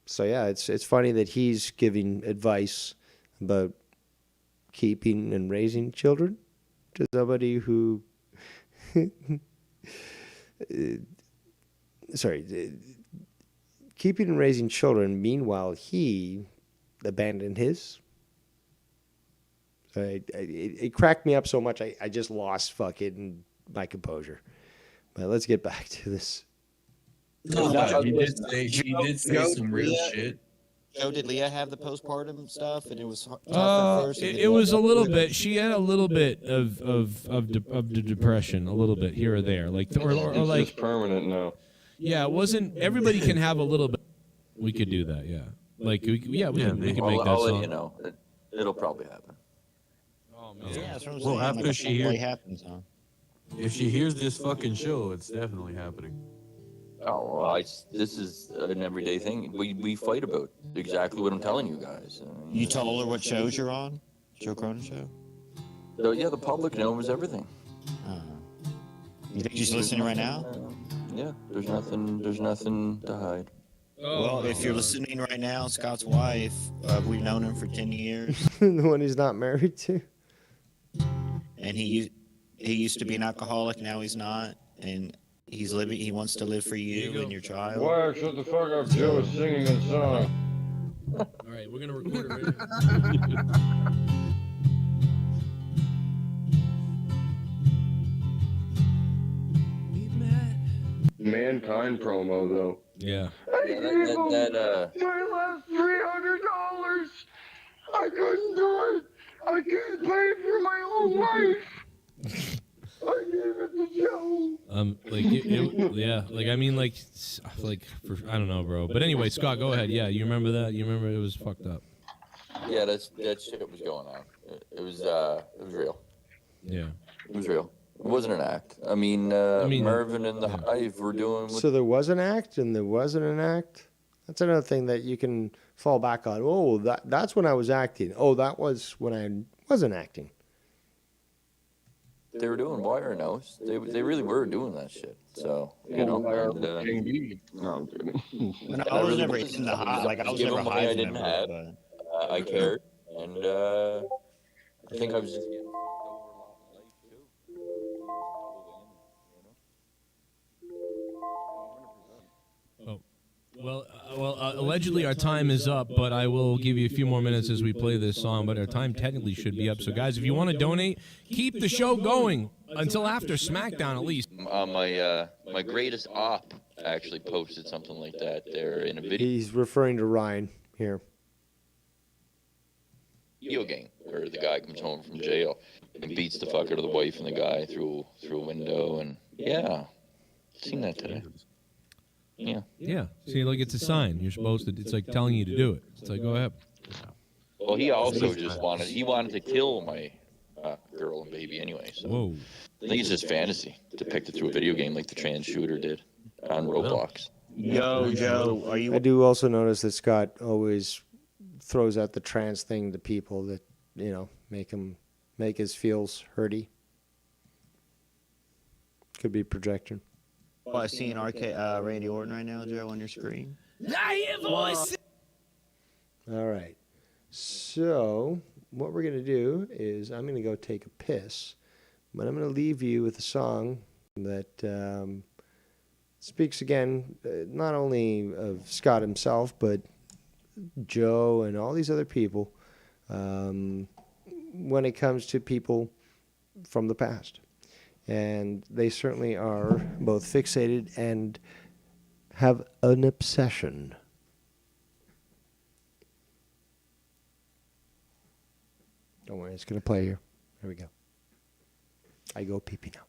So yeah, it's funny that he's giving advice about keeping and raising children to somebody who keeping and raising children, meanwhile he abandoned his. It cracked me up so much I just lost fucking my composure. But let's get back to this. No, he did say some real shit. Joe, did Leah have the postpartum stuff, and it was tough at first? It was a little bit. She had a little bit of the depression, a little bit here or there, like or It's like just permanent now. Yeah, it wasn't. Everybody can have a little bit. We could do that. Yeah, like we can make that I'll song. let you know. It'll probably happen. Oh man. Yeah, that's what I'm Well, saying. after she hears, happens, huh? if she hears this fucking show, it's definitely happening. Oh, well, this is an everyday thing. We fight about exactly what I'm telling you guys. You told her what shows you're on? Joe Cronin show? Yeah, the public knows everything. You think she's listening right now? Yeah, there's nothing to hide. Well, if you're listening right now, Scott's wife, we've known him for 10 years. The one he's not married to. And he used to be an alcoholic, now he's not. And he wants to live for you and your child. Why, shut the fuck up, Joe is singing a song. All right, we're gonna record it right now. Mankind promo, though. Yeah. I gave him my last $300. I couldn't do it. I can't pay for my own life. I gave it to Joe. Yeah, like I mean, like for I don't know, bro. But anyway, Scott, go ahead. Yeah, you remember that? You remember it was fucked up. Yeah, that shit was going on. It was real. Yeah. It was real. It wasn't an act. I mean, Mervin and the Hive were doing. So there was an act and there wasn't an act. That's another thing that you can fall back on. Oh, that's when I was acting. Oh, that was when I wasn't acting. They were doing wire nose. They really were doing that shit. So you know. No, I'm kidding. I was never in the hot. Like I was never money I hiding didn't have. I cared, and I think I was just getting. Well, allegedly our time is up, but I will give you a few more minutes as we play this song. But our time technically should be up. So, guys, if you want to donate, keep the show going until after SmackDown, at least. My greatest op actually posted something like that there in a video He's referring to Ryan here. game where the guy comes home from jail and beats the fuck out of the wife and the guy through a window, and yeah, seen that today. Yeah. Yeah. See, like it's a sign. You're supposed to. It's like telling you to do it. It's like go ahead. Well, he also just wanted to kill my girl and baby anyway. So Whoa. I think it's just fantasy depicted through a video game like the trans shooter did on Roblox. Yo, Joe, are you? I do also notice that Scott always throws out the trans thing to people that, make his feels hurty. Could be projection. Oh, I see Randy Orton right now, Joe, on your screen. I hear voices. All right. So what we're going to do is I'm going to go take a piss, but I'm going to leave you with a song that speaks again, not only of Scott himself, but Joe and all these other people when it comes to people from the past. And they certainly are both fixated and have an obsession. Don't worry, it's going to play here. Here we go. I go pee-pee now.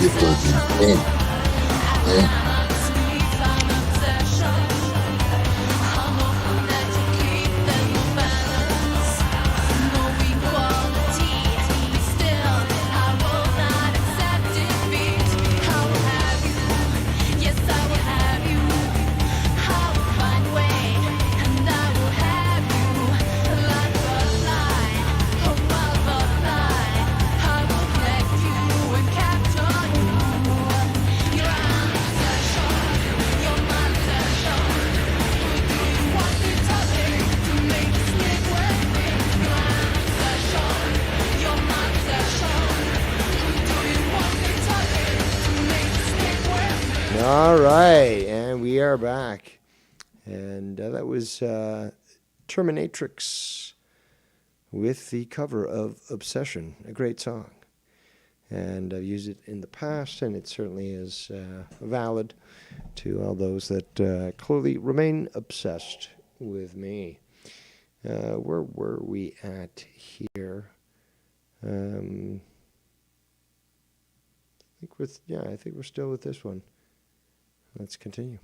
you fucking yeah. All right, and we are back. And that was Terminatrix with the cover of Obsession, a great song. And I've used it in the past, and it certainly is valid to all those that clearly remain obsessed with me. Where were we at here? I think we're still with this one. Let's continue.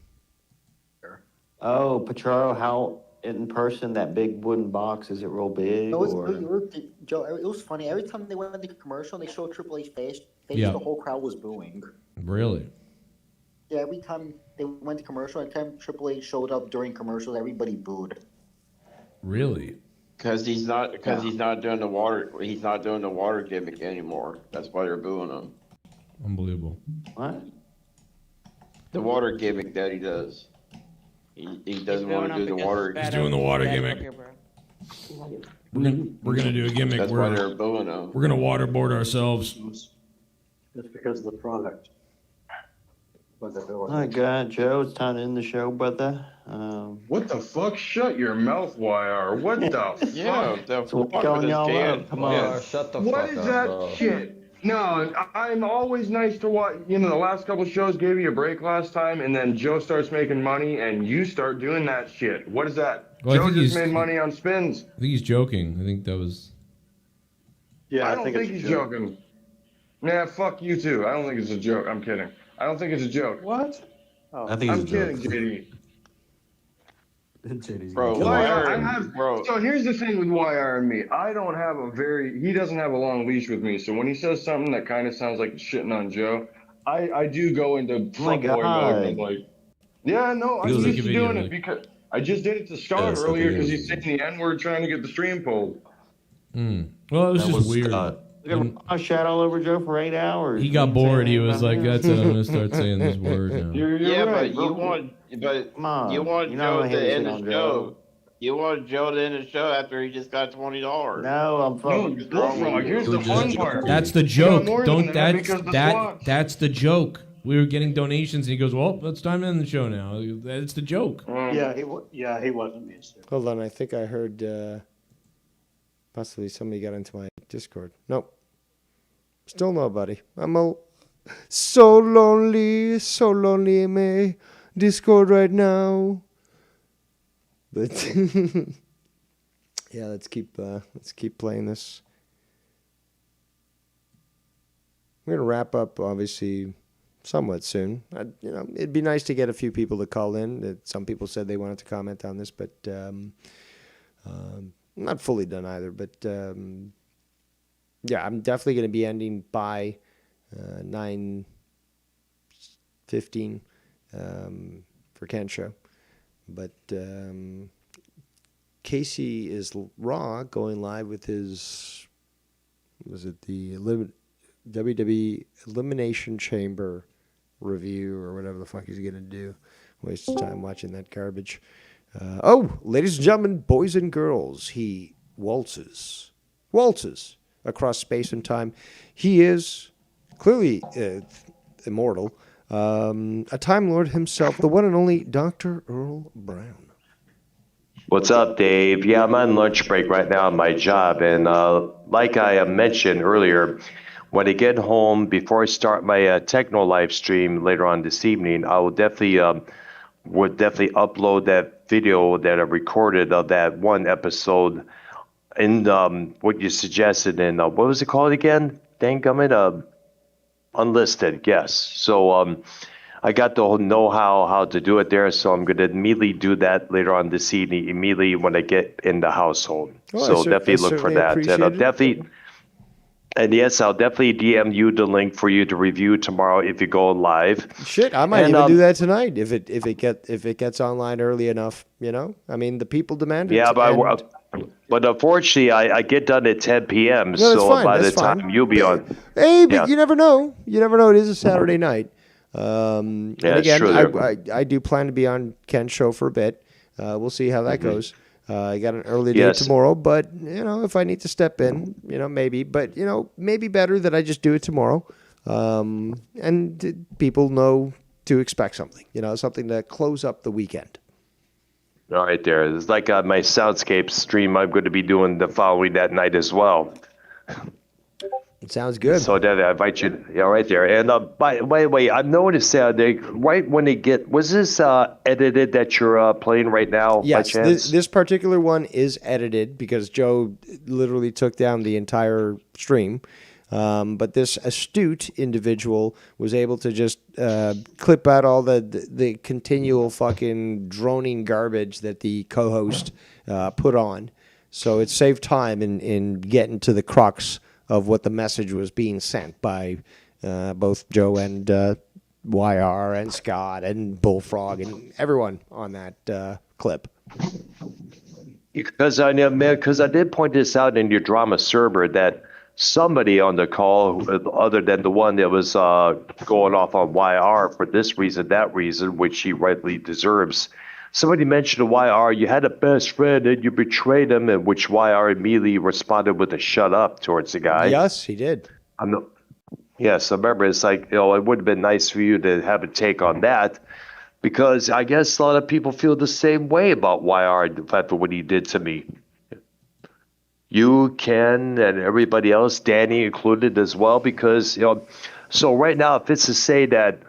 Oh, Pacharo, how in person that big wooden box, is it real big? Joe, it was funny. Every time they went into commercial and they showed Triple H face, Yeah. the whole crowd was booing. Really? Yeah, every time they went to commercial, every time Triple H showed up during commercials, everybody booed. Really? Because he's not doing the water gimmick anymore. That's why they're booing him. Unbelievable. What? The water gimmick that he does. He doesn't want to do the water. He's doing the water gimmick. We're gonna do a gimmick. That's why they're booing him. We're gonna waterboard ourselves. That's because of the product. Oh my God, Joe, it's time to end the show, brother. What the fuck? Shut your mouth, YR. What the fuck? Yeah, the So what's going y'all up? Come on. Shut the What fuck is up, that bro. shit? No, I'm always nice to watch. You know, the last couple shows gave you a break last time, and then Joe starts making money, and you start doing that shit. What is that? Well, I Joe think just he's- made money on spins. I think he's joking. I think that was. Yeah, I don't think he's joking. Yeah, fuck you too. I don't think it's a joke. I'm kidding. I don't think it's a joke. What? I think I'm it's a kidding, joke. JD. JD's Bro, So here's the thing with YR and me. He doesn't have a long leash with me. So when he says something that kind of sounds like shitting on Joe, I do go into fuckboy mode. And I'm like, yeah, no, I'm He was like used a to video, doing it like- because I just did it to Scott Yeah, earlier something because else. he's saying the N-word trying to get the stream pulled. Well, it was That just was weird. Scott. I shot all over Joe for 8 hours. He got bored. He was like, "That's it. I'm gonna start saying this word now." Yeah, right, but you bro. want Come on. Joe You're not gonna hit to shit end the on show. Joe. You want Joe to end the show after he just got $20. No, I'm No, fucking. Bullfrog, here's the fun part. That's the You got joke. more than Don't that that's because the that slots. that's the joke. We were getting donations, and he goes, "Well, it's time to end the show now." That's the joke. Yeah, he wasn't being serious. Hold on, I think I heard possibly somebody got into my Discord. Nope. Still nobody. I'm so lonely in my Discord right now. But yeah, let's keep playing this. We're gonna wrap up, obviously, somewhat soon. It'd be nice to get a few people to call in. Some people said they wanted to comment on this, but not fully done either. But yeah, I'm definitely going to be ending by 9:15 for Ken's show. But Casey is raw going live with his, was it the WWE Elimination Chamber review or whatever the fuck he's going to do. Waste of time watching that garbage. Ladies and gentlemen, boys and girls, he waltzes across space and time. He is clearly immortal. A Time Lord himself, the one and only Dr. Earl Brown. What's up, Dave? Yeah, I'm on lunch break right now on my job. And like I mentioned earlier, when I get home, before I start my techno live stream later on this evening, I will definitely upload that video that I recorded of that one episode in what you suggested in, what was it called again? Dang gummit, unlisted, yes. So I got the whole know-how how to do it there, so I'm going to immediately do that later on this evening, immediately when I get in the household. Oh, So I definitely look for certainly that. And I'll appreciate it. definitely, and yes, I'll definitely DM you the link for you to review tomorrow if you go live. Shit, I might And, even do that tonight if it gets online early enough. You know, I mean, the people demand it. Yeah, and- but unfortunately, I get done at 10 p.m. No, that's so fine. by That's the time fine. you'll be on, Hey, but yeah. you never know. You never know. It is a Saturday night. Yeah, And it's again, true there. I do plan to be on Ken's show for a bit. We'll see how that goes. I got an early day Yes. tomorrow, but you know, if I need to step in, you know, maybe. But you know, maybe better that I just do it tomorrow, and people know to expect something. You know, something to close up the weekend. All right, there. It's like my Soundscape stream I'm going to be doing the following that night as well. It sounds good. So that I invite you, yeah, right there. And by the way, I've noticed they right when they get, was this edited that you're playing right now by Yes, chance? this particular one is edited because Joe literally took down the entire stream. But this astute individual was able to just clip out all the continual fucking droning garbage that the co-host put on. So it saved time in getting to the crux of what the message was being sent by both Joe and YR and Scott and Bullfrog and everyone on that clip. Because I did point this out in your drama server that somebody on the call, other than the one that was going off on YR for this reason, that reason, which he rightly deserves. Somebody mentioned to YR, you had a best friend and you betrayed him, and which YR immediately responded with a shut up towards the guy. Yes, he did. Yes, I remember. It's like, it would have been nice for you to have a take on that, because I guess a lot of people feel the same way about YR after what he did to me. You, Ken, and everybody else, Danny included as well, because, so right now, if it's to say that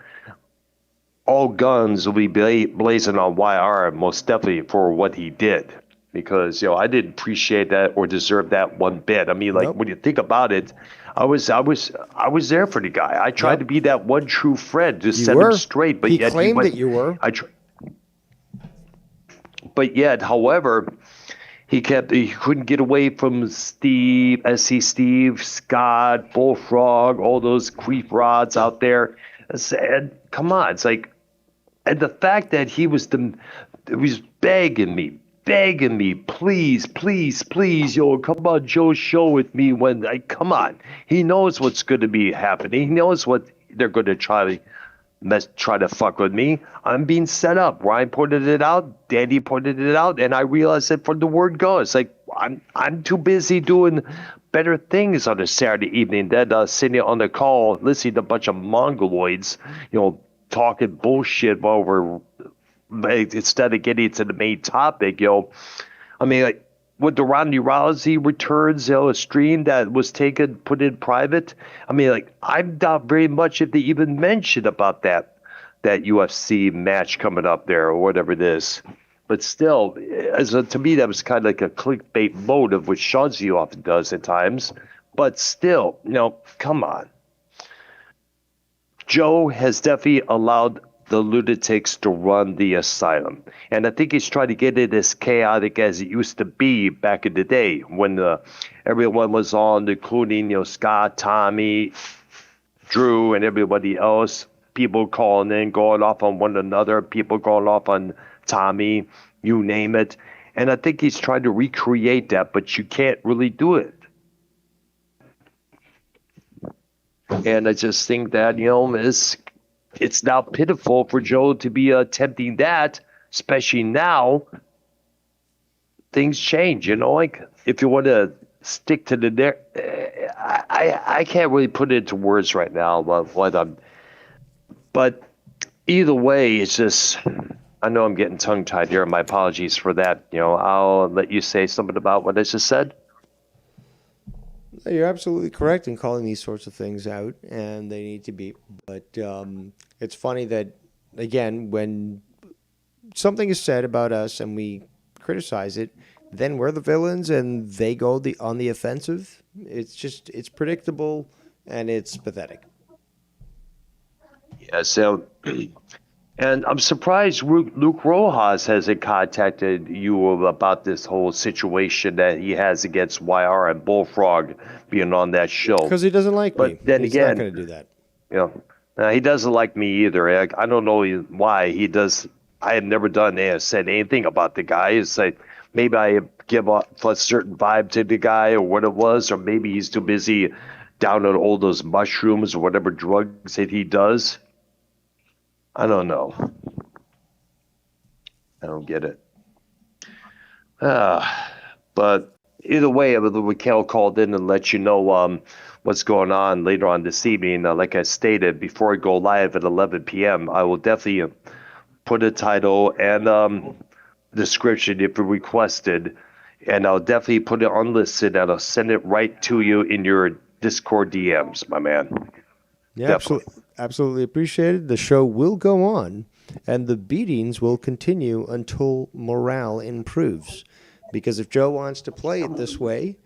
all guns will be blazing on YR, most definitely for what he did, because I didn't appreciate that or deserve that one bit. I mean, like, when you think about it, I was there for the guy. I tried to be that one true friend to set him straight, but he yet claimed that you were. But yet, however, he couldn't get away from Steve, SC Steve, Scott, Bullfrog, all those creep rods out there. And come on, it's like, and the fact that he was begging me, please, come on Joe's show with me come on. He knows what's going to be happening. He knows what they're going to try to fuck with me. I'm being set up. Ryan pointed it out, Danny pointed it out, and I realized that from the word go, it's like I'm too busy doing better things on a Saturday evening than sitting on the call listening to a bunch of mongoloids, talking bullshit while instead of getting to the main topic. I mean, like, with the Ronda Rousey returns, a stream that was put in private. I mean, like, I doubt very much if they even mentioned about that UFC match coming up there or whatever it is. But still, to me, that was kind of like a clickbait motive, which Shawzy often does at times. But still, come on. Joe has definitely allowed the lunatics to run the asylum. And I think he's trying to get it as chaotic as it used to be back in the day when everyone was on, including, Scott, Tommy, Drew, and everybody else. People calling in, going off on one another, people going off on Tommy, you name it. And I think he's trying to recreate that, but you can't really do it. And I just think that, it's now pitiful for Joe to be attempting that, especially now. Things change, like, if you want to stick to the I can't really put it into words right now about what but either way, it's just, I know I'm getting tongue-tied here. My apologies for that. I'll let you say something about what I just said. You're absolutely correct in calling these sorts of things out, and they need to be. But it's funny that, again, when something is said about us and we criticize it, then we're the villains and they go on the offensive. It's predictable and it's pathetic. Yeah, so, and I'm surprised Luke Rojas hasn't contacted you about this whole situation that he has against YR and Bullfrog being on that show. Because he doesn't like me. But then He's again, not going to do that. you know, he doesn't like me either. I don't know why he does. I have never said anything about the guy. It's like maybe I give off a certain vibe to the guy or what it was, or maybe he's too busy down on all those mushrooms or whatever drugs that he does. I don't know. I don't get it. But either way, Raquel called in and let you know what's going on later on this evening. Like I stated, before I go live at 11 p.m., I will definitely put a title and description if requested, and I'll definitely put it unlisted and I'll send it right to you in your Discord DMs, my man. Yeah, absolutely appreciated. The show will go on, and the beatings will continue until morale improves. Because if Joe wants to play it this way,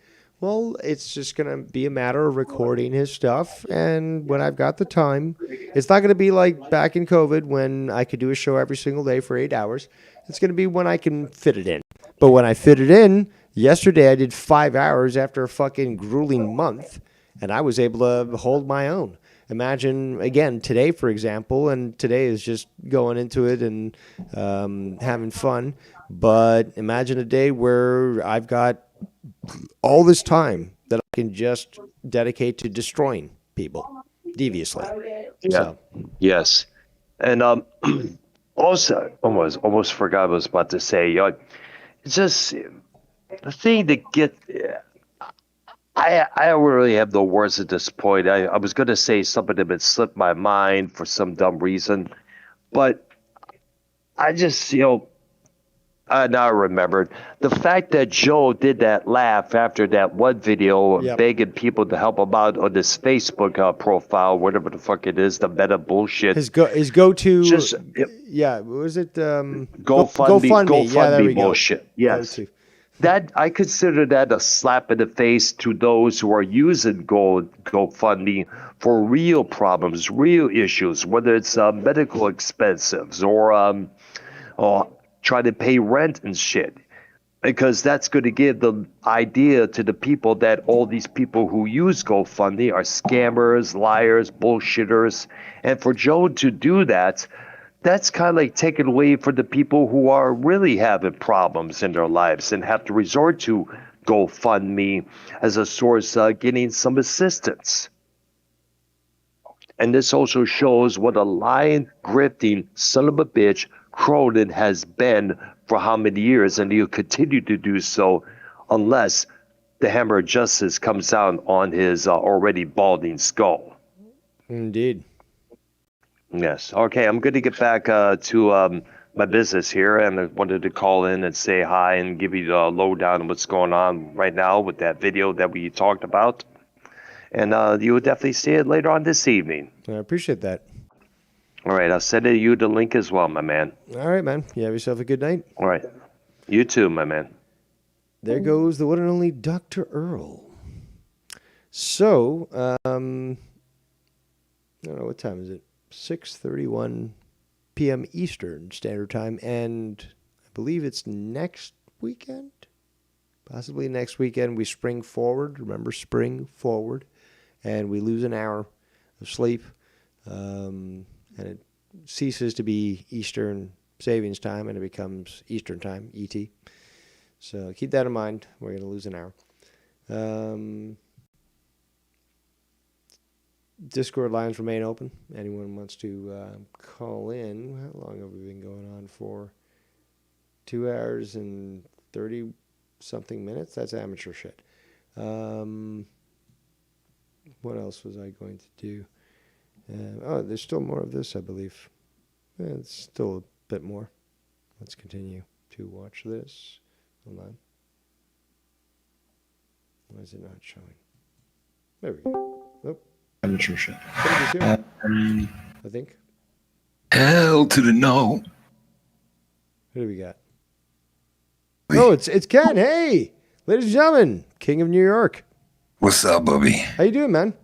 well, it's just going to be a matter of recording his stuff, and when I've got the time, it's not going to be like back in COVID when I could do a show every single day for 8 hours. It's going to be when I can fit it in. But when I fit it in, yesterday I did 5 hours after a fucking grueling month, and I was able to hold my own. Imagine, again, today, for example, and today is just going into it and having fun, but imagine a day where I've got all this time that I can just dedicate to destroying people deviously. Yeah. So. Yes. And also, almost forgot what I was about to say. It's just the thing that get. I don't really have no words at this point. I was going to say something that had slipped my mind for some dumb reason, but I just, now I remembered. The fact that Joe did that laugh after that one video begging people to help him out on this Facebook profile, whatever the fuck it is, the meta bullshit. His go-to, just, what was it? GoFundMe Yeah, there we go. bullshit. Yes. Go-to. That I consider that a slap in the face to those who are using GoFundMe for real problems, real issues, whether it's medical expenses or trying to pay rent and shit. Because that's going to give the idea to the people that all these people who use GoFundMe are scammers, liars, bullshitters. And for Joe to do that, that's kind of like taking away from the people who are really having problems in their lives and have to resort to GoFundMe as a source of getting some assistance. And this also shows what a lying, grifting son of a bitch Cronin has been for how many years, and he'll continue to do so unless the hammer of justice comes down on his already balding skull. Indeed. Yes. Okay, I'm going to get back to my business here, and I wanted to call in and say hi and give you the lowdown on what's going on right now with that video that we talked about. And you will definitely see it later on this evening. I appreciate that. All right, I'll send you the link as well, my man. All right, man. You have yourself a good night. All right. You too, my man. There goes the one and only Dr. Earl. So, I don't know, what time is it? 6:31 p.m. Eastern Standard Time, and I believe it's next weekend? Possibly next weekend we spring forward. Remember, spring forward. And we lose an hour of sleep. And it ceases to be Eastern Savings Time, and it becomes Eastern Time, ET. So keep that in mind. We're going to lose an hour. Discord lines remain open. Anyone wants to call in? How long have we been going on for? 2 hours and 30-something minutes? That's amateur shit. What else was I going to do? There's still more of this, I believe. It's still a bit more. Let's continue to watch this. Hold on. Why is it not showing? There we go. Nope. Amateur shit. I think. Hell to the no. Who do we got? Oh, it's Ken. Hey, ladies and gentlemen, King of New York. What's up, Bubby? How you doing, man?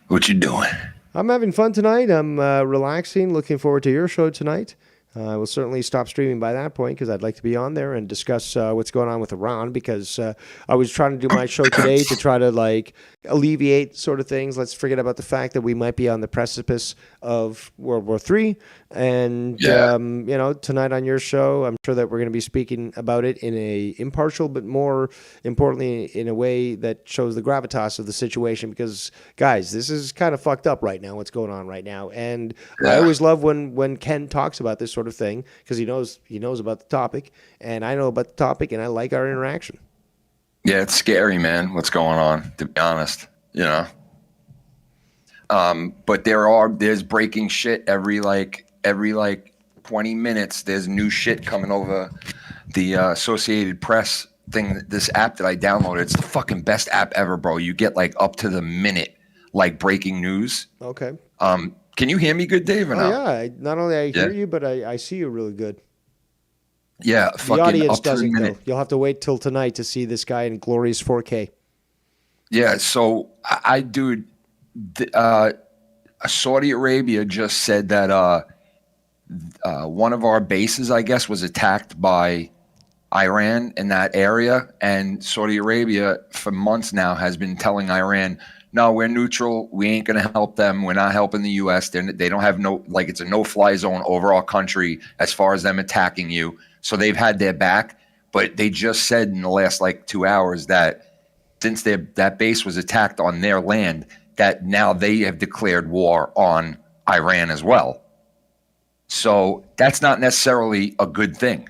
What you doing? I'm having fun tonight. I'm relaxing, looking forward to your show tonight. I will certainly stop streaming by that point because I'd like to be on there and discuss what's going on with Iran, because I was trying to do my show today to try to like alleviate sort of things. Let's forget about the fact that we might be on the precipice of World War III. And, you know, tonight on your show, I'm sure that we're going to be speaking about it in a impartial, but more importantly, in a way that shows the gravitas of the situation. Because, guys, this is kind of fucked up right now, what's going on right now. And I always love when Ken talks about this sort of thing, because he knows about the topic, and I know about the topic, and I like our interaction. Yeah, it's scary, man, what's going on, to be honest, you know. But there's breaking shit every 20 minutes. There's new shit coming over the Associated Press thing, this app that I downloaded. It's the fucking best app ever, bro. You get like up to the minute, like breaking news. Okay. Can you hear me good, Dave, or no? Yeah. Not only I hear you, but I see you really good. Yeah, the fucking audience up to the doesn't minute. though. You'll have to wait till tonight to see this guy in glorious 4K. Yeah, so dude, Saudi Arabia just said that one of our bases, I guess, was attacked by Iran in that area, and Saudi Arabia for months now has been telling Iran, no, we're neutral. We ain't going to help them. We're not helping the U.S. They don't have it's a no-fly zone over our country as far as them attacking you. So they've had their back, but they just said in the last 2 hours that since that base was attacked on their land, that now they have declared war on Iran as well. So that's not necessarily a good thing.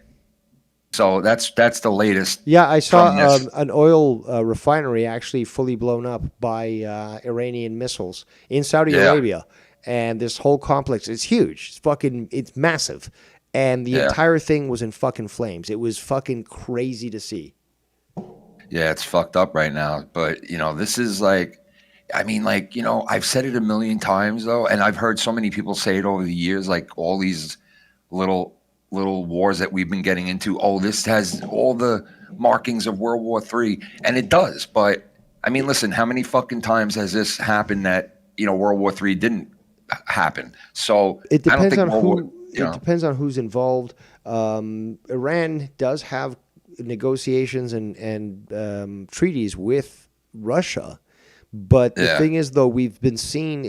So that's the latest. Yeah, I saw an oil refinery actually fully blown up by Iranian missiles in Saudi Arabia, and this whole complex is huge. It's massive, and the entire thing was in fucking flames. It was fucking crazy to see. Yeah, it's fucked up right now. But this is I've said it a million times though, and I've heard so many people say it over the years, all these little wars that we've been getting into. Oh, this has all the markings of World War III, and it does. But listen, how many fucking times has this happened that World War III didn't happen? So it depends I don't think it depends on who's involved. Iran does have negotiations and treaties with Russia, but the thing is, though, we've been seeing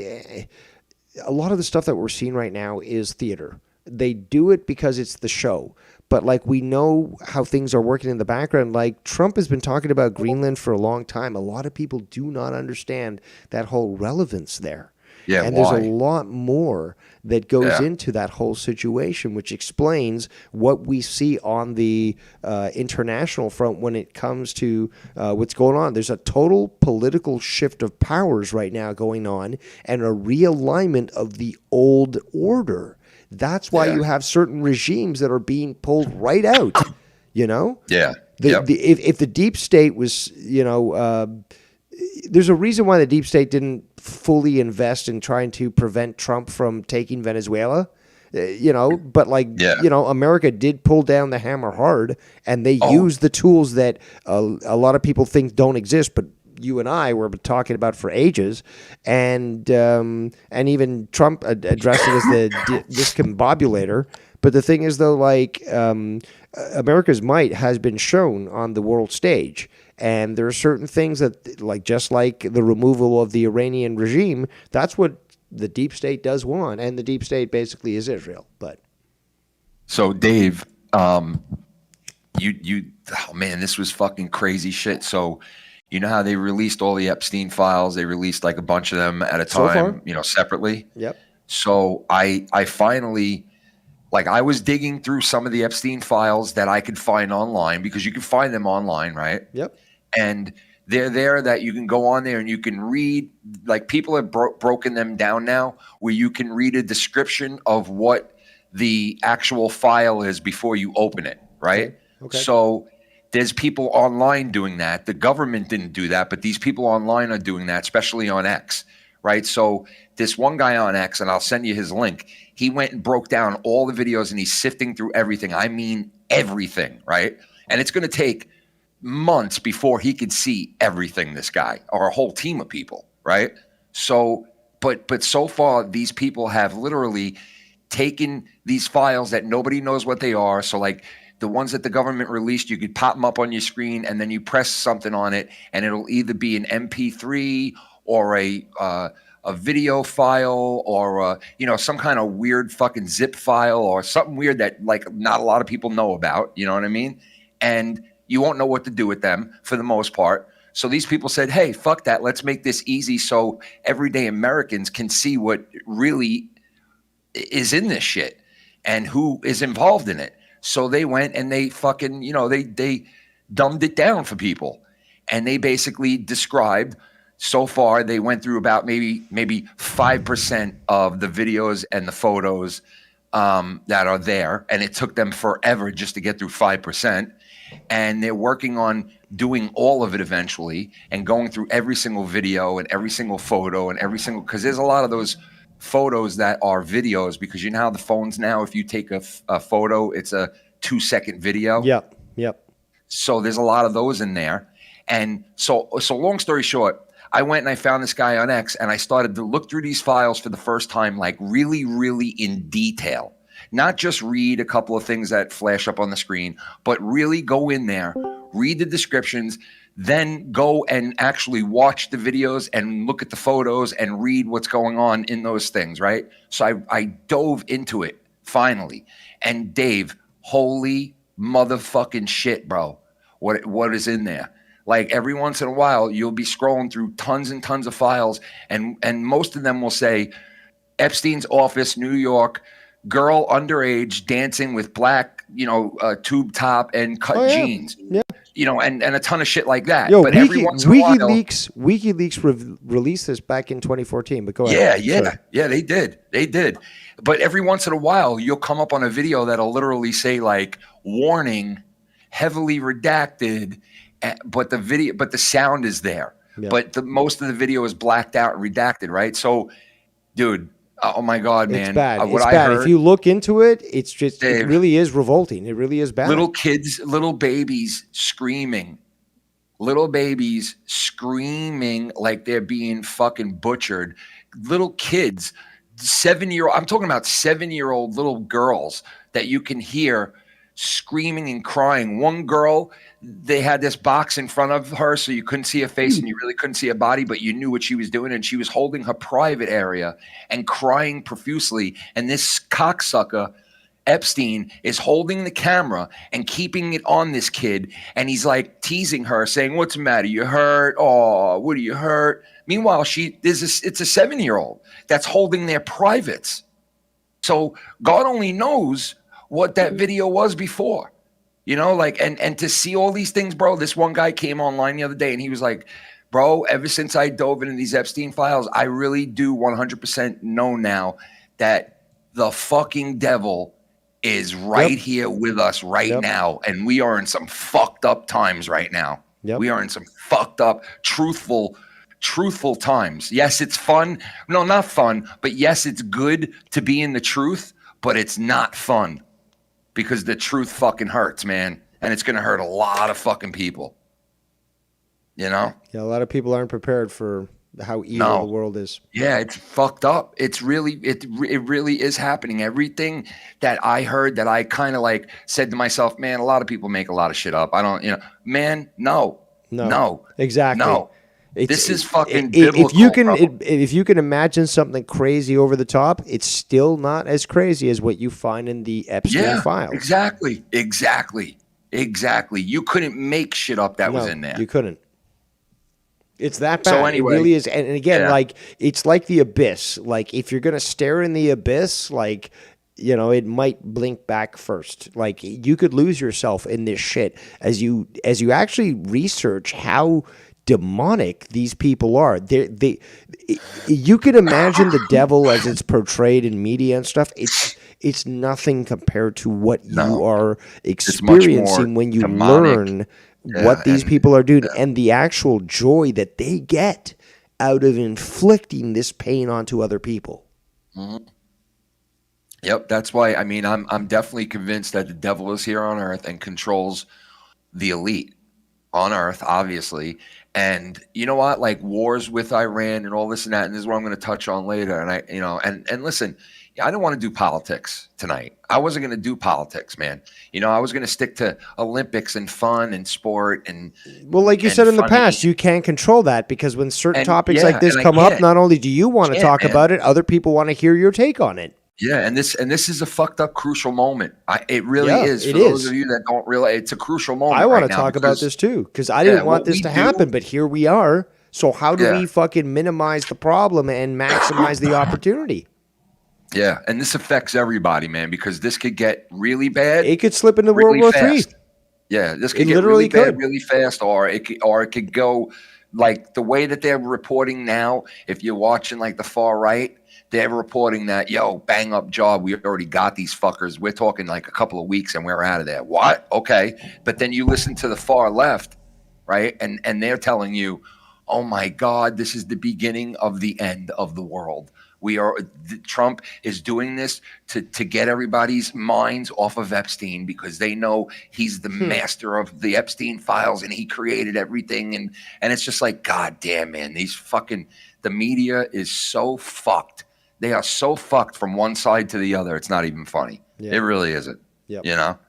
a lot of the stuff that we're seeing right now is theater. They do it because it's the show. But we know how things are working in the background. Trump has been talking about Greenland for a long time. A lot of people do not understand that whole relevance there. Yeah, and why? There's a lot more that goes into that whole situation, which explains what we see on the international front when it comes to what's going on. There's a total political shift of powers right now going on, and a realignment of the old order. That's why you have certain regimes that are being pulled right out, Yeah. If the deep state was, there's a reason why the deep state didn't fully invest in trying to prevent Trump from taking Venezuela, but America did pull down the hammer hard, and they used the tools that a lot of people think don't exist, but you and I were talking about for ages, and even Trump addressed it as the discombobulator. But the thing is, though, America's might has been shown on the world stage, and there are certain things that, just like the removal of the Iranian regime, that's what the deep state does want, and the deep state basically is Israel. But so, Dave, this was fucking crazy shit. So, you know how they released all the Epstein files? They released a bunch of them at a time, separately. Yep. So I finally, I was digging through some of the Epstein files that I could find online, because you can find them online, right? Yep. And they're there that you can go on there and you can read, people have broken them down now, where you can read a description of what the actual file is before you open it, right? Okay. So there's people online doing that. The government didn't do that, but these people online are doing that, especially on X, right? So this one guy on X, and I'll send you his link, he went and broke down all the videos, and he's sifting through everything. I mean everything, right? And it's going to take months before he could see everything, this guy, or a whole team of people, right? So but so far these people have literally taken these files that nobody knows what they are. So like the ones that the government released, you could pop them up on your screen and then you press something on it and it'll either be an MP3 or a video file or some kind of weird fucking zip file or something weird that like not a lot of people know about, you know what I mean? And you won't know what to do with them for the most part. So these people said, hey, fuck that. Let's make this easy so everyday Americans can see what really is in this shit and who is involved in it. So they went and they fucking, they dumbed it down for people. And they basically described, so far, they went through about maybe 5% of the videos and the photos that are there. And it took them forever just to get through 5%. And they're working on doing all of it eventually and going through every single video and every single photo and every single, because there's a lot of those photos that are videos, because you know how the phones now, if you take a photo, it's a 2-second video. Yep. So there's a lot of those in there. And so long story short, I went and I found this guy on X and I started to look through these files for the first time, like really, really in detail. Not just read a couple of things that flash up on the screen, but really go in there, read the descriptions, then go and actually watch the videos and look at the photos and read what's going on in those things, right? So I dove into it finally. And Dave, holy motherfucking shit, bro. What is in there? Like every once in a while, you'll be scrolling through tons and tons of files, and most of them will say Epstein's office, New York, girl underage dancing with black, tube top and cut jeans. Yeah. And a ton of shit like that. Yo, but every once in a while, WikiLeaks released this back in 2014. But go ahead. Yeah, they did. But every once in a while, you'll come up on a video that'll literally say like warning, heavily redacted, but the sound is there. Yeah. But most of the video is blacked out and redacted, right? So, dude, oh my God, man. It's bad. What It's I bad. heard, If you look into it, it's just, Dave, it really is revolting. It really is bad. little kids, little babies screaming. Little babies screaming like they're being fucking butchered. Little kids, 7-year-old, I'm talking about 7-year-old little girls that you can hear screaming and crying. One girl, they had this box in front of her so you couldn't see her face and you really couldn't see her body, but you knew what she was doing, and she was holding her private area and crying profusely. And this cocksucker Epstein is holding the camera and keeping it on this kid, and he's like teasing her, saying, "What's the matter? You hurt? Oh, what are you hurt?" Meanwhile, it's a 7-year-old that's holding their privates. So God only knows what that video was before, and to see all these things, bro. This one guy came online the other day and he was like, bro, ever since I dove into these Epstein files, I really do 100% know now that the fucking devil is right here with us right now. And we are in some fucked up times right now. We are in some fucked up, truthful times. Yes, it's fun. No, not fun, but yes, it's good to be in the truth, but it's not fun. Because the truth fucking hurts, man. And it's going to hurt a lot of fucking people. Yeah, a lot of people aren't prepared for how evil the world is. Yeah, it's fucked up. It really is happening. Everything that I heard, that I kind of like said to myself, man, a lot of people make a lot of shit up. I don't, man, no. Exactly. No. This is fucking biblical. If you can imagine something crazy over the top, it's still not as crazy as what you find in the Epstein files. Exactly. You couldn't make shit up that was in there. You couldn't. It's that bad. So anyway, it really is. And again, like it's like the abyss. Like if you're gonna stare in the abyss, like it might blink back first. Like you could lose yourself in this shit as you actually research how demonic these people are. You can imagine the devil as it's portrayed in media and stuff. It's nothing compared to what you are experiencing when you learn what these people are doing and the actual joy that they get out of inflicting this pain onto other people. Mm-hmm. Yep, that's why. I mean, I'm definitely convinced that the devil is here on earth and controls the elite. on earth, obviously. And you know what? Like wars with Iran and all this and that, and this is what I'm going to touch on later. And and listen, I didn't want to do politics tonight. I wasn't going to do politics, man. I was going to stick to Olympics and fun and sport and well, like you and said in the funny. past, you can't control that because when certain topics like this and I come up, can't. not only do you want to Can't, talk man. about it, other people want to hear your take on it. Yeah, and this is a fucked up crucial moment. It really Yeah, is. it For those is. of you that don't realize, it's a crucial moment. I want right to now talk about because- this too because I didn't want what this we to do- happen, but here we are. So how do Yeah. we fucking minimize the problem and maximize the opportunity? Yeah, and this affects everybody, man, because this could get really bad. It could slip into really World War III. fast. Yeah, this It could get literally really bad could. really fast, or it could go like the way that they're reporting now. If you're watching like the far right, they're reporting that bang up job. We already got these fuckers. We're talking like a couple of weeks and we're out of there. What? Okay, but then you listen to the far left, right, and they're telling you, oh my God, this is the beginning of the end of the world. Trump is doing this to get everybody's minds off of Epstein because they know he's the master of the Epstein files and he created everything. And it's just like, God damn, man, the media is so fucked. They are so fucked from one side to the other. It's not even funny. Yeah. It really isn't. Yep.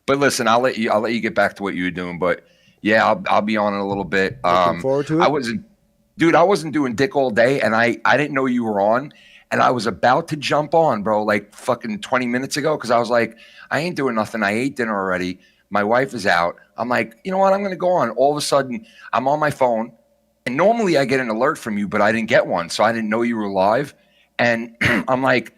But listen, I'll let you get back to what you were doing. But yeah, I'll be on in a little bit. Looking forward to it. I wasn't doing dick all day, and I didn't know you were on, and I was about to jump on, bro, like fucking 20 minutes ago, because I was like, I ain't doing nothing. I ate dinner already. My wife is out. I'm like, you know what? I'm going to go on. All of a sudden, I'm on my phone, and normally I get an alert from you, but I didn't get one, so I didn't know you were live, and I'm like,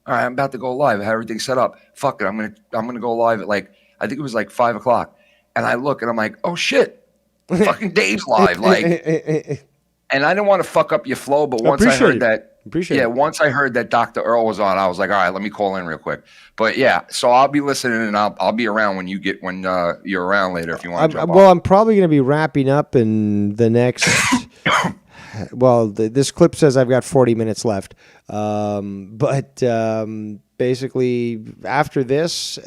all right, I'm about to go live. I have everything set up. Fuck it, I'm gonna go live at like, I think it was like 5 o'clock, and I look, and I'm like, oh shit, fucking Dave's live, like. And I didn't want to fuck up your flow, but once I heard that Dr. Earl was on, I was like, all right, let me call in real quick. But yeah, so I'll be listening and I'll be around when you're around later if you want to jump on. Well, I'm probably going to be wrapping up in the next. This clip says I've got 40 minutes left, but basically after this.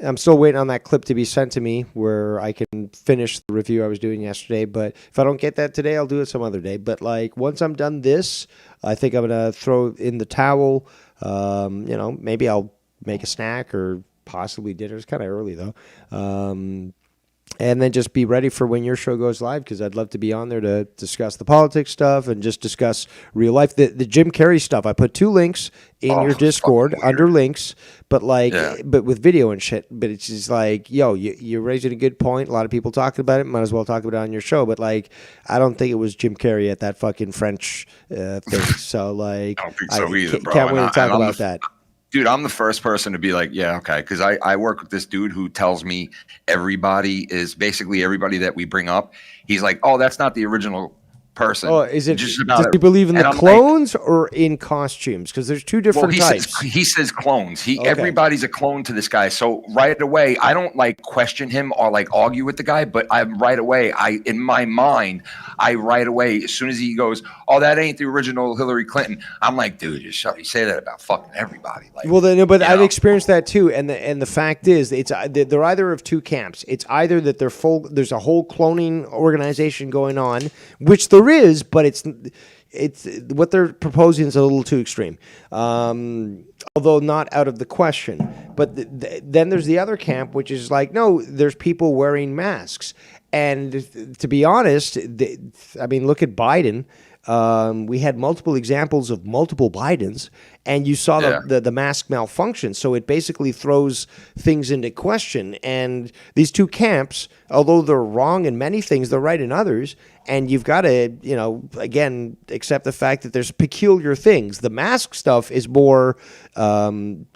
I'm still waiting on that clip to be sent to me where I can finish the review I was doing yesterday. But if I don't get that today, I'll do it some other day. But like once I'm done this, I think I'm going to throw in the towel. Maybe I'll make a snack or possibly dinner. It's kind of early though. And then just be ready for when your show goes live because I'd love to be on there to discuss the politics stuff and just discuss real life. The Jim Carrey stuff, I put 2 links in your Discord under links, but but with video and shit. But it's just like, you're raising a good point. A lot of people talking about it. Might as well talk about it on your show. But like, I don't think it was Jim Carrey at that fucking French thing. So like, I don't think so either, bro. Can't wait to talk about that. Dude, I'm the first person to be like, yeah, okay. Because I work with this dude who tells me everybody that we bring up. He's like, oh, that's not the original person. Oh, is it just does he believe in the clones or in costumes? Because there's 2 different types. He says clones. Everybody's a clone to this guy. So right away, I don't like question him or like argue with the guy, but in my mind, as soon as he goes, oh, that ain't the original Hillary Clinton. I'm like, dude, you say that about fucking everybody. Like, I've experienced that too. And the fact is, they're either of 2 camps. It's either that there's a whole cloning organization going on, which there is, but it's what they're proposing is a little too extreme, although not out of the question. But then there's the other camp, which is like, no, there's people wearing masks. And to be honest, look at Biden. We had multiple examples of multiple Bidens, and you saw the mask malfunction. So it basically throws things into question. And these 2 camps, although they're wrong in many things, they're right in others. And you've got to, again, accept the fact that there's peculiar things. The mask stuff is more Occam's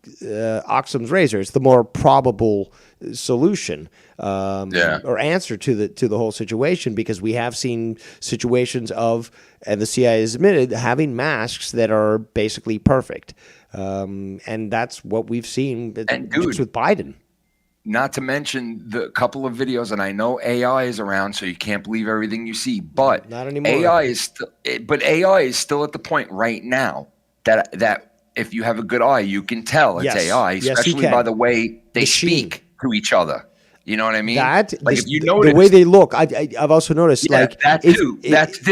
razor. It's the more probable solution or answer to the whole situation, because we have seen situations of, and the CIA has admitted, having masks that are basically perfect. And that's what we've seen just with Biden. Not to mention the couple of videos, and I know AI is around, so you can't believe everything you see. But not anymore. AI is still at the point right now that if you have a good eye, you can tell it's AI, especially by the way they speak to each other. You know what I mean? That like this, if you the notice way they look, I've also noticed like that if- too.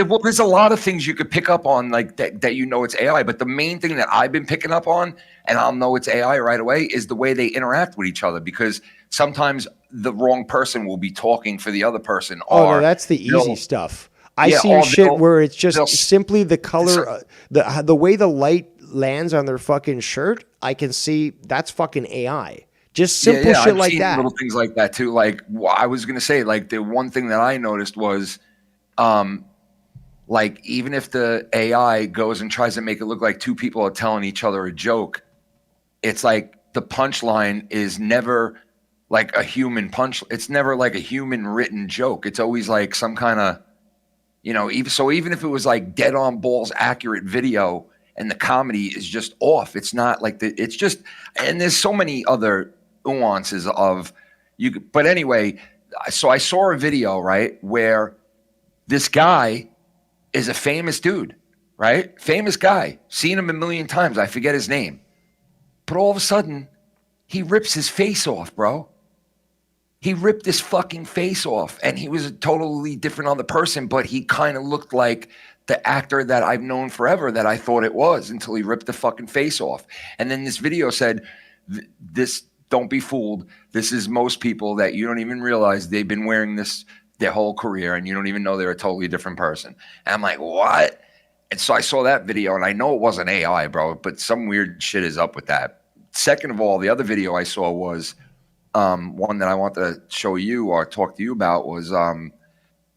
Well, there's a lot of things you could pick up on like that you know it's AI, but the main thing that I've been picking up on, and I'll know it's AI right away, is the way they interact with each other, because sometimes the wrong person will be talking for the other person. Oh no, or that's the easy they'll- stuff. I Yeah, see or shit they'll- where it's just they'll- simply the color, the way the light lands on their fucking shirt. I can see that's fucking AI. Just simple shit I've like seen that. little things like that too. Like I was gonna say, like the one thing that I noticed was, like even if the AI goes and tries to make it look like two people are telling each other a joke, it's like the punchline is never like a human punch. It's never like a human written joke. It's always like some kind of, even if it was like dead on balls accurate video and the comedy is just off, it's not like it's just, and there's so many other nuances of but anyway, so I saw a video, right, where this guy is a famous dude, right? Famous guy, seen him a million times. I forget his name, but all of a sudden he rips his face off, bro. He ripped his fucking face off, and he was a totally different other person, but he kind of looked like the actor that I've known forever that I thought it was until he ripped the fucking face off. And then this video said, this, don't be fooled. This is most people that you don't even realize they've been wearing this their whole career, and you don't even know they're a totally different person. And I'm like, what? And so I saw that video, and I know it wasn't AI, bro, but some weird shit is up with that. Second of all, the other video I saw was one that I want to show you or talk to you about was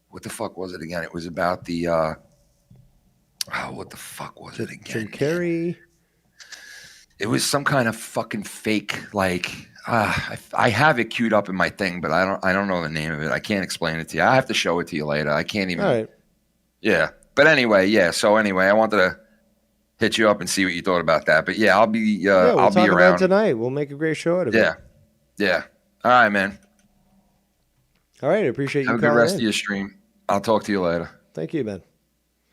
what the fuck was it again? It was about the what the fuck was it again? Jim Carrey. It was some kind of fucking fake, like I have it queued up in my thing, but I don't know the name of it. I can't explain it to you. I have to show it to you later. I can't even. All right. Yeah, but anyway, yeah. So anyway, I wanted to hit you up and see what you thought about that. But yeah, I'll be We'll I'll talk be about around it tonight. We'll make a great show out of it. Yeah. All right, man. All right. I appreciate you Have a good calling rest in. of your stream. I'll talk to you later. Thank you, man.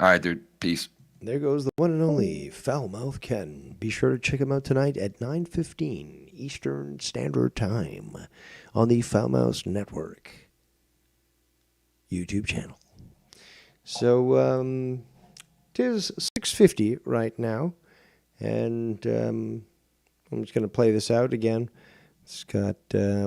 All right, dude. Peace. There goes the one and only Foulmouth Ken. Be sure to check him out tonight at 9:15 Eastern Standard Time on the Foulmouth Network YouTube channel. So it is 6:50 right now, and I'm just going to play this out again. It's got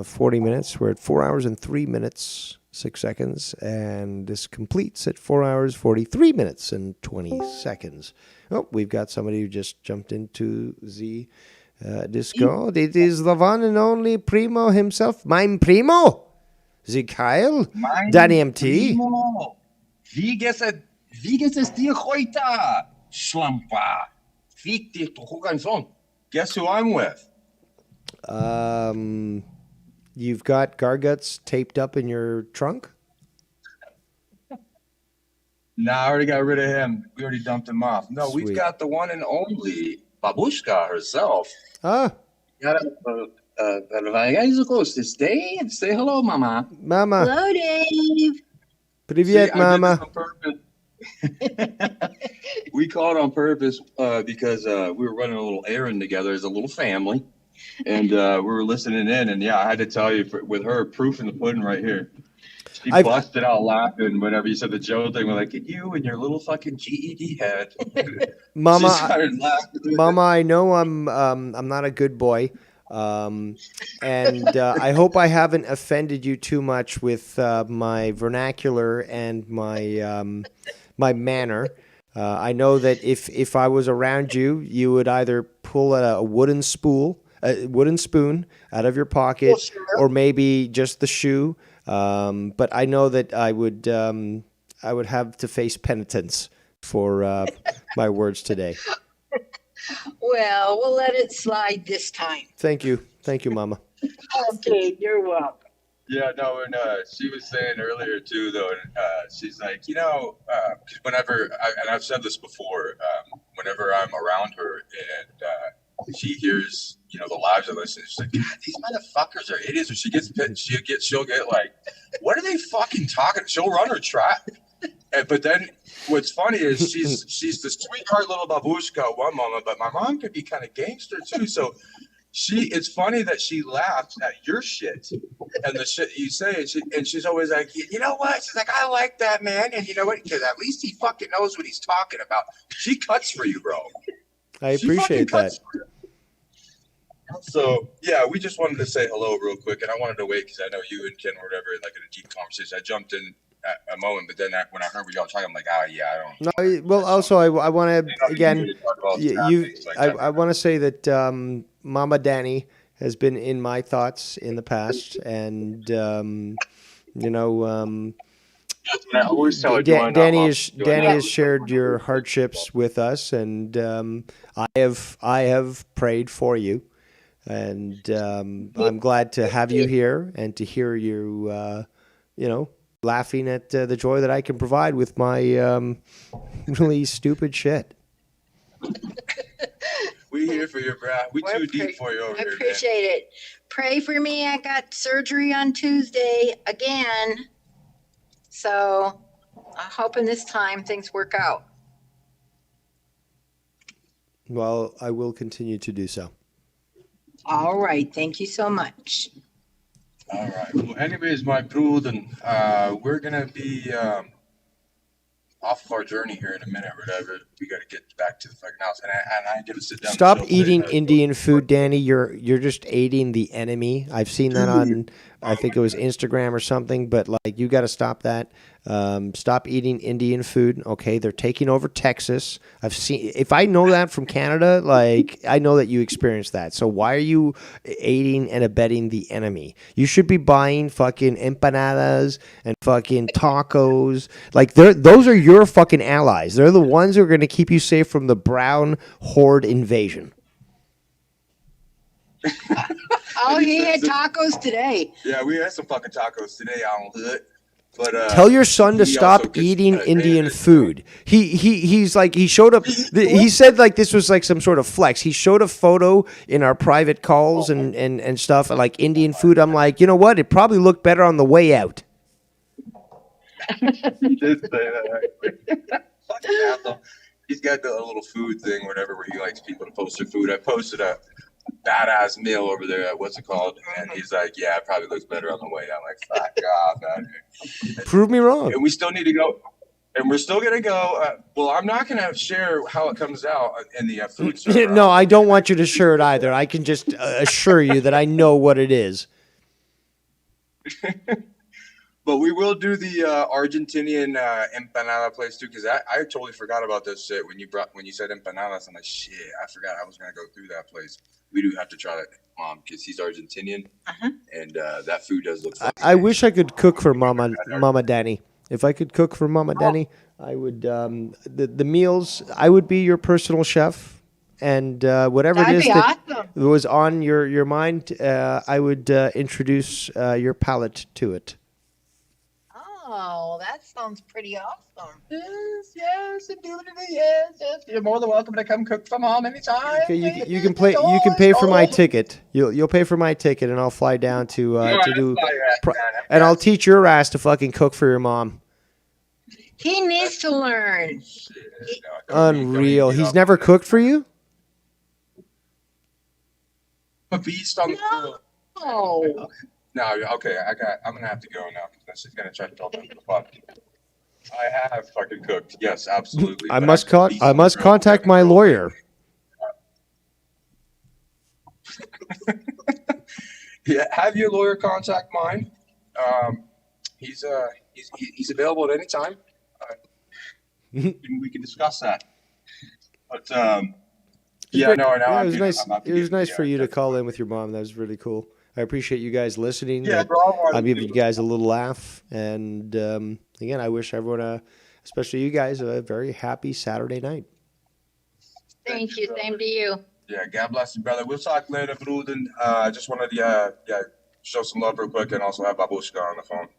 40 minutes. We're at 4 hours and 3 minutes, 6 seconds, and this completes at 4 hours, 43 minutes, and 20 seconds. Oh, we've got somebody who just jumped into the Discord. It is the one and only Primo himself, mein Primo, the Kyle, Danny MT. Primo. Wie geht es dir heute, Schlampa? Fick dich doch Hoganson. Guess who I'm with? You've got Garguts taped up in your trunk? Nah, I already got rid of him. We already dumped him off. No, Sweet. we've got the one and only Babushka herself. Ah. Stay hello, Mama. Mama. Hello, Dave. Привет, Mama. We called on purpose because we were running a little errand together as a little family, and we were listening in. And yeah, I had to tell you, with her, proof in the pudding right here. She busted out laughing whenever you said the Joe thing. We're like, you and your little fucking GED head. Mama, She started laughing. Mama, I know I'm not a good boy, and I hope I haven't offended you too much with my vernacular and my my manner. I know that if I was around you, you would either pull a wooden spoon out of your pocket, or maybe just the shoe. But I know that I would have to face penitence for my words today. Well, we'll let it slide this time. Thank you, Mama. Okay, you're welcome. Yeah, no, and she was saying earlier too, though, she's like, because whenever, and I've said this before, whenever I'm around her and she hears, the lives I listen, she's like, God, these motherfuckers are idiots. Or she'll get like, what are they fucking talking? She'll run her track. But then what's funny is she's the sweetheart little babushka, one mama, but my mom could be kind of gangster too. So it's funny that she laughs at your shit and the shit you say, and she's always like, you know what? She's like, I like that, man, and you know what? Because at least he fucking knows what he's talking about. She cuts for you, bro. I appreciate that. So yeah, we just wanted to say hello real quick, and I wanted to wait because I know you and Ken were whatever, like in a deep conversation. I jumped in at a moment, but then when I heard what y'all talking, I'm like, yeah, I don't. No, well, also I want to again, I want to say that Mama Danny has been in my thoughts in the past, and you know, I always tell her, do I not Danny love- has do I Danny not has shared your hardships with us, and I have prayed for you, and I'm glad to have you here and to hear you, you know, laughing at the joy that I can provide with my really stupid shit. We here for your bro. We too deep for you over I here, appreciate it. Pray for me. I got surgery on Tuesday again. So I'm hoping this time things work out. Well, I will continue to do so. All right. Thank you so much. All right. Well, anyways, my bruden, we're gonna be off of our journey here in a minute or whatever. We got to get back to the fucking house, and I get to sit down. Stop and chill eating today. Indian food, Danny. You're just aiding the enemy. I've seen that on, I think it was Instagram or something. But like, you got to stop that. Stop eating Indian food. Okay, they're taking over Texas. I've seen. If I know that from Canada, like I know that you experienced that. So why are you aiding and abetting the enemy? You should be buying fucking empanadas and fucking tacos. Like those are your fucking allies. They're the ones who are going to keep you safe from the brown horde invasion. Oh, he had tacos today. Yeah, we had some fucking tacos today on hood. But Tell your son to stop eating Indian food. He's like, he showed up. He said like this was like some sort of flex. He showed a photo in our private calls and stuff like Indian food. I'm like, you know what? It probably looked better on the way out. He did say that. Fucking asshole. He's got the little food thing, whatever, where he likes people to post their food. I posted a badass meal over there at what's it called, and he's like, "Yeah, it probably looks better on the way." I'm like, "Fuck off, man." Prove me wrong. And we still need to go, and we're still gonna go. Well, I'm not gonna share how it comes out in the food server. No, I don't want you to share it either. I can just assure you that I know what it is. But we will do the Argentinian empanada place too, because I totally forgot about this shit when you said empanadas. I'm like, shit, I forgot I was gonna go through that place. We do have to try that, Mom, because he's Argentinian, and that food does look. I wish I could cook for Mama Danny. If I could cook for Mama Danny, I would. The meals, I would be your personal chef, and whatever That'd it is be that awesome. was on your mind, I would introduce your palate to it. Oh, that sounds pretty awesome. Yes, indubitably, yes. You're more than welcome to come cook for Mom anytime. Okay, you can pay for my ticket. You'll pay for my ticket, and I'll fly down to do. And I'll teach your ass to fucking cook for your mom. He needs to learn. Unreal. He's never cooked for you? A beast on the grill. Oh. No, okay, I'm gonna have to go now because she's gonna try to talk into the pod. I have fucking cooked. Yes, absolutely. I must contact my lawyer. Yeah, have your lawyer contact mine. He's available at any time. We can discuss that. But yeah, no, it was nice. It was nice for you to call in with your mom. That was really cool. I appreciate you guys listening. Yeah, bro, I'm giving you guys a little laugh, and again, I wish everyone, especially you guys, a very happy Saturday night. Thank you. Same to you. Yeah, God bless you, brother. We'll talk later, Bruden. I just wanted to show some love real quick and also have Babushka on the phone.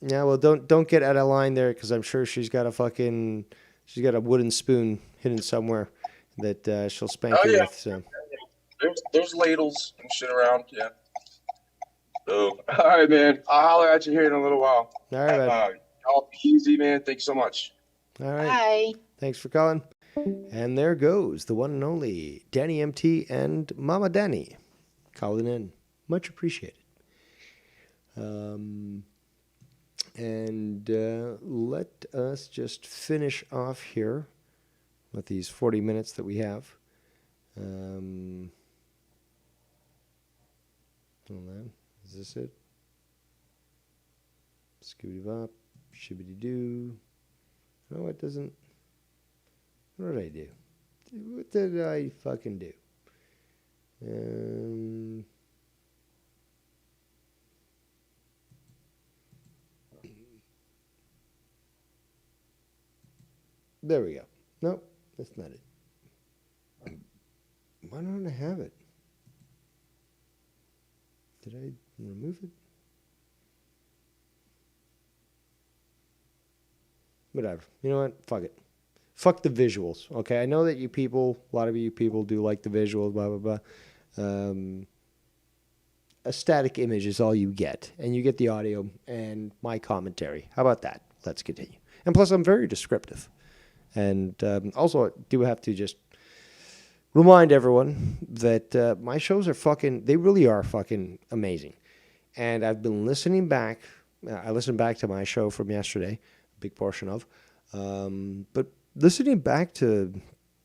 Yeah, well, don't get out of line there because I'm sure she's got a wooden spoon hidden somewhere that she'll spank you with. So. There's ladles and shit around, yeah. So, all right, man. I'll holler at you here in a little while. All right, man. Y'all be easy, man. Thank you so much. All right. Bye. Thanks for calling. And there goes the one and only Danny MT and Mama Danny calling in. Much appreciated. And let us just finish off here with these 40 minutes that we have. Hold on. Is this it? Scooty bop, shibbity doo. No, it doesn't. What did I do? What did I fucking do? There we go. Nope, that's not it. Why don't I have it? Did I remove it? Whatever. You know what? Fuck it. Fuck the visuals. Okay, I know that you people, a lot of you people do like the visuals, blah, blah, blah. A static image is all you get. And you get the audio and my commentary. How about that? Let's continue. And plus, I'm very descriptive. And also, I do have to just remind everyone that my shows are fucking, they really are fucking amazing. And I've been listening back. I listened back to my show from yesterday, a big portion of. But listening back to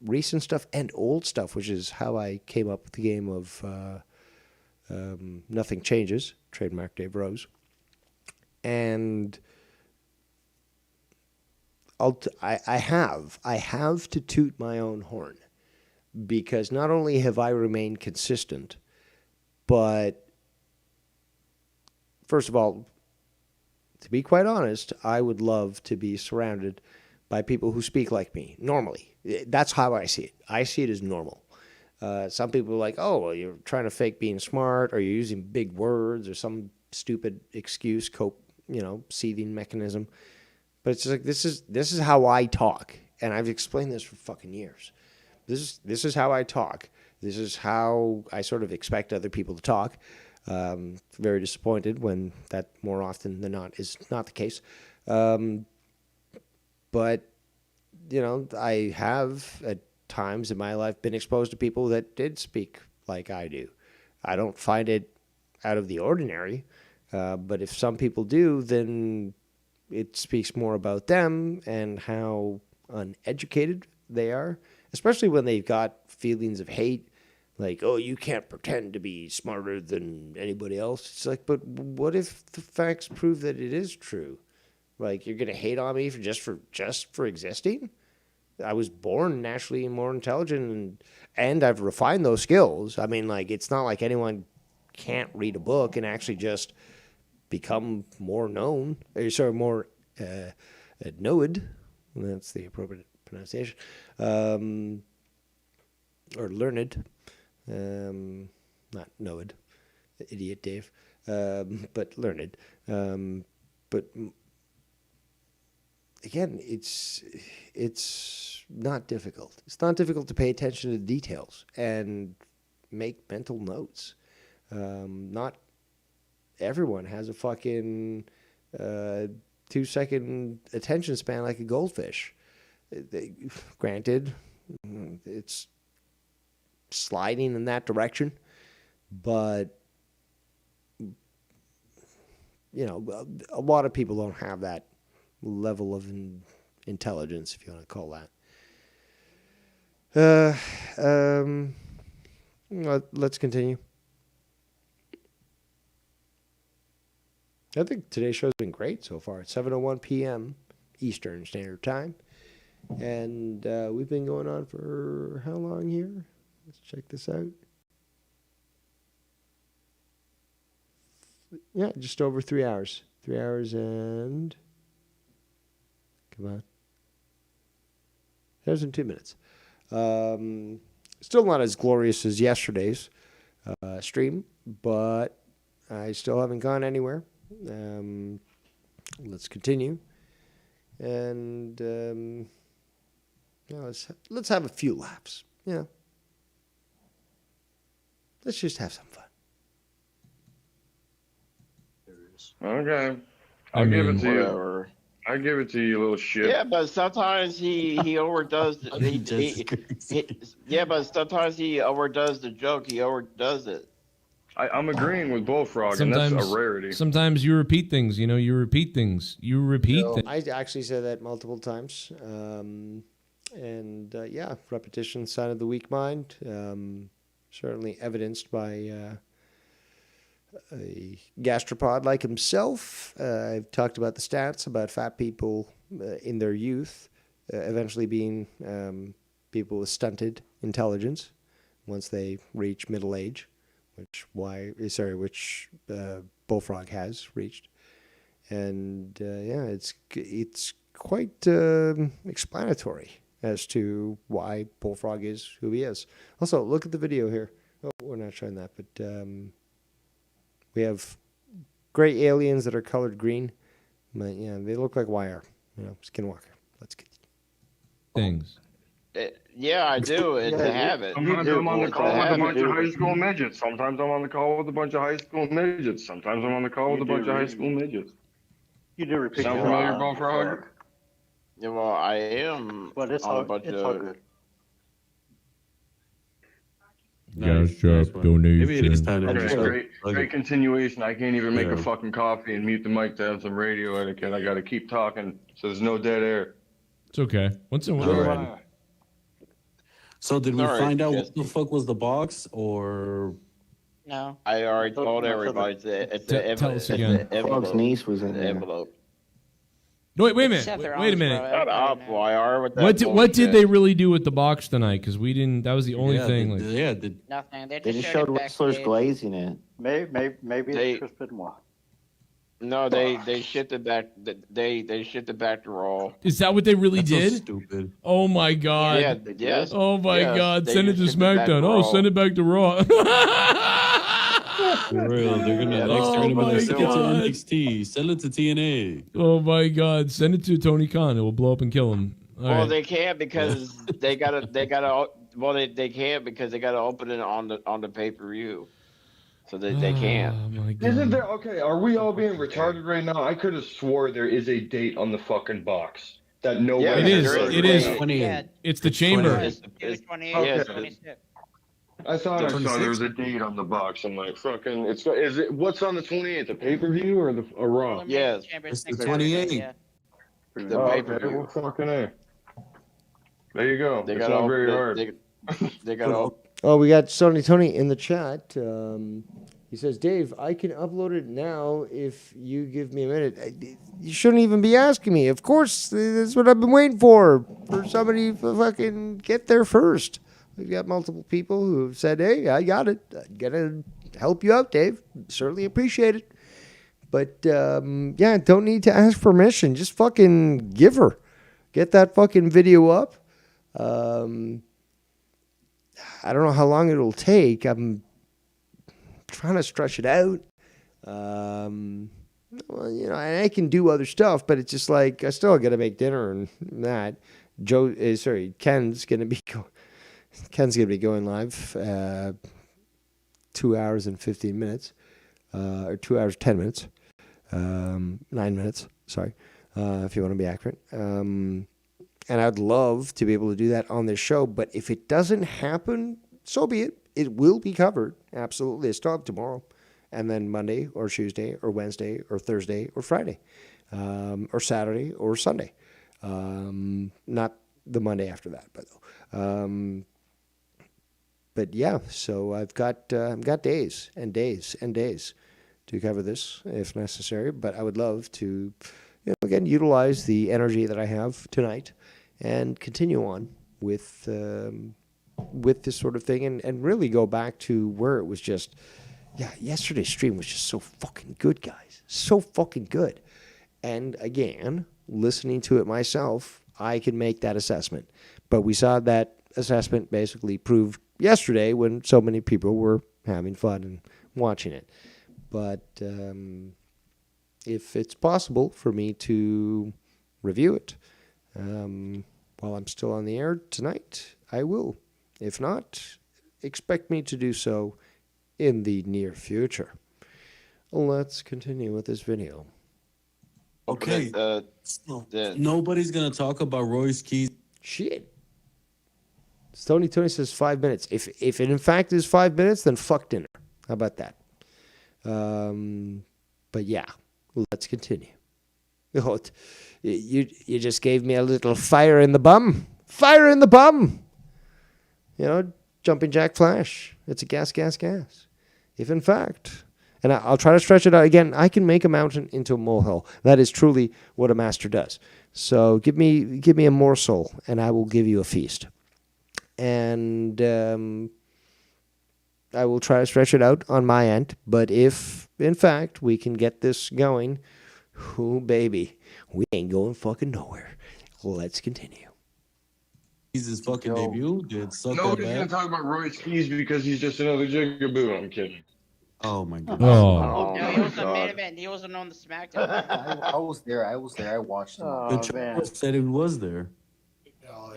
recent stuff and old stuff, which is how I came up with the game of Nothing Changes, trademark Dave Rose. And I have to toot my own horn, because not only have I remained consistent, but first of all, to be quite honest, I would love to be surrounded by people who speak like me normally. That's how I see it. I see it as normal. Some people are like, oh, well, you're trying to fake being smart, or you're using big words, or some stupid excuse, seething mechanism. But it's just like, this is how I talk, and I've explained this for fucking years. This is how I talk. This is how I sort of expect other people to talk. Very disappointed when that more often than not is not the case. But I have at times in my life been exposed to people that did speak like I do. I don't find it out of the ordinary, but if some people do, then it speaks more about them and how uneducated they are, especially when they've got feelings of hate, like, oh, you can't pretend to be smarter than anybody else. It's like, but what if the facts prove that it is true? Like, you're gonna hate on me just for existing? I was born naturally more intelligent, and I've refined those skills. I mean, like, it's not like anyone can't read a book and actually just become more known, or sorry, more knowed. That's the appropriate pronunciation. Or learned. Not knowed. Idiot Dave. But learned. But again, it's not difficult. It's not difficult to pay attention to details and make mental notes. Not everyone has a fucking 2-second attention span like a goldfish. Granted, it's sliding in that direction, but a lot of people don't have that level of intelligence, if you want to call that. Let's continue. I think today's show's been great so far. It's 7:01 p.m. Eastern Standard Time. And we've been going on for how long here? Let's check this out. Yeah, just over 3 hours. 3 hours and... Come on. 3 hours and 2 minutes. Still not as glorious as yesterday's stream, but I still haven't gone anywhere. Let's continue. And let's have a few laughs. Let's just have some fun. Okay. I'll give it to you. I give it to you, little shit. Yeah, but sometimes he overdoes yeah, but sometimes he overdoes the joke. He overdoes it. I'm agreeing with Bullfrog, and that's a rarity. Sometimes you repeat things. You know, you repeat things. You repeat things. I actually said that multiple times. Yeah, repetition, sign of the weak mind. Certainly evidenced by a gastropod like himself. I've talked about the stats about fat people in their youth eventually being people with stunted intelligence once they reach middle age, which Bullfrog has reached. And yeah, it's quite explanatory as to why Bullfrog is who he is. Also, look at the video here. Oh, we're not showing that, but we have gray aliens that are colored green. But yeah, they look like wire. You know, Skinwalker. Let's get things. Yeah, I do. It's a habit. Sometimes I'm on the call with a bunch of high school midgets. Sometimes I'm on the call with a bunch of high school midgets. Sometimes I'm on the call with a bunch of high school midgets. You do repeat. Sound familiar, Bullfrog? Yeah, well, I am But it's on all, a bunch it's of. all good. Gas drop donation. Maybe it is time to Great continuation. I can't even make a fucking coffee and mute the mic to have some radio etiquette. I got to keep talking so there's no dead air. It's okay. Once in a while. So did we Sorry, find out yes. what the fuck was the box, or? No. I already told everybody it's Tell us again. Frog's niece was in there. envelope. No, wait a minute. Shut their Wait a arms, minute. bro. Shut up, YR, with that What did bullshit. they really do with the box tonight? Because we didn't. That was the only thing. They Nothing. They just just showed showed it back wrestlers to glazing it. Maybe They- it's Chris Benoit. No, they shipped it back. They shipped it back to Raw. Is that what they really That's so did? stupid. Oh my god. Yeah, yes. Oh my Yes, god. they Send it to just shipped it back SmackDown. to Oh, Raw. send it back to Raw. For real, they're gonna Oh my send it to God. NXT. Sell it to TNA. Oh my god. Send it to Tony Khan. It will blow up and kill him. All Well, right. they can't because they gotta. Well, they can't because they gotta open it on the pay-per-view. So they can't. Oh my god. Isn't there, okay, are we all being retarded right now? I could have swore there is a date on the fucking box that nobody Yeah, It is. there It is. 28. It's the chamber. It's- It was it's- 28, yes, 26. I thought I saw 26? there was a date on the box. I'm like, fucking, is it, what's on the 28th, the pay-per-view or a Raw? Yes. Chambers It's the next 28. Saturday, yeah. The Okay, pay-per-view. well, fucking A. There you go. They It's gotta not open very it- hard. They gotta. Oh, we got Sony Tony in the chat. He says, Dave, I can upload it now if you give me a minute. You shouldn't even be asking me. Of course, that's what I've been waiting for somebody to fucking get there first. We've got multiple people who have said, hey, I got it. I'm going to help you out, Dave. Certainly appreciate it. But, yeah, don't need to ask permission. Just fucking give her. Get that fucking video up. I don't know how long it'll take. I'm trying to stretch it out. Well, you know, and I can do other stuff, but it's just like I still got to make dinner and that. Ken's gonna be going live 2 hours and 15 minutes, or 2 hours 10 minutes, 9 minutes. Sorry, if you want to be accurate. And I'd love to be able to do that on this show, but if it doesn't happen, so be it. It will be covered. Absolutely. I still have tomorrow. And then Monday or Tuesday or Wednesday or Thursday or Friday. Or Saturday or Sunday. Not the Monday after that, but yeah, so I've got days and days and days to cover this if necessary. But I would love to, again, utilize the energy that I have tonight and continue on with this sort of thing and really go back to where it was just, yesterday's stream was just so fucking good, guys. So fucking good. And again, listening to it myself, I can make that assessment. But we saw that assessment basically proved yesterday when so many people were having fun and watching it. But if it's possible for me to review it while I'm still on the air tonight, I will. If not, expect me to do so in the near future. Let's continue with this video. Okay. Nobody's gonna talk about Royce Keys. Shit. Tony says 5 minutes. If it in fact is 5 minutes, then fuck dinner. How about that? But yeah, let's continue. Oh, you just gave me a little fire in the bum. Fire in the bum. You know, jumping jack flash. It's a gas. If in fact, and I'll try to stretch it out again, I can make a mountain into a molehill. That is truly what a master does. So give me a morsel, and I will give you a feast. And I will try to stretch it out on my end. But if, in fact, we can get this going, oh, baby, we ain't going fucking nowhere. Let's continue. He's his fucking debut. Did suck that Nobody's gonna bad. talk about Royce Keys because he's just another jigaboo. I'm kidding. Oh my god. Oh. No, he was the main event. He wasn't on the SmackDown. I was there. I watched him. The channel said he was there.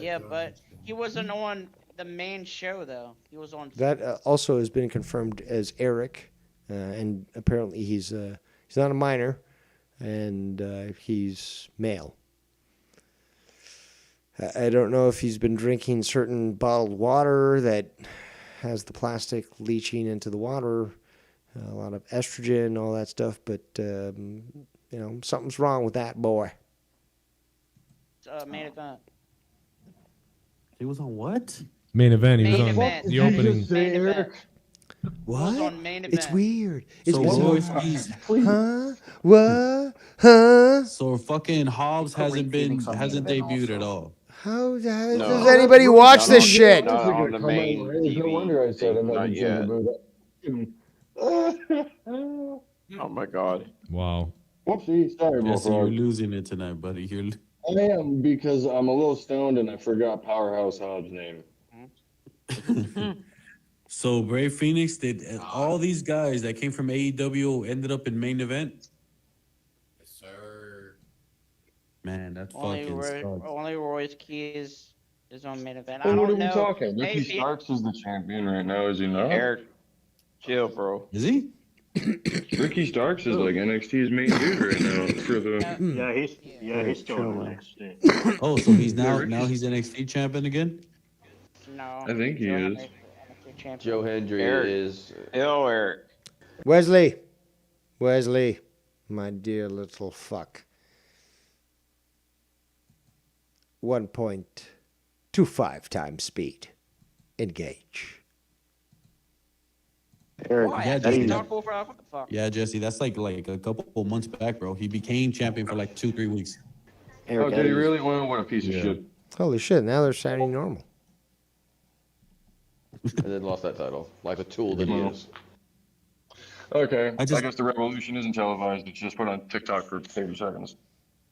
Yeah, but he wasn't on the main show though. He was on. That also has been confirmed as Eric, and apparently he's not a minor, and he's male. I don't know if he's been drinking certain bottled water that has the plastic leaching into the water, a lot of estrogen, all that stuff, but something's wrong with that boy. Main event. He was on what? Main event. He was Main on event. the opening. Main event. What? Was on main event. It's weird. It's So bizarre. Royce Keys. Huh? What? Huh? So fucking Hobbs hasn't debuted at all. How does anybody watch this shit? Not on the main No wonder I said another Not yet. jigaboo. Oh my god. Wow. Whoopsie, sorry, Jesse, you're Bullfrog. losing it tonight, buddy. I am because I'm a little stoned and I forgot Powerhouse Hobbs' name. So Brave Phoenix did all these guys that came from AEW ended up in main event. Yes, sir. Man, that Only fucking sucks. only Royce Keys is on main event. Well, I what don't are we know. talking? Ricky Maybe. Starks is the champion right now, is he not? Eric, chill, bro. Is he? Ricky Starks is like NXT's main dude right now for the. He's still on NXT. Oh, so he's now he's NXT champion again? No. I think he is. Joe Hendry Eric. is. Hello, Eric. Wesley, my dear little fuck. 1.25 times speed. Engage. Eric, Why? Yeah, He's Jesse, not cool for a fuck. yeah, Jesse, that's like a couple months back, bro. He became champion for like 2-3 weeks. Oh, did he really? Well, what a piece of shit. Holy shit, now they're sounding normal. And then lost that title. Like the tool that he is. Okay, I just- guess the revolution isn't televised. It's just put on TikTok for 30 seconds.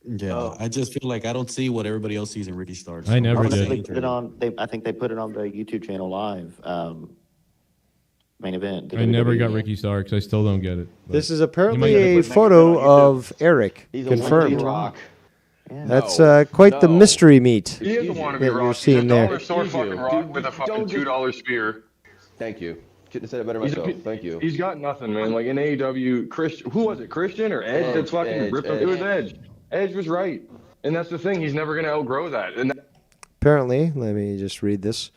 Yeah, I just feel like I don't see what everybody else sees in Ricky Starks. I never Honestly, did. they put it on. I think they put it on the YouTube channel live. Main event. I never WWE. got Ricky Starks. I still don't get it. but This is you apparently might a have it. photo of Eric. He's a Confirmed. wannabe rock. That's No. quite the No. mystery meat He is a wannabe that you're rock. seeing He's a there. dollar store Excuse fucking you. rock Dude, with a fucking don't just- $2 spear. Thank you. Couldn't have said it better He's a myself. pi- Thank you. He's got nothing, man. Like in AEW, who was it? Christian or Edge? Edge, That's fucking Edge, ripped him. It was Edge. Edge. Edge was right, and that's the thing. He's never gonna outgrow that. And Apparently, let me just read this.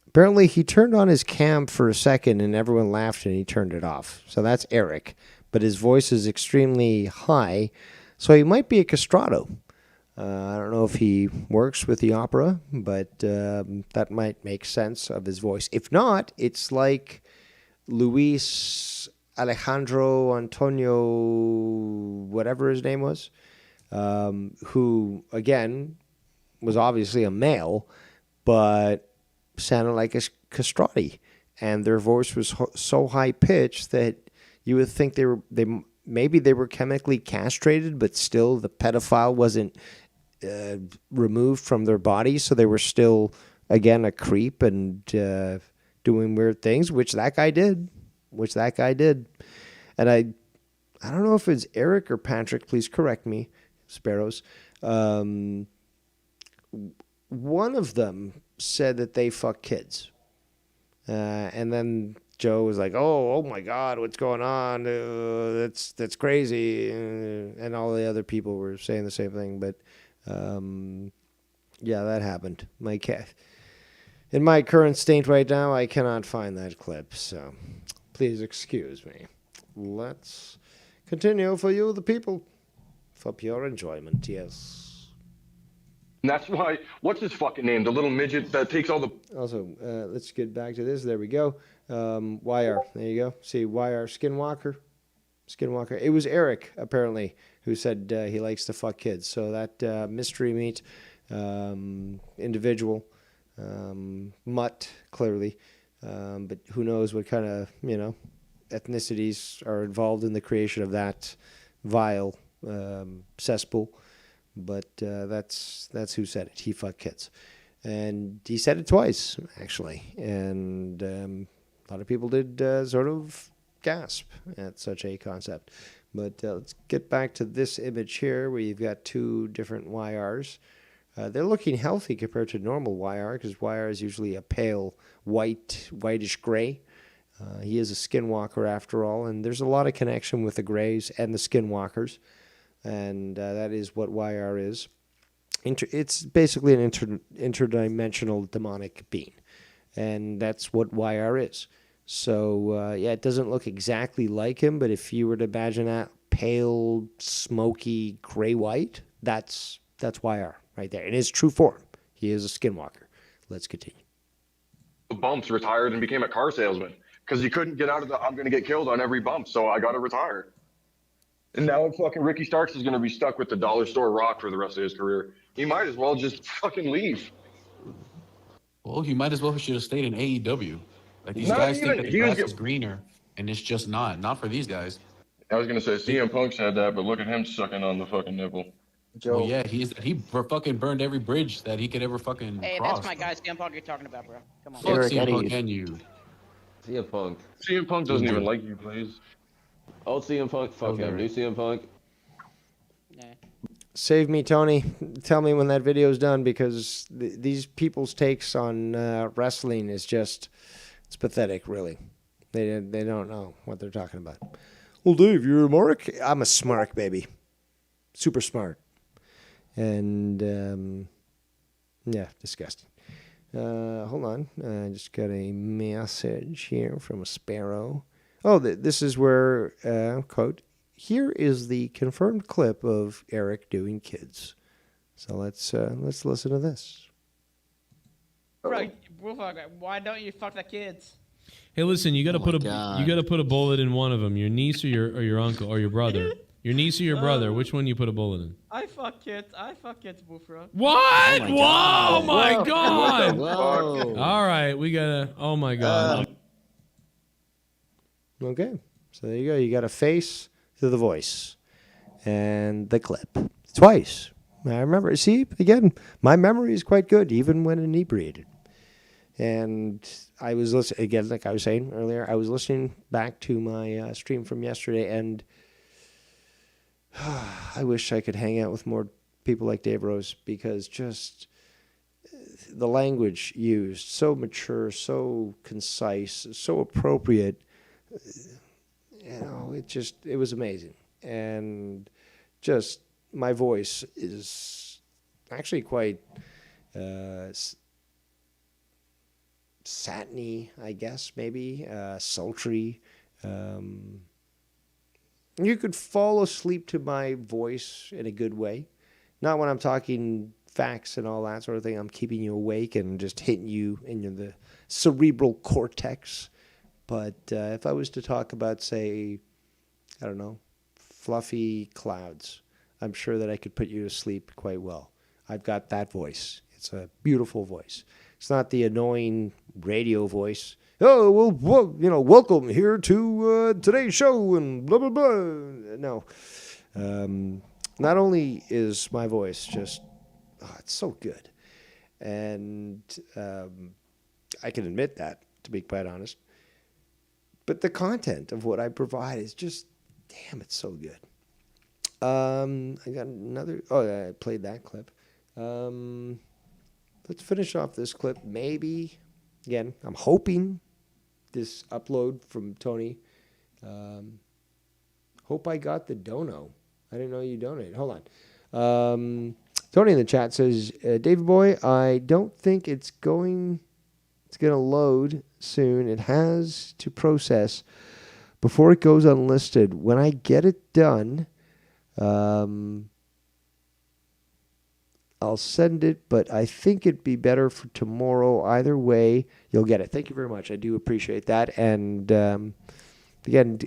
Apparently, he turned on his cam for a second and everyone laughed and he turned it off. So that's Eric. But his voice is extremely high, so he might be a castrato. I don't know if he works with the opera, but that might make sense of his voice. If not, it's like Luis Alejandro Antonio, whatever his name was, who, again, was obviously a male, but sounded like a castrati. And their voice was so high-pitched that you would think maybe they were chemically castrated, but still the pedophile wasn't removed from their body, so they were still, again, a creep and doing weird things, which that guy did. And I don't know if it's Eric or Patrick, please correct me, Sparrows. One of them said that they fuck kids. And then Joe was like, oh my God, what's going on? That's crazy. And all the other people were saying the same thing. But yeah, that happened. My cat. In my current state right now, I cannot find that clip. So please excuse me. Let's continue for you, the people. For pure enjoyment, yes. And that's why, what's his fucking name? The little midget that takes all the... Also, let's get back to this. There we go. YR. There you go. See, YR Skinwalker. Skinwalker. It was Eric, apparently, who said he likes to fuck kids. So that mystery meat individual, mutt, clearly. But who knows what kind of, ethnicities are involved in the creation of that vile cesspool. But that's who said it. He fucked kids. And he said it twice, actually. And a lot of people did sort of gasp at such a concept. But let's get back to this image here where you've got two different YRs. They're looking healthy compared to normal YR because YR is usually a pale whitish gray. He is a skinwalker after all, and there's a lot of connection with the grays and the skinwalkers, and that is what YR is. It's basically an interdimensional demonic being, and that's what YR is. So, yeah, it doesn't look exactly like him, but if you were to imagine that pale, smoky, gray-white, that's YR right there. In his true form, he is a skinwalker. Let's continue. Bumps, retired, and became a car salesman because he couldn't get out of the I'm going to get killed on every bump, so I got to retire. And now fucking Ricky Starks is going to be stuck with the dollar store rock for the rest of his career. He might as well just fucking leave. Well, he might as well should have stayed in AEW. Like these Not guys even- think that the he was grass is greener, and it's just not for these guys. I was going to say CM Punk said that, but look at him sucking on the fucking nipple. Well, yeah, he fucking burned every bridge that he could ever fucking Hey, cross. that's my guy, CM Punk you're talking about, bro. Come on. Fuck CM Punk and you. CM Punk. CM Punk doesn't even like you, please. Old CM Punk, fuck him. New CM Punk. Save me, Tony. Tell me when that video's done because these people's takes on wrestling is just, it's pathetic, really. They don't know what they're talking about. Well, Dave, you're a mark? I'm a smark, baby. Super smart. And, yeah, disgusting. Hold on. I just got a message here from a sparrow. Oh, this is where, quote, here is the confirmed clip of Eric doing kids. So let's listen to this. Bro, why don't you fuck the kids? Hey, listen, you got to put a bullet in one of them. Your niece or your uncle or your brother. Your niece or your brother. Which one you put a bullet in? I fuck kids, Buffro. What? Oh my God. Whoa. All right, we gotta. Oh my God. Okay, so there you go. You got a face to the voice and the clip twice. I remember. See, again, my memory is quite good, even when inebriated. And I was listening again, like I was saying earlier. I was listening back to my stream from yesterday, and I wish I could hang out with more people like Dave Rose because just the language used, so mature, so concise, so appropriate. It was amazing. And just my voice is actually quite satiny, I guess, maybe, sultry. You could fall asleep to my voice in a good way. Not when I'm talking facts and all that sort of thing. I'm keeping you awake and just hitting you in the cerebral cortex. But if I was to talk about, say, I don't know, fluffy clouds, I'm sure that I could put you to sleep quite well. I've got that voice. It's a beautiful voice. It's not the annoying radio voice. Oh, well, welcome here to today's show and blah, blah, blah. No. Not only is my voice just, it's so good. And I can admit that, to be quite honest. But the content of what I provide is just, damn, it's so good. I got another, I played that clip. Let's finish off this clip. Maybe, again, I'm hoping this upload from Tony. Hope I got the dono. I didn't know you donated. Hold on. Tony in the chat says, David Boy, I don't think it's going to load soon. It has to process before it goes unlisted. When I get it done, I'll send it, but I think it'd be better for tomorrow. Either way, you'll get it. Thank you very much. I do appreciate that. And again,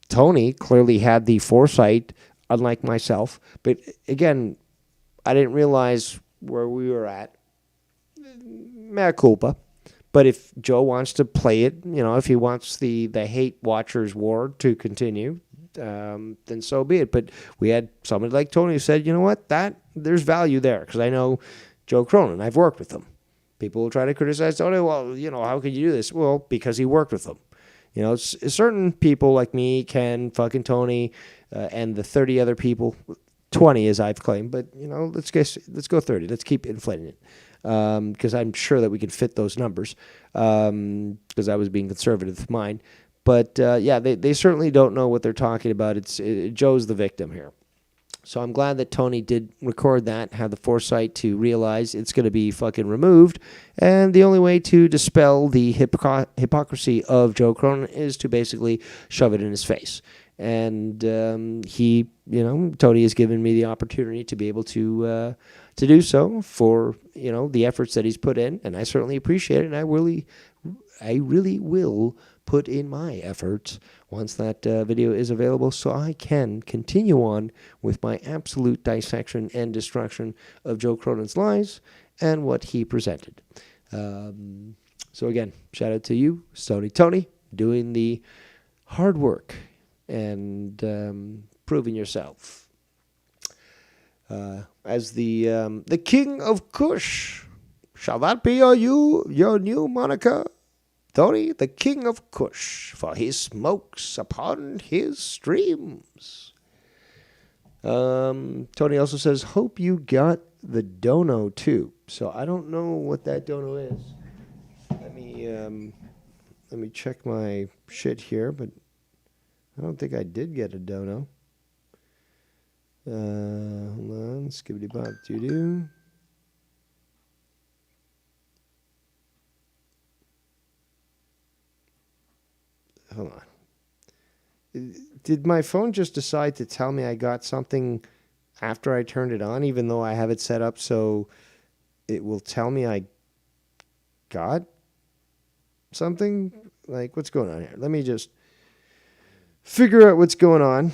Tony clearly had the foresight, unlike myself. But again, I didn't realize where we were at. Mea culpa. But if Joe wants to play it, if he wants the hate watchers war to continue, then so be it. But we had somebody like Tony who said, you know what, there's value there. Because I know Joe Cronin. I've worked with him. People will try to criticize Tony. Well, how could you do this? Well, because he worked with them. Certain people like me, Ken, fucking Tony, and the 30 other people, 20 as I've claimed, but let's go 30. Let's keep inflating it. Because I'm sure that we can fit those numbers, because I was being conservative with mine. But they certainly don't know what they're talking about. Joe's the victim here. So I'm glad that Tony did record that, have the foresight to realize it's going to be fucking removed. And the only way to dispel the hypocrisy of Joe Cronin is to basically shove it in his face. And Tony has given me the opportunity to be able to do so for, the efforts that he's put in. And I certainly appreciate it. And I really will put in my efforts once that video is available so I can continue on with my absolute dissection and destruction of Joe Cronin's lies and what he presented. So again, shout out to you, Tony, doing the hard work and proving yourself. As the King of Kush. Shall that be your new moniker? Tony, the King of Kush, for he smokes upon his streams. Tony also says, hope you got the dono too. So I don't know what that dono is. Let me check my shit here, but I don't think I did get a dono. Hold on, skibbity bop doo doo. Hold on. Did my phone just decide to tell me I got something after I turned it on, even though I have it set up so it will tell me I got something? Like, what's going on here? Let me just figure out what's going on.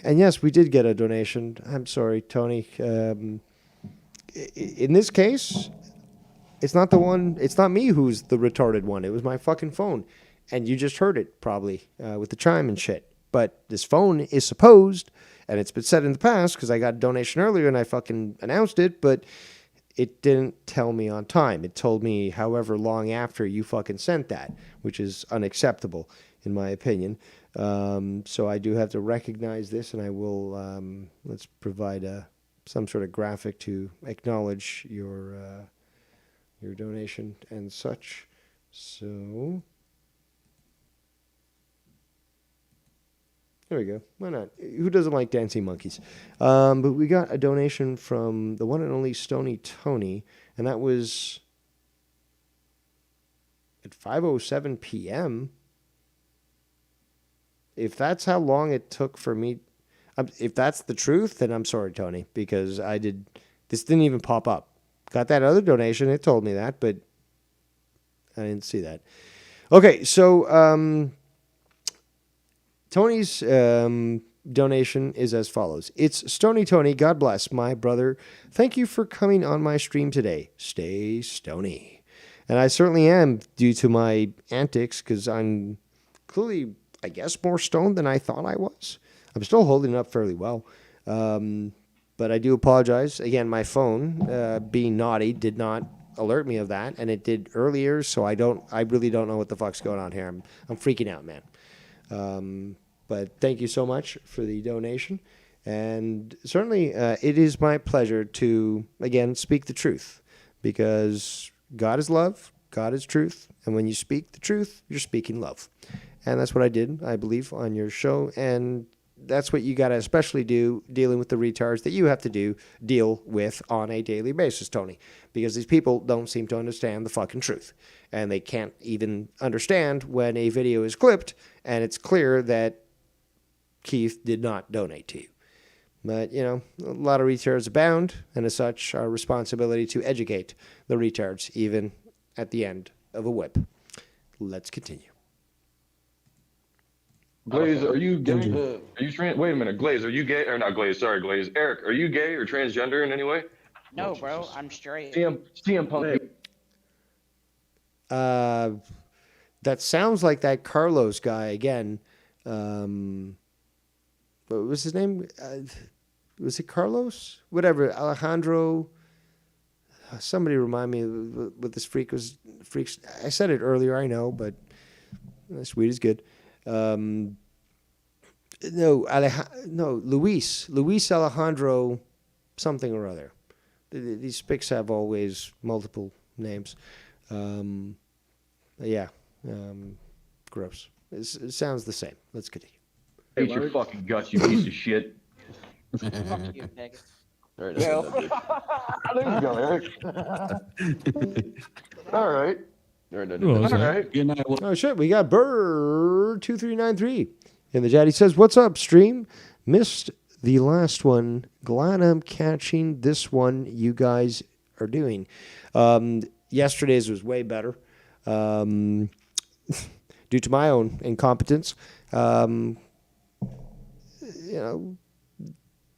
And yes, we did get a donation. I'm sorry, Tony. In this case, it's not me who's the retarded one. It was my fucking phone. And you just heard it, probably, with the chime and shit. But this phone is supposed, and it's been said in the past, because I got a donation earlier and I fucking announced it, but it didn't tell me on time. It told me however long after you fucking sent that, which is unacceptable, in my opinion. So I do have to recognize this, and I will, let's provide some sort of graphic to acknowledge your donation and such. So... there we go. Why not? Who doesn't like dancing monkeys? But we got a donation from the one and only Stony Tony, and that was at 5:07 p.m. If that's how long it took for me, if that's the truth, then I'm sorry, Tony, because this didn't even pop up. Got that other donation, it told me that, but I didn't see that. Okay, so Tony's donation is as follows. It's Stony Tony. God bless, my brother. Thank you for coming on my stream today. Stay stony. And I certainly am, due to my antics, because I'm clearly, I guess, more stoned than I thought I was. I'm still holding it up fairly well. But I do apologize. Again, my phone, being naughty, did not alert me of that, and it did earlier, so I really don't know what the fuck's going on here. I'm freaking out, man. But thank you so much for the donation. And certainly it is my pleasure to, again, speak the truth. Because God is love, God is truth. And when you speak the truth, you're speaking love. And that's what I did, I believe, on your show. And that's what you got to especially do dealing with the retards that you have to deal with on a daily basis, Tony. Because these people don't seem to understand the fucking truth. And they can't even understand when a video is clipped and it's clear that Keith did not donate to you. But, you know, a lot of retards abound, and as such, our responsibility to educate the retards, even at the end of a whip. Let's continue. Glaze, are you gay? Are you trans? Wait a minute, Glaze, are you gay or not? Glaze, sorry, Glaze. Eric, are you gay or transgender in any way? No, bro, I'm straight. CM Punk. That sounds like that Carlos guy again. What was his name? Was it Carlos? Whatever, Alejandro. Somebody remind me what this freaks. I said it earlier, I know, but sweet is good. No, Luis Alejandro, something or other. These pics have always multiple names. Gross. It sounds the same. Let's continue. Hate your fucking guts, you piece of shit. Fuck you, pig. There you go, Eric. All right. All right. Oh shit, we got Bird2393 in the chat. He says, "What's up, stream? Missed the last one. Glad I'm catching this one you guys are doing. Yesterday's was way better, due to my own incompetence. You know,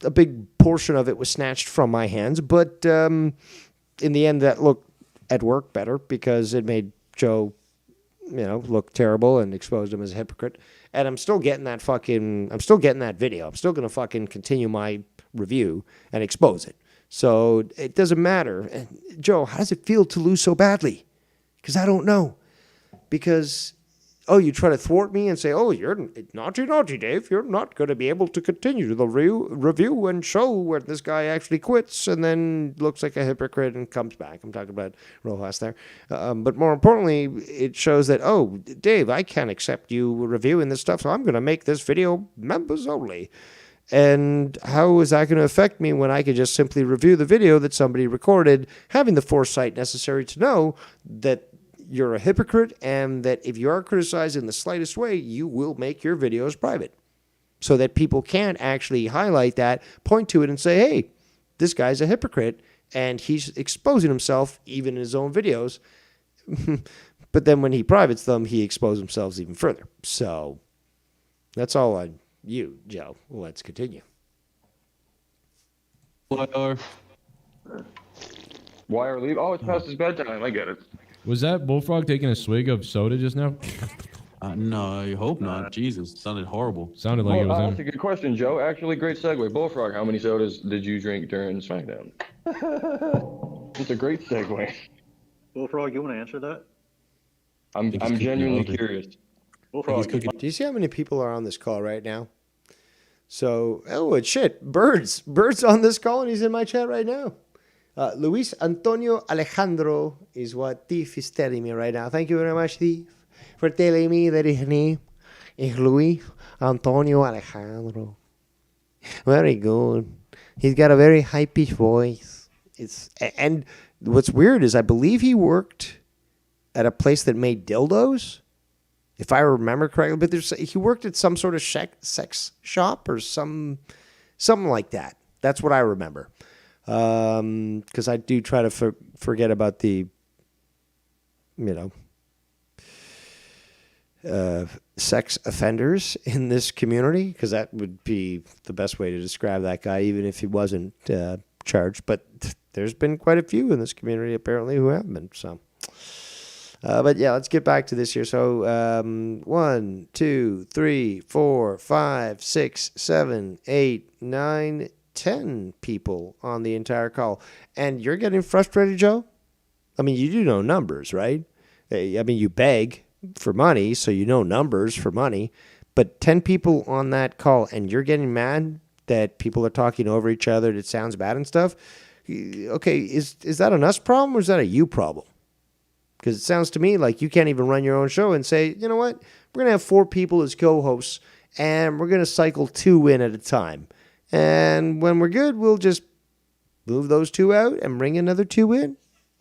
a big portion of it was snatched from my hands, but in the end, that looked at work better because it made Joe, you know, look terrible and exposed him as a hypocrite. And I'm still getting that video. I'm still going to fucking continue my review and expose it. So it doesn't matter. And Joe, how does it feel to lose so badly? Because I don't know. Because, you try to thwart me and say, you're naughty, Dave. You're not going to be able to continue the review and show where this guy actually quits and then looks like a hypocrite and comes back. I'm talking about Rojas there. But more importantly, it shows that, Dave, I can't accept you reviewing this stuff, so I'm going to make this video members only. And how is that going to affect me when I could just simply review the video that somebody recorded, having the foresight necessary to know that you're a hypocrite and that if you are criticized in the slightest way, you will make your videos private so that people can't actually highlight that, point to it and say, hey, this guy's a hypocrite and he's exposing himself even in his own videos. But then when he privates them, he exposes himself even further. So that's all on you, Joe. Let's continue. Wire leave. Oh, it's past his bedtime. I get it. Was that Bullfrog taking a swig of soda just now? No, I hope not. Jesus, it sounded horrible. Sounded like it was That's a good question, Joe. Actually, great segue. Bullfrog, how many sodas did you drink during SmackDown? It's a great segue. Bullfrog, you want to answer that? I'm genuinely curious. Bullfrog, do you see how many people are on this call right now? So, Bird's on this call and he's in my chat right now. Luis Antonio Alejandro is what Thief is telling me right now. Thank you very much, Thief, for telling me that his name is Luis Antonio Alejandro. Very good. He's got a very high-pitched voice. And what's weird is I believe he worked at a place that made dildos, if I remember correctly. But he worked at some sort of sex shop or something like that. That's what I remember. Because I do try to forget about the, sex offenders in this community, because that would be the best way to describe that guy, even if he wasn't charged. But there's been quite a few in this community, apparently, who have been. So, but yeah, let's get back to this here. So, 1, 2, 3, 4, 5, 6, 7, 8, 9, 10 people on the entire call. And you're getting frustrated, Joe? I mean, you do know numbers, right? I mean, you beg for money, so you know numbers for money. But 10 people on that call, and you're getting mad that people are talking over each other, that it sounds bad and stuff. Okay, is that an us problem or is that a you problem? Because it sounds to me like you can't even run your own show and say, you know what, we're going to have 4 people as co-hosts, and we're going to cycle 2 in at a time. And when we're good, we'll just move those 2 out and bring another 2 in.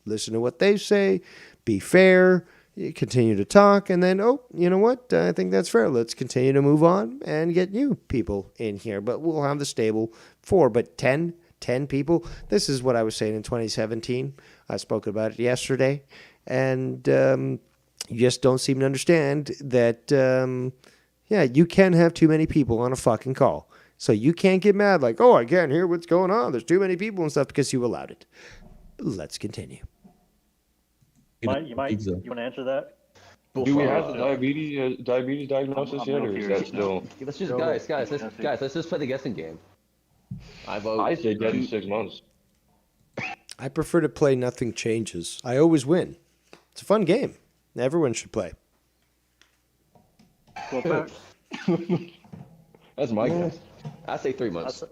Listen to what they say. Be fair. You continue to talk. And then, oh, you know what? I think that's fair. Let's continue to move on and get new people in here. But we'll have the stable 4. But 10 people. This is what I was saying in 2017. I spoke about it yesterday. And you just don't seem to understand that, you can have too many people on a fucking call. So you can't get mad like, oh, I can't hear what's going on. There's too many people and stuff because you allowed it. Let's continue. You want to answer that? Do we have the diabetes diagnosis yet, or is that still? Let's just let's just play the guessing game. I say dead in 6 months. I prefer to play Nothing Changes. I always win. It's a fun game. Everyone should play. That's my guess. I say 3 months.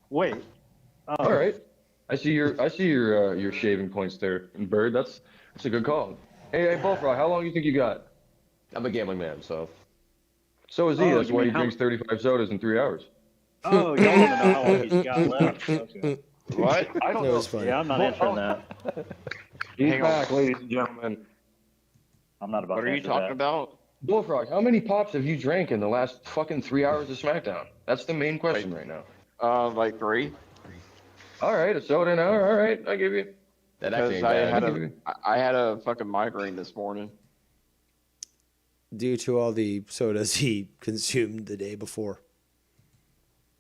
Wait. All right. I see your shaving points there, and Bird. That's a good call. Hey, Bullfrog, how long do you think you got? I'm a gambling man, so. So is he. That's why he drinks 35 sodas in 3 hours. Oh, y'all want to know how long he's got left? Okay. What? I don't know. Yeah, I'm not answering that. He's back, ladies and gentlemen. I'm not about. What are you talking about? Bullfrog, how many pops have you drank in the last fucking 3 hours of SmackDown? That's the main question right now. Like 3. All right, a soda an hour. All right, I give you. That actually I had a fucking migraine this morning. Due to all the sodas he consumed the day before.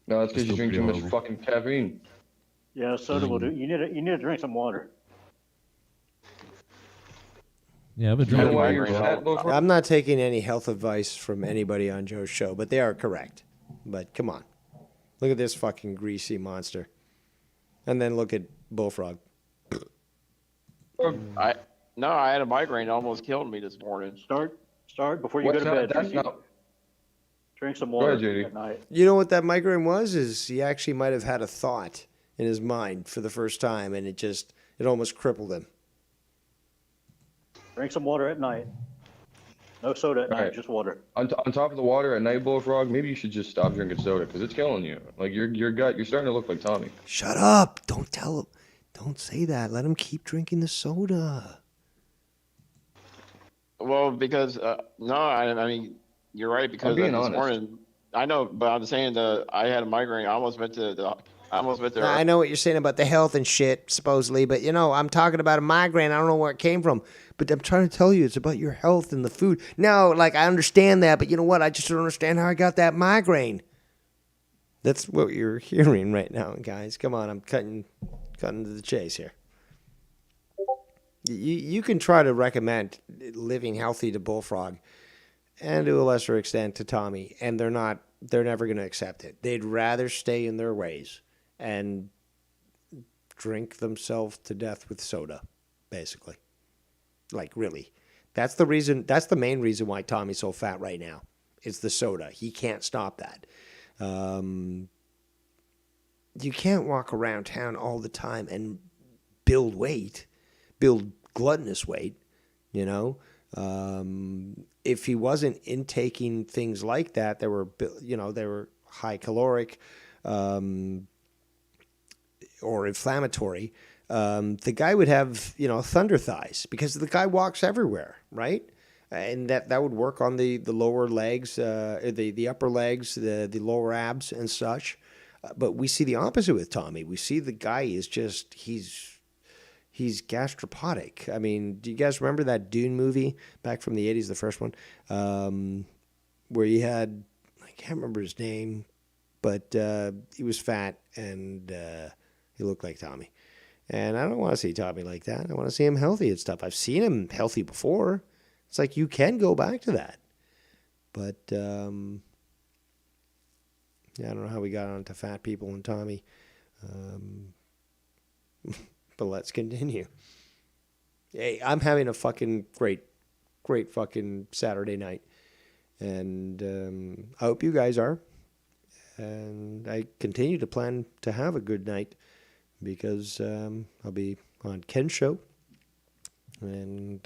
No, that's because you drink too much fucking caffeine. Yeah, soda will do. You need to drink some water. Yeah, but I'm not taking any health advice from anybody on Joe's show, but they are correct. But come on. Look at this fucking greasy monster. And then look at Bullfrog. I had a migraine. It almost killed me this morning. Start before you go to bed. Drink some water at night. You know what that migraine was? Is he actually might have had a thought in his mind for the first time, and it almost crippled him. Drink some water at night. No soda at night, just water. On top of the water at night, Bullfrog, maybe you should just stop drinking soda because it's killing you. Like your gut, you're starting to look like Tommy. Shut up! Don't tell him. Don't say that. Let him keep drinking the soda. Well, because no, I mean you're right because this morning I know, but I'm saying I had a migraine. I almost went to. I know what you're saying about the health and shit, supposedly, but I'm talking about a migraine. I don't know where it came from, but I'm trying to tell you it's about your health and the food. No, I understand that, but you know what? I just don't understand how I got that migraine. That's what you're hearing right now, guys. Come on, I'm cutting to the chase here. You can try to recommend living healthy to Bullfrog and to a lesser extent to Tommy, and they're never going to accept it. They'd rather stay in their ways and drink themselves to death with soda, basically. Really. That's the main reason why Tommy's so fat right now. It's the soda. He can't stop that. You can't walk around town all the time and build gluttonous weight, if he wasn't intaking things like that, they were high caloric, or inflammatory, the guy would have, thunder thighs because the guy walks everywhere, right? And that would work on the lower legs, the upper legs, the lower abs and such. But we see the opposite with Tommy. We see the guy is just, he's gastropotic. I mean, do you guys remember that Dune movie back from the 80s, the first one, where he had, I can't remember his name, but he was fat and he looked like Tommy. And I don't want to see Tommy like that. I want to see him healthy and stuff. I've seen him healthy before. It's like you can go back to that. But I don't know how we got onto fat people and Tommy. But let's continue. Hey, I'm having a fucking great fucking Saturday night. And I hope you guys are. And I continue to plan to have a good night because I'll be on Ken's show And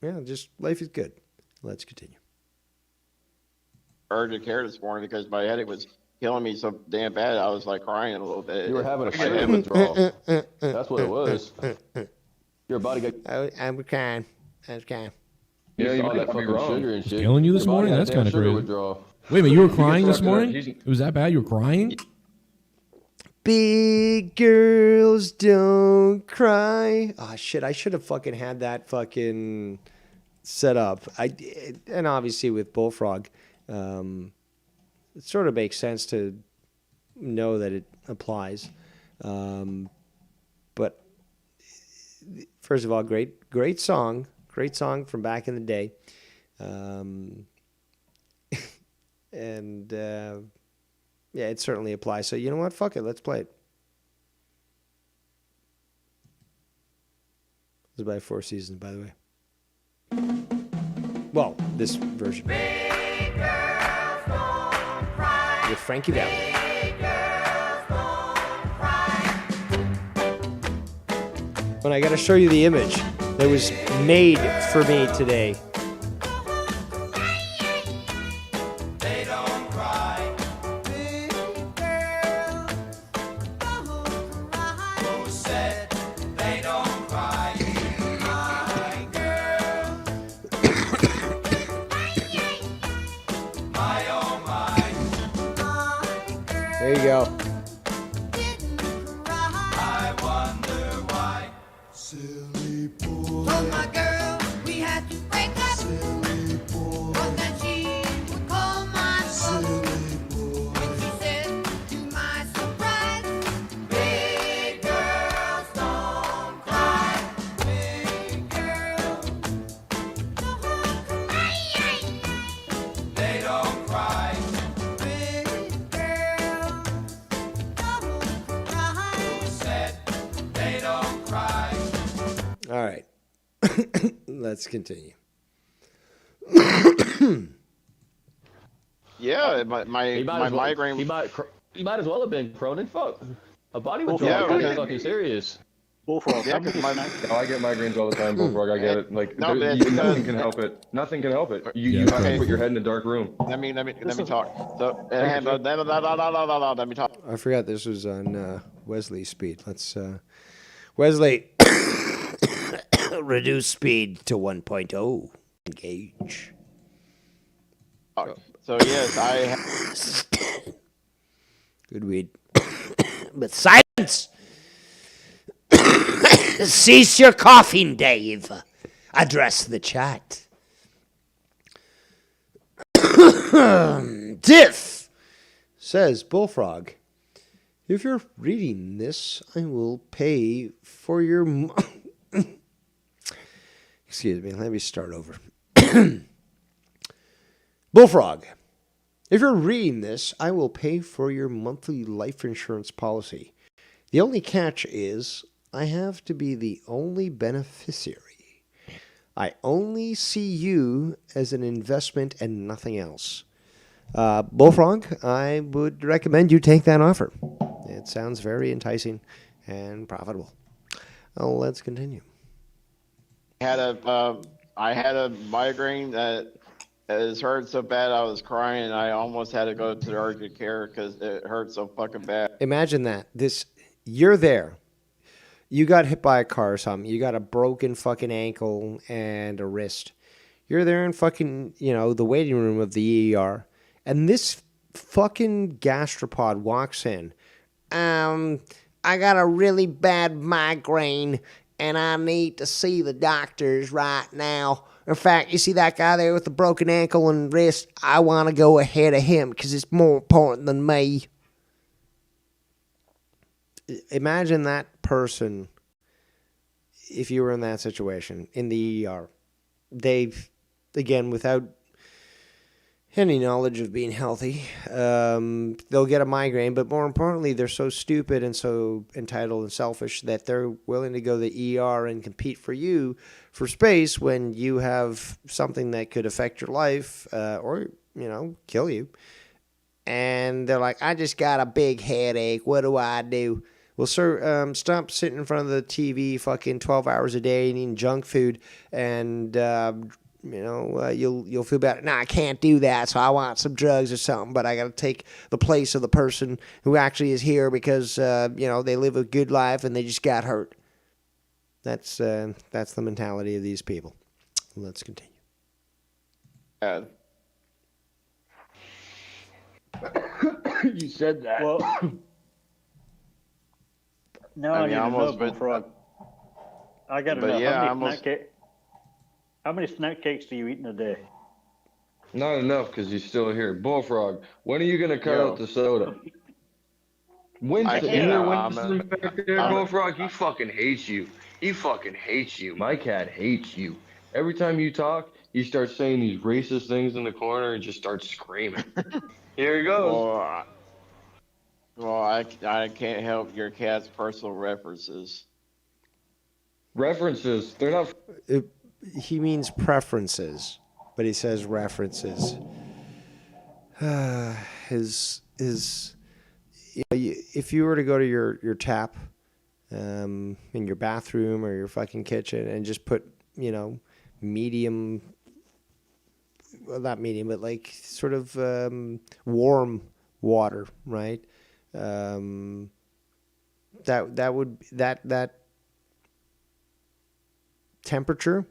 yeah, just life is good. Let's continue. Urgent care this morning because my headache was killing me so damn bad. I was like crying a little bit. You were having a sugar withdrawal. That's what it was. Your body got. I'm crying. I was crying. You Yeah, saw you that might be fucking wrong. sugar and shit. Killing you this Your body morning? had a That's damn kind of sugar crazy. withdrawal. Wait a minute, you were He crying gets this stuck in morning? It was that bad? You were crying? Big girls don't cry. Oh shit! I should have fucking had that fucking set up. And obviously with Bullfrog, it sort of makes sense to know that it applies. But first of all, great song from back in the day, and yeah, it certainly applies. So you know what? Fuck it, let's play it. This is by Four Seasons, by the way. Well, this version with Frankie Valli. When I got to show you the image that was made for me today. There you go. Told my girl we had to break up. But then she would call my phone. And she said, to my surprise, big girls don't cry. Big girls don't cry. They don't cry. Big girls don't cry. Who said they don't cry? All right. Let's continue. Yeah, He my might as well- migraine. He might as well have been Cronin. Fuck. A body Yeah, withdrawal is okay. fucking serious. Bullfrog. Yeah, 'cause my, No, I get migraines all the time, Bullfrog. I get it. Like No, there- but you- it's nothing because- can help it. Nothing can help it. You Yeah, have okay. to put your head in a dark room. let me talk. So let me talk. I forgot this was on Wesley's speed. Let's Wesley reduce speed to 1.0. Engage. So yes, I. Good weed. But silence! Cease your coughing, Dave. Address the chat. Tiff says, Bullfrog, if you're reading this, I will pay for your... Excuse me, let me start over. Bullfrog, if you're reading this, I will pay for your monthly life insurance policy. The only catch is I have to be the only beneficiary. I only see you as an investment and nothing else. Bullfrog, I would recommend you take that offer. It sounds very enticing and profitable. Let's continue. I had a migraine that it hurt so bad I was crying and I almost had to go to the urgent care because it hurt so fucking bad. Imagine that. You're there. You got hit by a car or something. You got a broken fucking ankle and a wrist. You're there in fucking, the waiting room of the ER. And this fucking gastropod walks in. I got a really bad migraine and I need to see the doctors right now. In fact, you see that guy there with the broken ankle and wrist? I want to go ahead of him because it's more important than me. Imagine that person if you were in that situation in the ER. They've, again, without any knowledge of being healthy, they'll get a migraine, but more importantly, they're so stupid and so entitled and selfish that they're willing to go to the ER and compete for you for space when you have something that could affect your life or, kill you. And they're like, I just got a big headache. What do I do? Well, sir, stop sitting in front of the TV fucking 12 hours a day and eating junk food, and you'll feel bad. No, I can't do that, so I want some drugs or something, but I got to take the place of the person who actually is here because they live a good life and they just got hurt. That's the mentality of these people. Let's continue. You said that. Well, now I need to know, Bullfrog. I got to know, how many snack cakes do you eat in a day? Not enough because he's still here. Bullfrog, when are you going to cut out the soda? Winston, you hear Winston back there, Bullfrog? He fucking hates you. He fucking hates you. My cat hates you. Every time you talk, he starts saying these racist things in the corner and just starts screaming. Here he goes. Well, I can't help your cat's personal references. References? They're not. He means preferences, but he says references. If you were to go to your tap in your bathroom or your fucking kitchen and just put, medium, well, not medium, but like sort of warm water, right? That temperature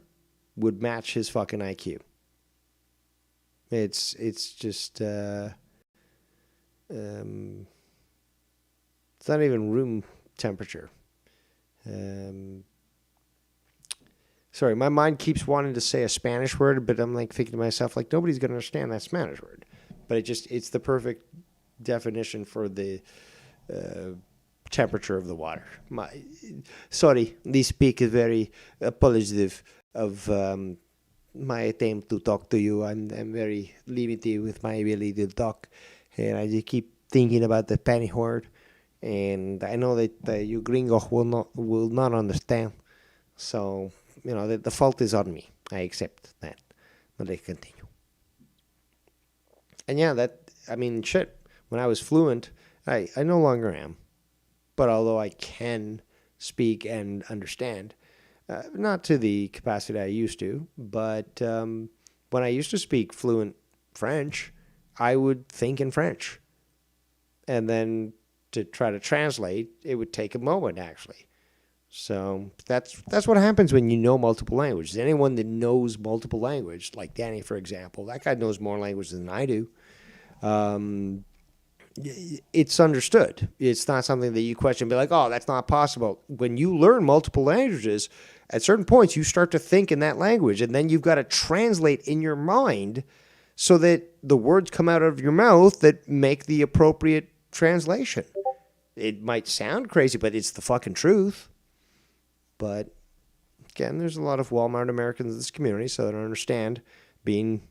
would match his fucking IQ. It's just it's not even room temperature. Sorry, my mind keeps wanting to say a Spanish word, but I'm like thinking to myself, like, nobody's gonna understand that Spanish word. But it's the perfect definition for the temperature of the water. Sorry, this speak is very apologetic of my attempt to talk to you. I'm very limited with my ability to talk, and I just keep thinking about the Spanish word. And I know that you gringos will not understand. So, the fault is on me. I accept that. But let's continue. And yeah, shit. When I was fluent, I no longer am. But although I can speak and understand, not to the capacity I used to, but when I used to speak fluent French, I would think in French. And then to try to translate, it would take a moment, actually. So that's what happens when you know multiple languages. Anyone that knows multiple language, like Danny, for example, that guy knows more language than I do. It's understood. It's not something that you question and be like, oh, that's not possible. When you learn multiple languages, at certain points, you start to think in that language, and then you've got to translate in your mind so that the words come out of your mouth that make the appropriate translation. It might sound crazy, but it's the fucking truth. But again, there's a lot of Walmart Americans in this community, so they don't understand being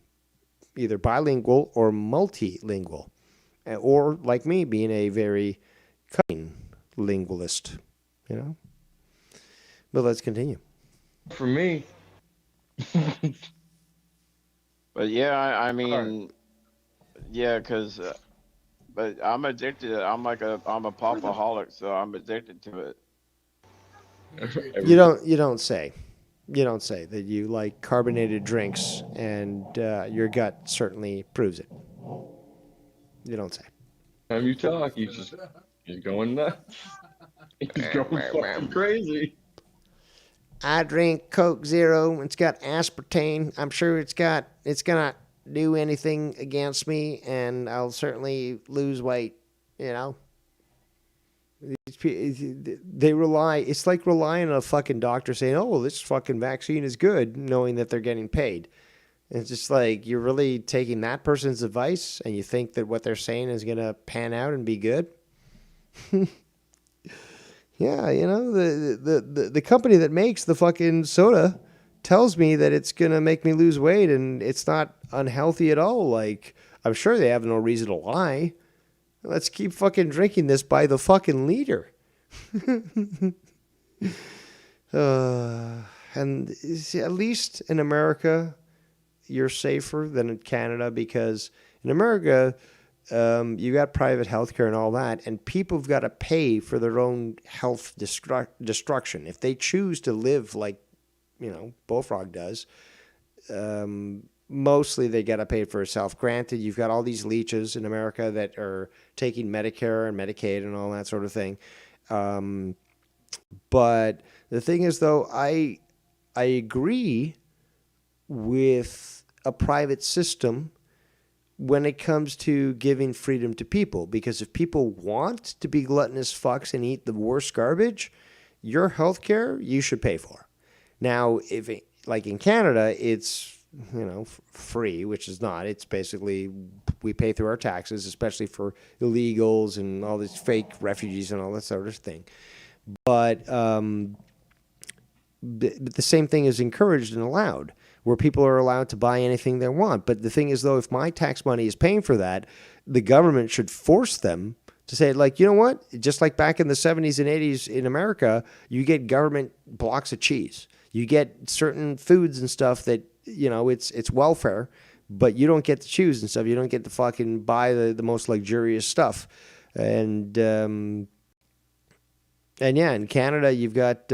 either bilingual or multilingual. Or, like me, being a very cutting lingualist, But let's continue. For me. But yeah, because but I'm addicted. I'm a popaholic, so I'm addicted to it. You don't say that you like carbonated drinks, and your gut certainly proves it. You don't say. Time you talk, he's going nuts. He's going fucking crazy. I drink Coke Zero. It's got aspartame. I'm sure it's gonna do anything against me, and I'll certainly lose weight. They rely. It's like relying on a fucking doctor saying, "Oh, well, this fucking vaccine is good," knowing that they're getting paid. It's just like you're really taking that person's advice, and you think that what they're saying is gonna pan out and be good. Yeah, the company that makes the fucking soda tells me that it's gonna make me lose weight, and it's not unhealthy at all. Like, I'm sure they have no reason to lie. Let's keep fucking drinking this by the fucking liter. And at least in America, you're safer than in Canada, because in America, you got private healthcare and all that, and people have got to pay for their own health destruction. If they choose to live like, Bullfrog does, mostly they got to pay for itself. Granted, you've got all these leeches in America that are taking Medicare and Medicaid and all that sort of thing. But the thing is, though, I agree with a private system when it comes to giving freedom to people, because if people want to be gluttonous fucks and eat the worst garbage, your healthcare you should pay for. Now, if like in Canada, it's free, which is not. It's basically we pay through our taxes, especially for illegals and all these fake refugees and all that sort of thing. But the same thing is encouraged and allowed, where people are allowed to buy anything they want. But the thing is, though, if my tax money is paying for that, the government should force them to say, like, you know what? Just like back in the 70s and 80s in America, you get government blocks of cheese. You get certain foods and stuff that, it's welfare, but you don't get to choose and stuff. You don't get to fucking buy the most luxurious stuff. And yeah, in Canada, you got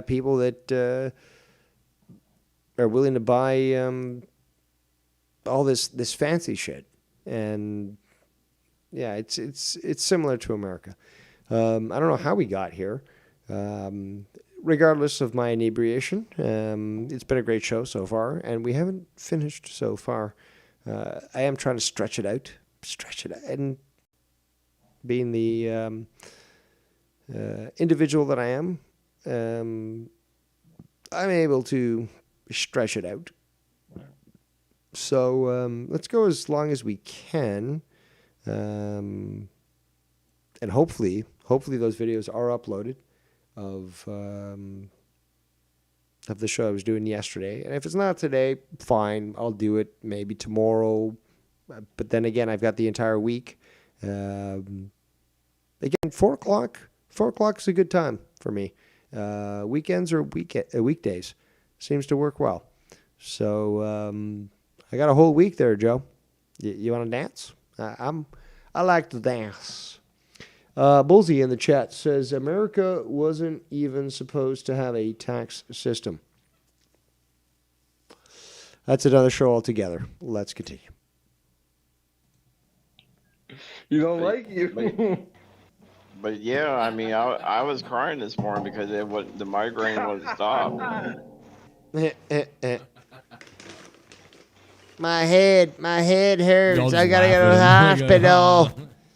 people that are willing to buy all this fancy shit, and yeah, it's similar to America. I don't know how we got here. Regardless of my inebriation, it's been a great show so far, and we haven't finished so far. I am trying to stretch it out, and being the individual that I am, I'm able to stretch it out. So let's go as long as we can, and hopefully those videos are uploaded of the show I was doing yesterday. And if it's not today, fine, I'll do it maybe tomorrow. But then again, I've got the entire week. Again, 4 o'clock. 4 o'clock is a good time for me. Weekends or weekdays seems to work well. So I got a whole week there, Joe. You want to dance? I like to dance. Bullseye in the chat says America wasn't even supposed to have a tax system. That's another show altogether. Let's continue. You don't like you. But yeah, I mean, I was crying this morning because the migraine wouldn't stop. My head hurts. Y'all I just gotta go to the laughing. hospital.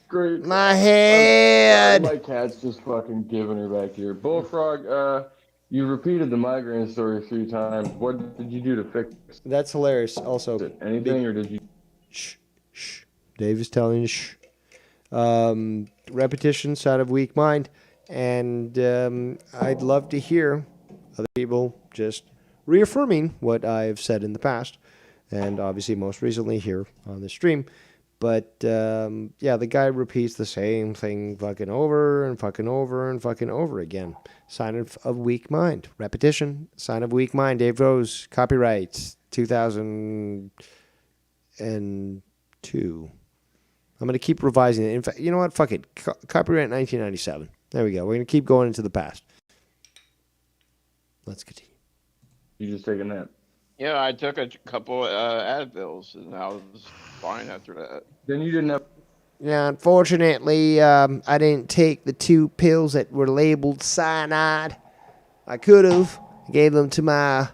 Great. My head. My cat's just fucking giving her back here. Bullfrog, you repeated the migraine story a few times. What did you do to fix it? That's hilarious. Also, anything, or did you? Shh. Dave is telling you shh. Repetition, sign of weak mind, and I'd love to hear other people just reaffirming what I've said in the past, and obviously most recently here on the stream. But yeah, the guy repeats the same thing fucking over and fucking over and fucking over again. Sign of weak mind. Repetition, sign of weak mind. Dave Rose, copyright 2002. I'm going to keep revising it. In fact, you know what? Fuck it. Copyright 1997. There we go. We're going to keep going into the past. Let's continue. You just take a nap. Yeah, I took a couple Advils, and I was fine after that. Then you didn't have... Yeah, unfortunately, I didn't take the 2 pills that were labeled cyanide. I could have. Gave them to my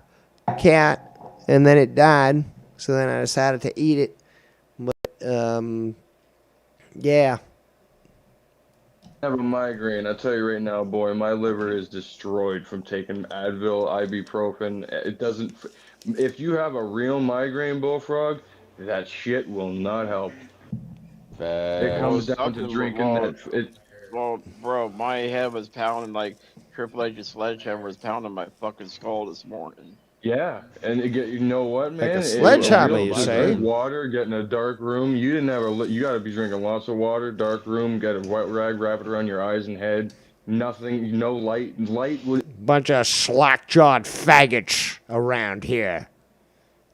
cat, and then it died. So then I decided to eat it. But, yeah. I have a migraine. I tell you right now, boy, my liver is destroyed from taking Advil, ibuprofen. It doesn't... If you have a real migraine, Bullfrog, that shit will not help. It comes down to drinking that. Well, bro, my head was pounding like Triple H's sledgehammer was pounding my fucking skull this morning. Yeah, and you know what, man? Like a sledgehammer, you say? Drink water, get in a dark room. You didn't have you got to be drinking lots of water. Dark room, get a wet rag, wrap it around your eyes and head. Nothing, no light. Light would. Bunch of slack-jawed faggots around here.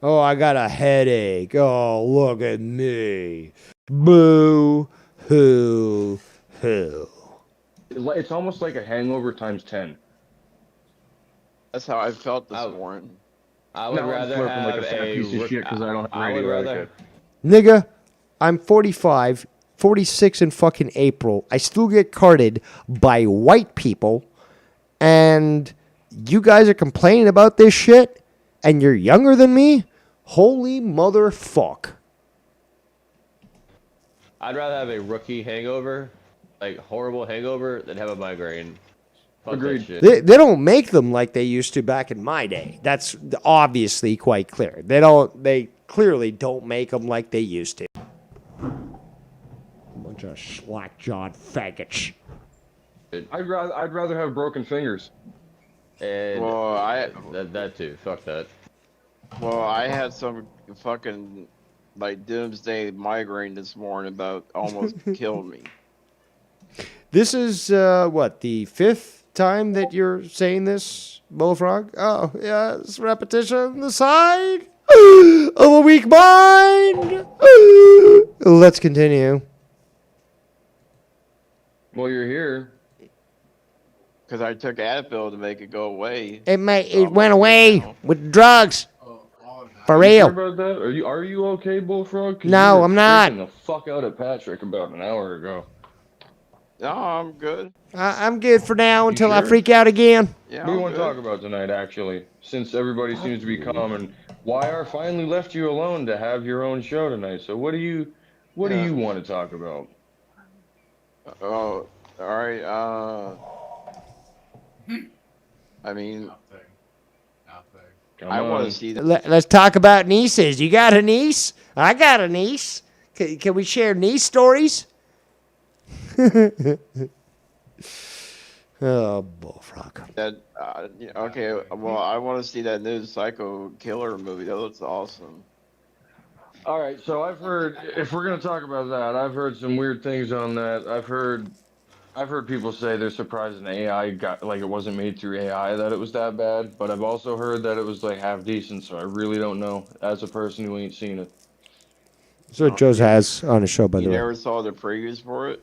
Oh, I got a headache. Oh, look at me. Boo hoo hoo. It's almost like a hangover times 10. That's how I felt this morning. I would Now I'm rather slurping like have a fat piece of shit because I don't have I would radio rather. etiquette. Nigga, I'm 45, 46 in fucking April. I still get carded by white people, and you guys are complaining about this shit, and you're younger than me? Holy motherfuck. I'd rather have a rookie hangover, like horrible hangover, than have a migraine. Fuck that shit. They don't make them like they used to back in my day. That's obviously quite clear. They clearly don't make them like they used to. Bunch of slack-jawed faggots. I'd rather have broken fingers. And Well, that too. Fuck that. Well, I had some fucking like doomsday migraine this morning about almost killed me. This is, what, the 5th time that you're saying this, Bullfrog? Oh, yes, repetition, the side of a weak mind. Let's continue. Well, you're here. Because I took Advil to make it go away. It went away with drugs. For You real. sure about that? Are you okay, Bullfrog? 'Cause No, you were I'm not. freaking the fuck out at Patrick about an hour ago. No, I'm good. I'm good for now until I sure? freak out again. Yeah, What do you I'm want to good. talk about tonight, actually? Since everybody seems to be calm, and YR finally left you alone to have your own show tonight. So what do you want to talk about? Oh, all right. I mean, I want to see that. Let's talk about nieces. You got a niece? I got a niece. Can we share niece stories? Oh, Bullfrog. That okay. Well, I want to see that new Psycho Killer movie. That looks awesome. All right, so I've heard, if we're gonna talk about that, I've heard some weird things on that. I've heard people say they're surprised an AI got, like, it wasn't made through AI that it was that bad, but I've also heard that it was like half decent. So I really don't know as a person who ain't seen it. So Joe's has on his show, by You the way. never saw the previews for it?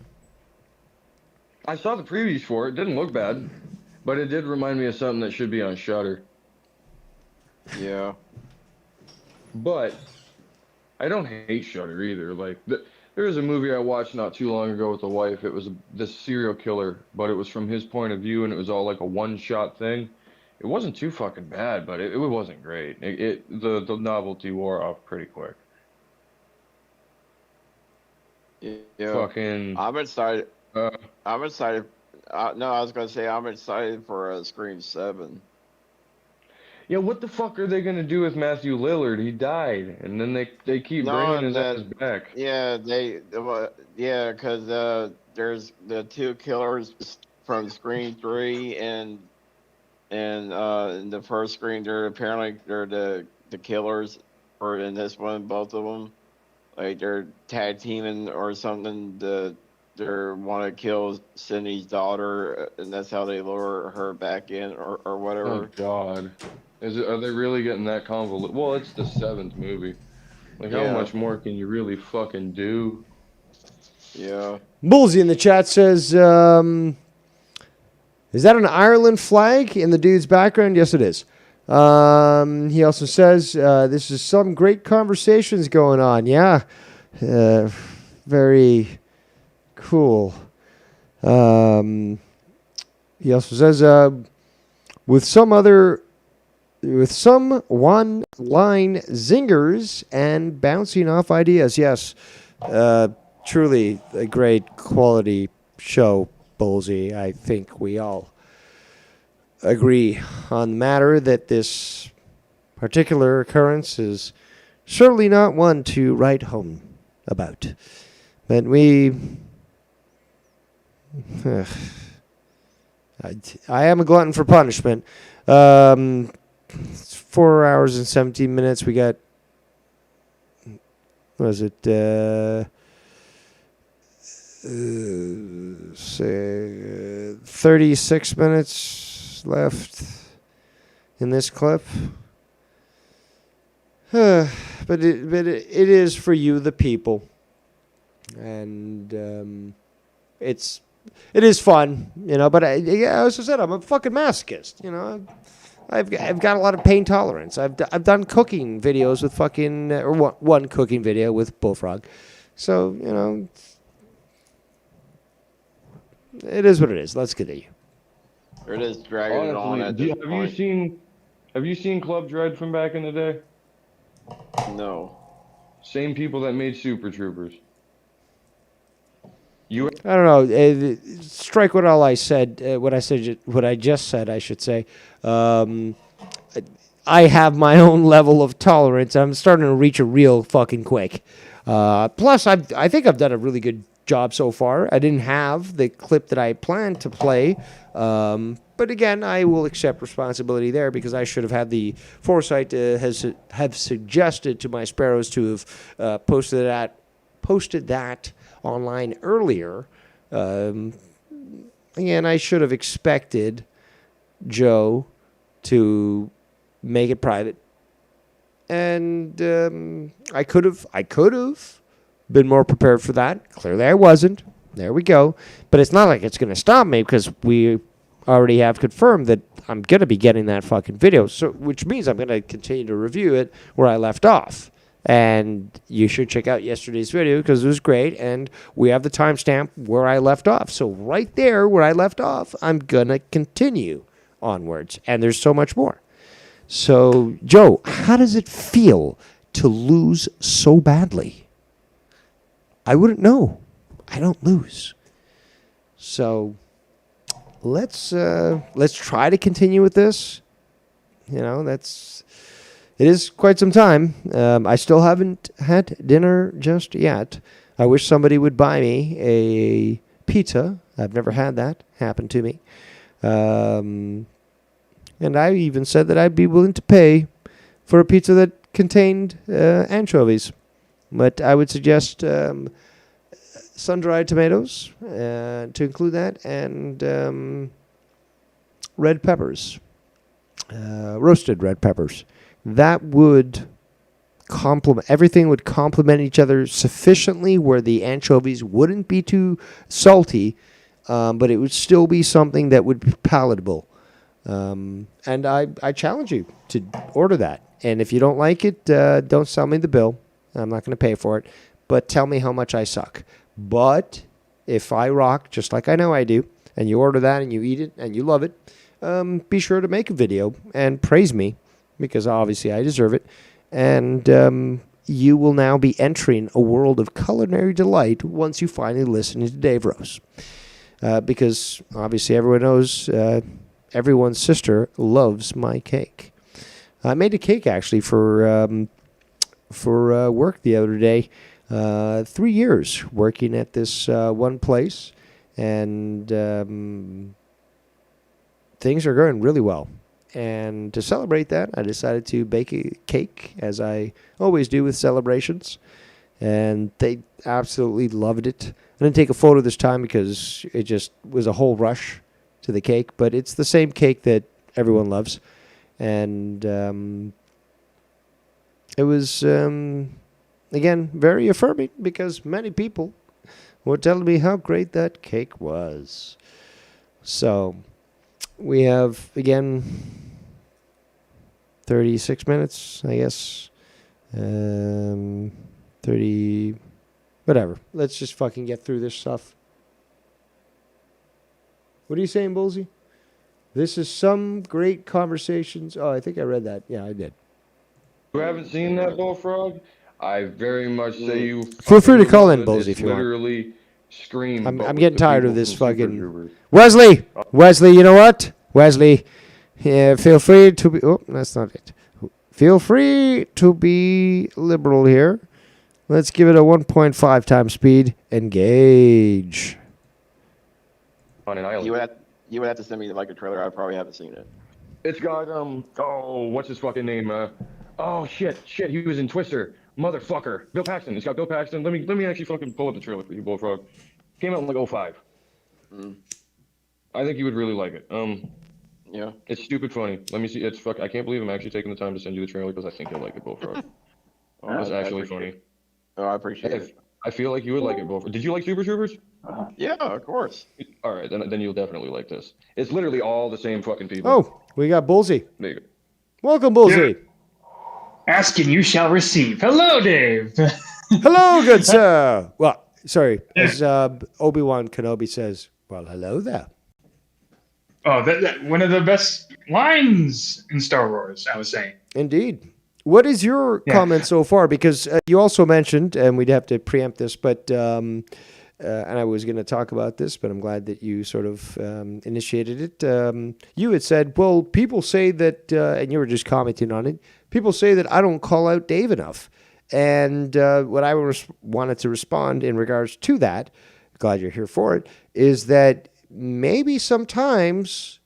I saw the previews for it. Didn't look bad, but it did remind me of something that should be on Shudder. Yeah. But I don't hate Shudder either. Like, there was a movie I watched not too long ago with the wife. It was this serial killer, but it was from his point of view, and it was all like a one-shot thing. It wasn't too fucking bad, but it wasn't great. The novelty wore off pretty quick. Yeah. Fucking. I'm excited. I'm excited. No, I was gonna say I'm excited for Scream 7. Yeah, what the fuck are they gonna do with Matthew Lillard? He died, and then they keep bringing his ass back. Yeah, because there's the two killers from Scream 3 and in the first Scream. They're the killers, or in this one, both of them, like they're tag teaming or something. They want to kill Cindy's daughter, and that's how they lure her back in, or whatever. Oh God, are they really getting that convoluted? Well, it's the 7th movie. Like, how much more can you really fucking do? Yeah. Bullsy in the chat says, is that an Ireland flag in the dude's background? Yes, it is. He also says, this is some great conversations going on. Yeah. Very cool. He also says, with some one-line zingers and bouncing off ideas. Yes, truly a great quality show, Bullsy. I think we all agree on the matter that this particular occurrence is certainly not one to write home about. But I am a glutton for punishment. It's 4 hours and 17 minutes. We got, what was it? Say 36 minutes left in this clip. But it is for you, the people. and it is fun, you know. But as I said, I'm a fucking masochist, you know. I've got a lot of pain tolerance. I've done cooking videos with fucking or one cooking video with Bullfrog, so you know, it is what it is. Let's continue. Or it is dragging it on at this point. Have you seen Club Dread from back in the day? No. Same people that made Super Troopers. I don't know. Strike what all I said. What I just said. I should say. I have my own level of tolerance. I'm starting to reach a real fucking quick. Plus, I think I've done a really good job so far. I didn't have the clip that I planned to play. But again, I will accept responsibility there because I should have had the foresight to have suggested to my sparrows to have posted that online earlier. Again, I should have expected Joe to make it private, and I could have been more prepared for that. Clearly, I wasn't. There we go. But it's not like it's going to stop me because we already have confirmed that I'm going to be getting that fucking video. So, which means I'm going to continue to review it where I left off. And you should check out yesterday's video because it was great. And we have the timestamp where I left off. So right there where I left off, I'm going to continue onwards. And there's so much more. So, Joe, how does it feel to lose so badly? I wouldn't know. I don't lose. So let's try to continue with this. You know, it is quite some time. I still haven't had dinner just yet. I wish somebody would buy me a pizza. I've never had that happen to me. And I even said that I'd be willing to pay for a pizza that contained anchovies. But I would suggest sun-dried tomatoes to include that, and red peppers, roasted red peppers. That would everything would complement each other sufficiently where the anchovies wouldn't be too salty, but it would still be something that would be palatable. And I challenge you to order that. And if you don't like it, don't sell me the bill. I'm not going to pay for it. But tell me how much I suck. But if I rock, just like I know I do, and you order that and you eat it and you love it, be sure to make a video and praise me, because obviously I deserve it. And you will now be entering a world of culinary delight once you finally listen to Dave Rose. Because obviously everyone knows everyone's sister loves my cake. I made a cake actually for work the other day. 3 years working at this one place, and things are going really well. And to celebrate that, I decided to bake a cake, as I always do with celebrations. And they absolutely loved it. I didn't take a photo this time because it just was a whole rush to the cake. But it's the same cake that everyone loves. And it was, again, very affirming because many people were telling me how great that cake was. So we have, again, 36 minutes, I guess. 30, whatever. Let's just fucking get through this stuff. What are you saying, Bullsy? This is some great conversations. Oh, I think I read that. Yeah, I did. You haven't seen that, Bullfrog? I very much say you. Feel free to call in, Bullsy, if you want. Literally scream. I'm getting tired of this fucking. Wesley, you know what? Wesley, feel free to be. Oh, that's not it. Feel free to be liberal here. Let's give it a 1.5 times speed. Engage. On an island. You would have to send me like a trailer. I probably haven't seen it. It's got what's his fucking name? Oh shit, he was in Twister. Motherfucker. Bill Paxton. It's got Bill Paxton. Let me actually fucking pull up the trailer for you, Bullfrog. Came out in like 05. I think you would really like it. Yeah. It's stupid funny. Let me see. I can't believe I'm actually taking the time to send you the trailer because I think you'll like it, Bullfrog. It's actually funny. Oh, I appreciate it. I feel like you would like it, Wilford. Did you like Super Troopers? Yeah, of course. All right, then you'll definitely like this. It's literally all the same fucking people. Oh, we got Bullseye. There you go. Welcome, Bullseye. Ask and you shall receive. Hello, Dave. Hello, good sir. Well, sorry, as Obi-Wan Kenobi says, well, hello there. Oh, that one of the best lines in Star Wars, I was saying. Indeed. What is your comment so far? Because you also mentioned, and we'd have to preempt this, but and I was going to talk about this, but I'm glad that you sort of initiated it. You had said, well, people say that, and you were just commenting on it, people say that I don't call out Dave enough. And what I wanted to respond in regards to that, glad you're here for it, is that maybe sometimes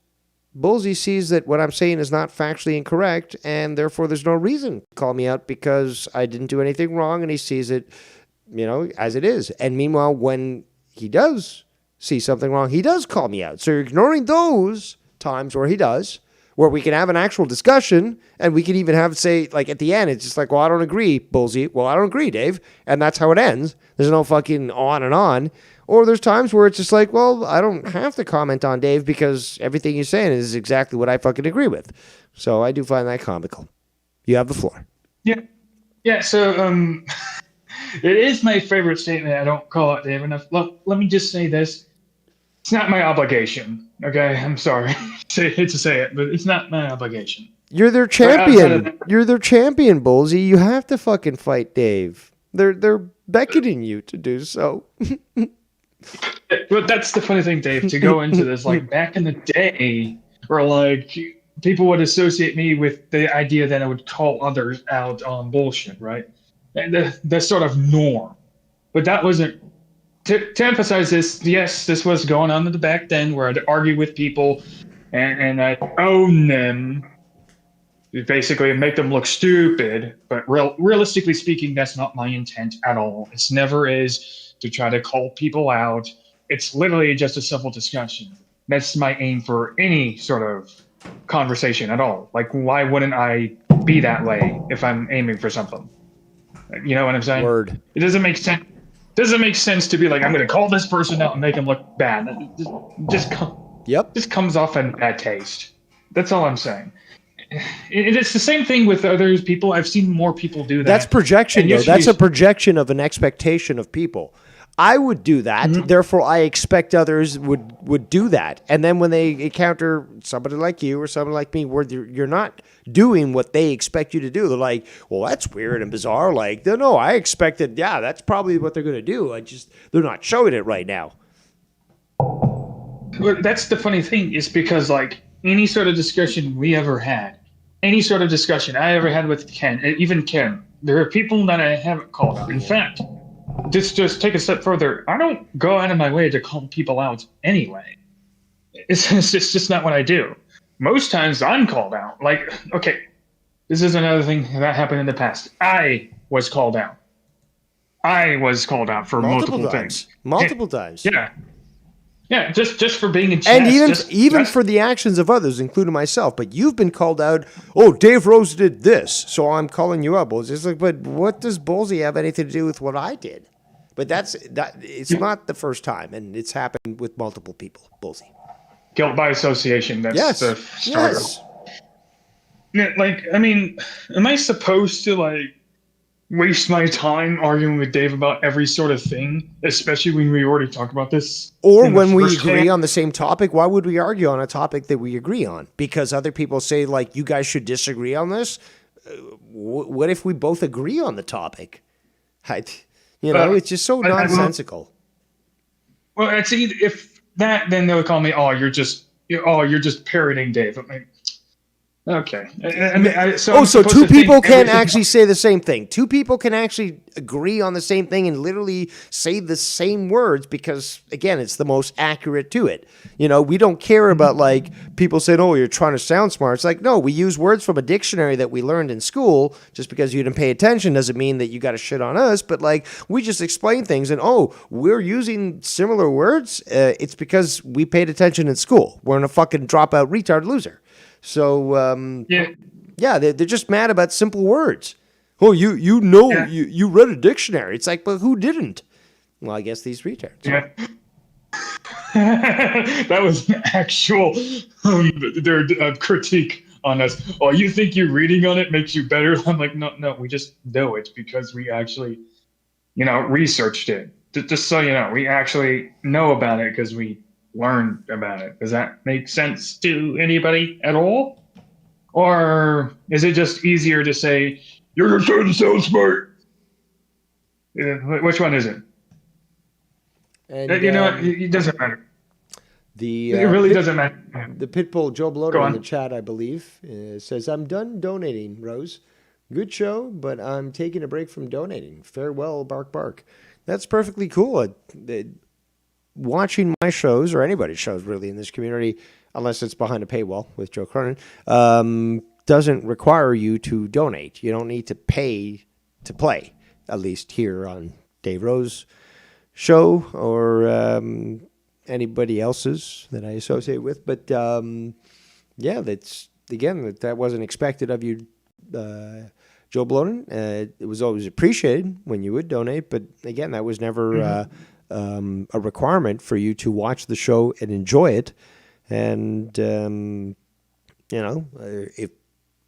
Bullseye sees that what I'm saying is not factually incorrect, and therefore there's no reason to call me out because I didn't do anything wrong, and he sees it, as it is. And meanwhile, when he does see something wrong, he does call me out. So you're ignoring those times where he does, where we can have an actual discussion, and we can even have, say, like at the end, it's just like, well, I don't agree, Bullseye. Well, I don't agree, Dave. And that's how it ends. There's no fucking on and on. Or there's times where it's just like, well, I don't have to comment on Dave because everything you're saying is exactly what I fucking agree with. So I do find that comical. You have the floor. Yeah. Yeah, so it is my favorite statement. I don't call out Dave enough. Look, let me just say this. It's not my obligation. Okay, I'm sorry. Hate to say it, but it's not my obligation. You're their champion. You're their champion, Bullseye. You have to fucking fight Dave. They're beckoning you to do so. But that's the funny thing, Dave, to go into this. Like back in the day, where like people would associate me with the idea that I would call others out on bullshit, right? And the sort of norm. But that wasn't to emphasize this. Yes, this was going on in the back then, where I'd argue with people, and I'd own them, basically make them look stupid. But realistically speaking, that's not my intent at all. It's never is to try to call people out. It's literally just a simple discussion. That's my aim for any sort of conversation at all. Like, why wouldn't I be that way if I'm aiming for something? You know what I'm saying? Word. It doesn't make sense. Doesn't make sense to be like, I'm going to call this person out and make him look bad. Just comes off in bad taste. That's all I'm saying. It's the same thing with other people. I've seen more people do that. That's projection, though. That's a projection of an expectation of people. I would do that, therefore I expect others would do that. And then when they encounter somebody like you or somebody like me where you're not doing what they expect you to do, they're like, well, that's weird and bizarre. Like, no, I expected, that's probably what they're going to do. They're not showing it right now. But that's the funny thing, is because like any sort of discussion we ever had, any sort of discussion I ever had with Ken, even Ken, there are people that I haven't called out. In fact, just take a step further. I don't go out of my way to call people out anyway. It's just not what I do. Most times I'm called out. Like, okay, this is another thing that happened in the past. I was called out. I was called out for multiple things. Multiple times. Yeah. Yeah, just for being in chat. And even for the actions of others, including myself. But you've been called out, oh, Dave Rose did this, so I'm calling you up. It's just like, but what does Bullseye have anything to do with what I did? But it's not the first time, and it's happened with multiple people, Bullseye. Guilt by association, that's the starter. Yes. Yeah, like, I mean, am I supposed to, like, waste my time arguing with Dave about every sort of thing, especially when we already talked about this? Or when we agree on the same topic? Why would we argue on a topic that we agree on? Because other people say, like, you guys should disagree on this? What if we both agree on the topic? It's just so nonsensical. Well, it's either, if that, then they'll call me, you're just parroting Dave. I'm like, okay. So two people can actually say the same thing. Two people can actually agree on the same thing and literally say the same words because, again, it's the most accurate to it. We don't care about, like, people saying, oh, you're trying to sound smart. It's like, no, we use words from a dictionary that we learned in school. Just because you didn't pay attention doesn't mean that you got to shit on us. But, like, we just explain things and, we're using similar words. It's because we paid attention in school. We're in a fucking dropout retard loser. So, they're just mad about simple words. Oh, you read a dictionary. It's like, but who didn't? Well, I guess these retards. Yeah. That was an actual their critique on us. Oh, you think you reading on it makes you better? I'm like, no, we just know it because we actually, researched it. Just so you know, we actually know about it because we learned about it. Does that make sense to anybody at all? Or is it just easier to say, you're trying to sound smart? Which one is it? And, it doesn't matter. It really doesn't matter. The Pitbull Joe Bloater Go in on. the chat, I believe, says, I'm done donating, Rose. Good show, but I'm taking a break from donating. Farewell, bark, bark. That's perfectly cool. Watching my shows, or anybody's shows really in this community, unless it's behind a paywall with Joe Cronin, doesn't require you to donate. You don't need to pay to play, at least here on Dave Rose show or anybody else's that I associate with. But yeah, that wasn't expected of you, Joe Blonin. It was always appreciated when you would donate, but again, that was never a requirement for you to watch the show and enjoy it. And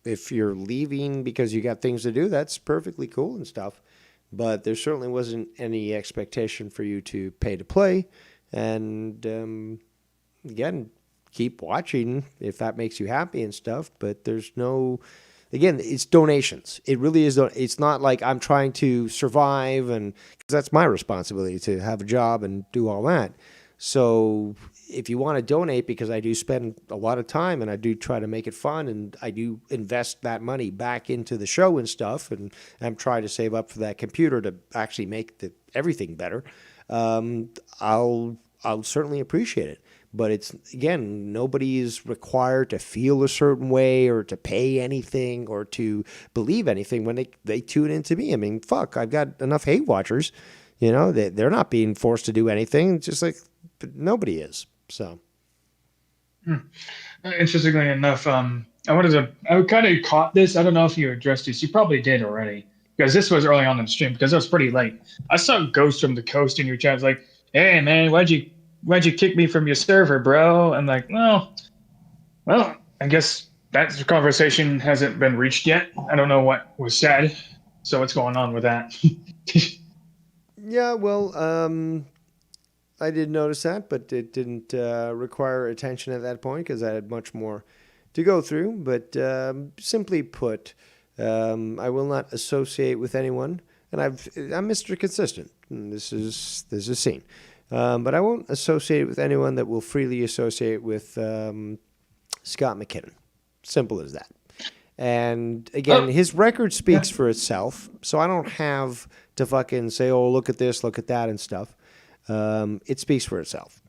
if you're leaving because you got things to do, that's perfectly cool and stuff. But there certainly wasn't any expectation for you to pay to play. And again, keep watching if that makes you happy and stuff. But there's no, again, it's donations. It really is. It's not like I'm trying to survive, and because that's my responsibility to have a job and do all that. So if you want to donate, because I do spend a lot of time and I do try to make it fun, and I do invest that money back into the show and stuff, and I'm trying to save up for that computer to actually make everything better, I'll certainly appreciate it. But it's, again, nobody is required to feel a certain way or to pay anything or to believe anything when they tune into me. I mean, fuck, I've got enough hate watchers. They're not being forced to do anything. It's just like, but nobody is. So, interestingly enough, I kind of caught this. I don't know if you addressed this. You probably did already, because this was early on in the stream, because it was pretty late. I saw Ghost from the Coast in your chat. It's like, hey man, why'd you kick me from your server, bro? I'm like, well, I guess that conversation hasn't been reached yet. I don't know what was said. So what's going on with that? Yeah, well, I did notice that, but it didn't require attention at that point because I had much more to go through. But simply put, I will not associate with anyone, and I'm Mr. Consistent. This is seen, but I won't associate with anyone that will freely associate with Scott McKinnon. Simple as that. And again, his record speaks for itself, so I don't have to fucking say, oh, look at this, look at that, and stuff. It speaks for itself.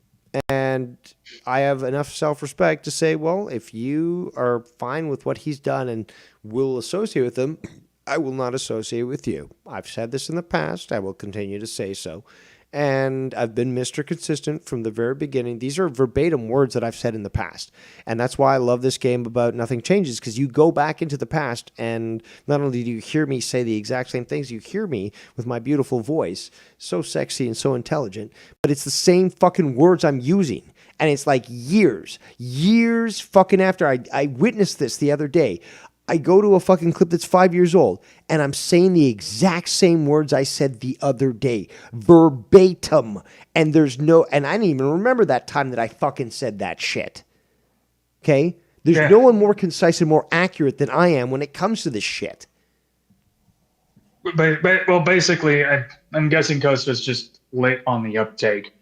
And I have enough self-respect to say, well, if you are fine with what he's done and will associate with him, I will not associate with you. I've said this in the past. I will continue to say so. And I've been Mr. Consistent from the very beginning. These are verbatim words that I've said in the past. And that's why I love this game about Nothing Changes, because you go back into the past and not only do you hear me say the exact same things, you hear me with my beautiful voice, so sexy and so intelligent, but it's the same fucking words I'm using. And it's like years fucking after I witnessed this the other day. I go to a fucking clip that's 5 years old, and I'm saying the exact same words I said the other day, verbatim. And I didn't even remember that time that I fucking said that shit. Okay? There's no one more concise and more accurate than I am when it comes to this shit. Well, basically, I'm guessing Coast was just late on the uptake.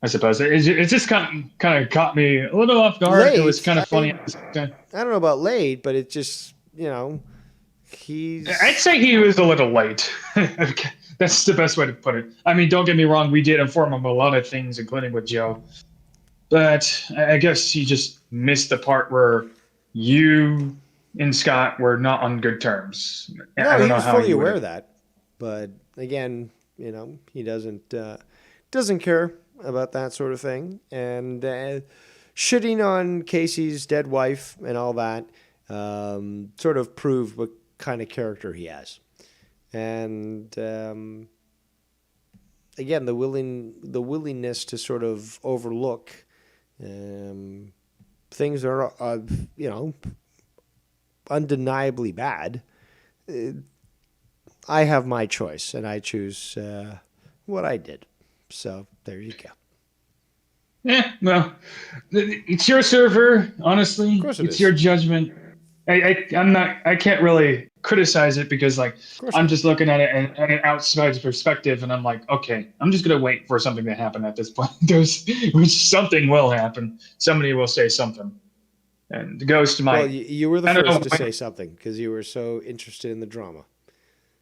I suppose it just kind of caught me a little off guard. Late, It was kind of funny. I don't know about late, but it just, I'd say he was a little late. That's the best way to put it. I mean, don't get me wrong. We did inform him of a lot of things, including with Joe. But I guess he just missed the part where you and Scott were not on good terms. No, I don't he know was how fully he aware would. of that. But again, he doesn't care about that sort of thing. And shitting on Casey's dead wife and all that sort of proved what kind of character he has. And again, the willingness to sort of overlook things that are, undeniably bad. I have my choice, and I choose what I did. So there you go. Yeah, well, it's your server. Honestly, Of course it it's is. your judgment. I can't really criticize it because I'm just looking at it in an outside perspective, and I'm like, okay, I'm just gonna wait for something to happen at this point. Something will happen. Somebody will say something, and the ghost might. Well, you were the I don't first know to say something because you were so interested in the drama.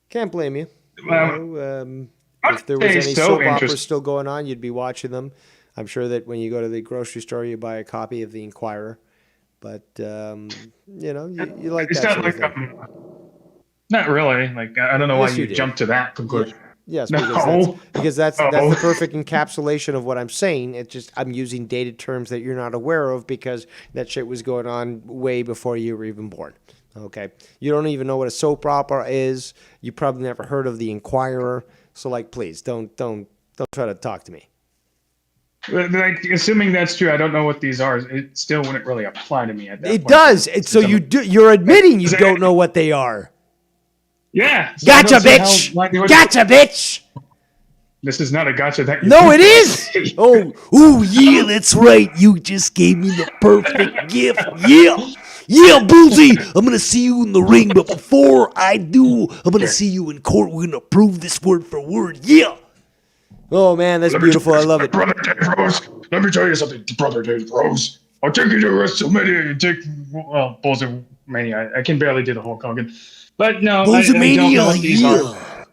Can't blame you. If there was say any so soap operas interested. still going on, you'd be watching them. I'm sure that when you go to the grocery store, you buy a copy of the Inquirer. But you like It's that not sort of like thing. not really. Like I don't know why Yes, you do. jumped to that conclusion. Yes, No. because that's the No. perfect encapsulation of what I'm saying. It's just I'm using dated terms that you're not aware of because that shit was going on way before you were even born. Okay, you don't even know what a soap opera is. You probably never heard of the Inquirer. So please don't try to talk to me. Like, assuming that's true, I don't know what these are. It still wouldn't really apply to me at that point. It does. So you're admitting you don't know what they are. Yeah. So I Gotcha, don't see bitch. why they would- Gotcha, bitch. This is not a gotcha. That No, it is. Oh, yeah, that's right. You just gave me the perfect gift. Yeah, Bullseye. I'm going to see you in the ring. But before I do, I'm going to see you in court. We're going to prove this word for word. Yeah. Oh, man, that's beautiful. I love it. Brother Dave Rose, let me tell you something, Brother Dave Rose. I'll take you to WrestleMania and Bulls of Mania. I can barely do the Hulk Hogan. But no, I don't know what these are.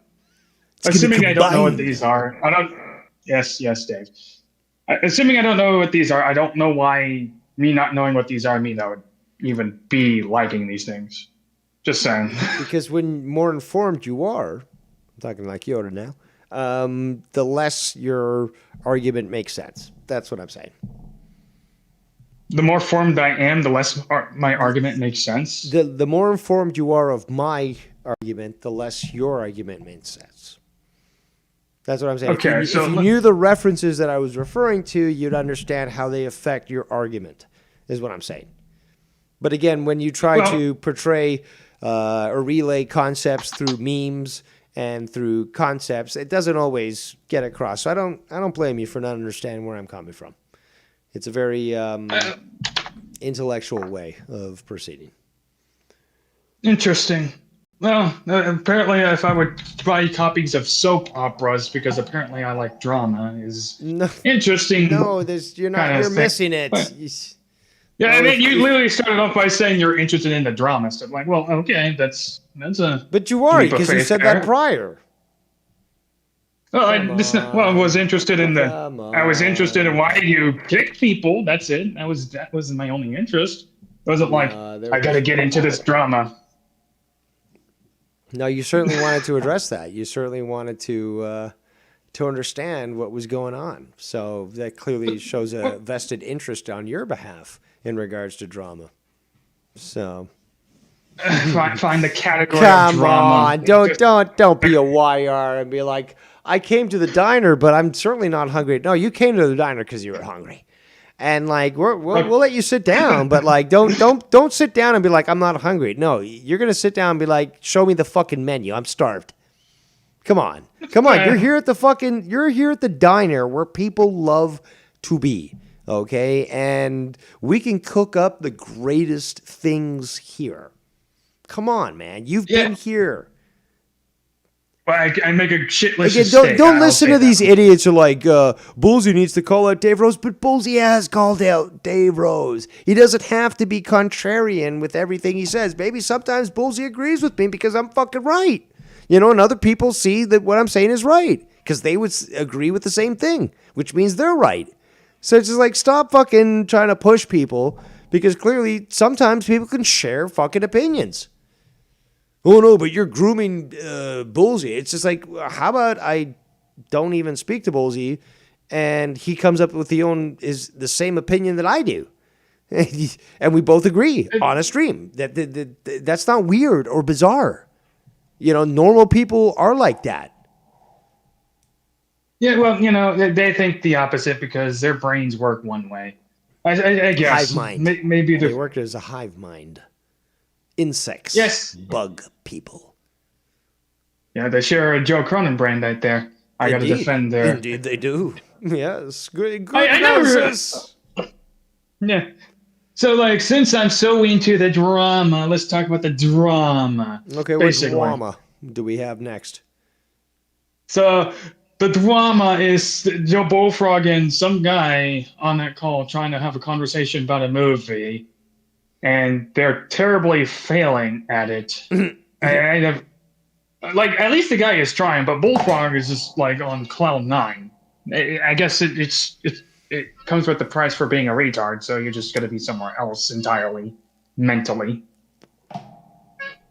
Assuming I don't know what these are. I don't. Yes, Dave. Assuming I don't know what these are, I don't know why me not knowing what these are means I would even be liking these things. Just saying. Because when more informed you are, I'm talking like Yoda now, the less your argument makes sense. That's what I'm saying. The more formed I am, the less my argument makes sense. The more informed you are of my argument, the less your argument makes sense. That's what I'm saying. Okay, if you knew the references that I was referring to, you'd understand how they affect your argument, is what I'm saying. But again, when you try to portray or relay concepts through memes and through concepts, it doesn't always get across. So I don't blame you for not understanding where I'm coming from. It's a very intellectual way of proceeding. Interesting. Well, apparently, if I would buy copies of soap operas, because apparently I like drama, is interesting. No, you're missing it. Yeah, I mean, you literally started off by saying you're interested in the drama stuff. Like, well, okay, that's a. But you are, leap of because you faith said there. that prior. Well, I was interested in I was interested in why you kick people. That's it. That was my only interest. It wasn't like I got to get into this drama. No, you certainly wanted to address that. You certainly wanted to understand what was going on. So that clearly shows a vested interest on your behalf in regards to drama. So find the category of drama. Come on, don't be a YR and be like, I came to the diner, but I'm certainly not hungry. No, you came to the diner because you were hungry. And we'll let you sit down, but don't sit down and be like, I'm not hungry. No, you're gonna sit down and be like, show me the fucking menu. I'm starved. Come on. You're here at the diner where people love to be. Okay, and we can cook up the greatest things here. Come on, man. You've been here. Well, I make a shit list of steak. Don't listen to these idiots who are like, Bullseye needs to call out Dave Rose, but Bullseye has called out Dave Rose. He doesn't have to be contrarian with everything he says. Maybe sometimes Bullseye agrees with me because I'm fucking right. And other people see that what I'm saying is right because they would agree with the same thing, which means they're right. So it's just like, stop fucking trying to push people because clearly sometimes people can share fucking opinions. Oh, no, but you're grooming Bullseye. It's just like, how about I don't even speak to Bullseye and he comes up with the same opinion that I do. And we both agree on a stream. That's not weird or bizarre. Normal people are like that. Yeah, well, they think the opposite because their brains work one way. I guess Hive mind. maybe They work as a hive mind. Insects. Yes. Bug people. Yeah, they share a Joe Cronin brand right there. I got to defend their. Indeed, they do. Yes, good I never. analysis. Yeah. So, since I'm so into the drama, let's talk about the drama. Okay, what drama do we have next? So, the drama is Joe Bullfrog and some guy on that call trying to have a conversation about a movie, and they're terribly failing at it. At least the guy is trying, but Bullfrog is just on cloud nine. I guess it comes with the price for being a retard, so you're just going to be somewhere else entirely, mentally.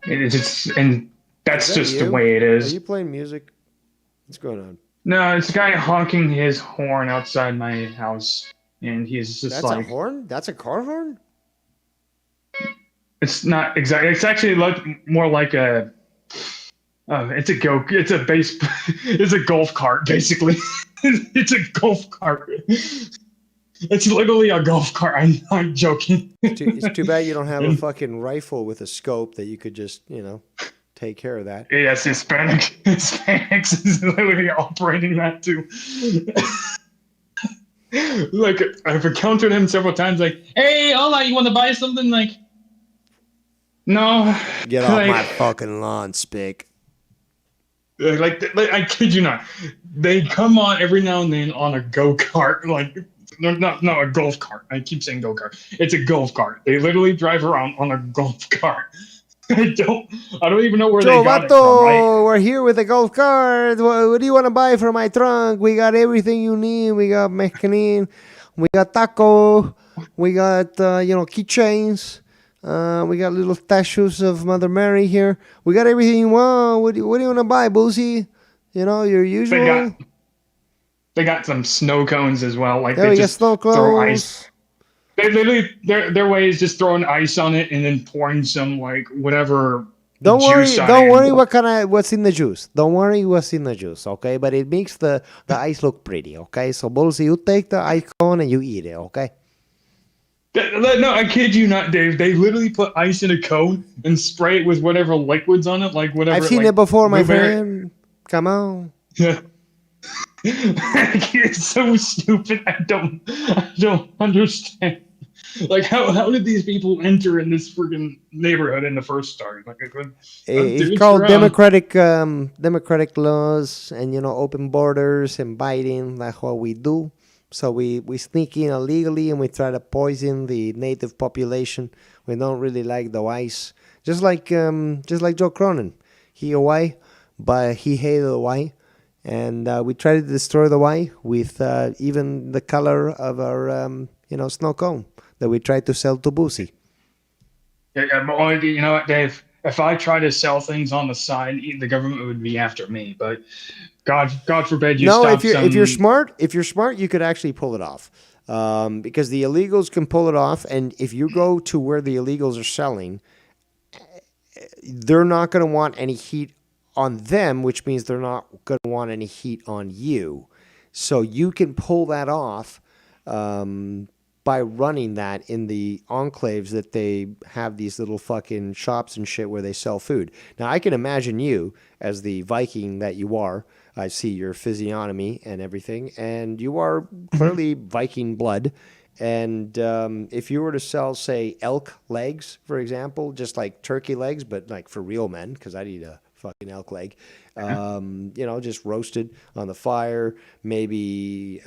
And that's just the way it is. Are you playing music? What's going on? No, it's a guy honking his horn outside my house, and he's just That's a horn? That's a car horn? It's not exactly. It's actually more like a. It's a golf cart, basically. It's a golf cart. It's literally a golf cart. I'm not joking. It's too bad you don't have a fucking rifle with a scope that you could just, take care of that. Yes, Hispanics is literally operating that too. I've encountered him several times. Hey, hola, you want to buy something? No. Get off my fucking lawn, Spick. I kid you not. They come on every now and then on a go-kart. Not a golf cart. I keep saying go-kart. It's a golf cart. They literally drive around on a golf cart. I don't even know where they got it from, right? We're here with a golf cart. What do you want to buy for my trunk? We got everything you need. We got mecanin. We got taco. We got, keychains. We got little statues of Mother Mary here. We got everything you want. What do you want to buy, Boozy? Your usual. They got some snow cones as well. They just throw ice. They literally their way is just throwing ice on it and then pouring some whatever. Don't worry what's in the juice. Don't worry what's in the juice, okay? But it makes the ice look pretty, okay? So Boozy, you take the ice cone and you eat it, okay? No, I kid you not, Dave. They literally put ice in a cone and spray it with whatever liquids on it, whatever. I've seen it before, my friend. Come on. Yeah. It's so stupid. I don't understand. How did these people enter in this freaking neighborhood in the first start? It's called democratic laws and open borders and biting. That's what we do. So we sneak in illegally and we try to poison the native population. We don't really like the whites. Just like Joe Cronin. He a white, but he hated the white. And we try to destroy the white with even the color of our snow cone that we try to sell to Boosie. Yeah, you know what, Dave? If I try to sell things on the side, the government would be after me. But God forbid you stop. If you're smart, you could actually pull it off. Because the illegals can pull it off, and if you go to where the illegals are selling, they're not going to want any heat on them, which means they're not going to want any heat on you. So you can pull that off by running that in the enclaves that they have these little fucking shops and shit where they sell food. Now, I can imagine you as the Viking that you are. I see your physiognomy and everything, and you are clearly Viking blood. And if you were to sell, say, elk legs, for example, just like turkey legs, but like for real men, because I'd eat a fucking elk leg, just roasted on the fire, maybe,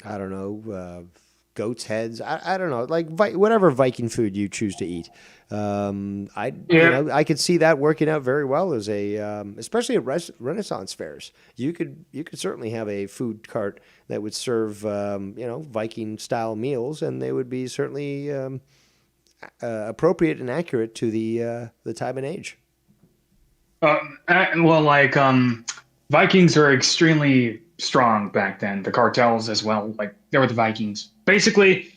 I don't know, goat's heads. I don't know, like whatever Viking food you choose to eat. I could see that working out very well as a, especially at Renaissance fairs. You could certainly have a food cart that would serve, Viking style meals, and they would be certainly appropriate and accurate to the time and age. Vikings are extremely strong back then. The cartels as well, they were the Vikings. Basically,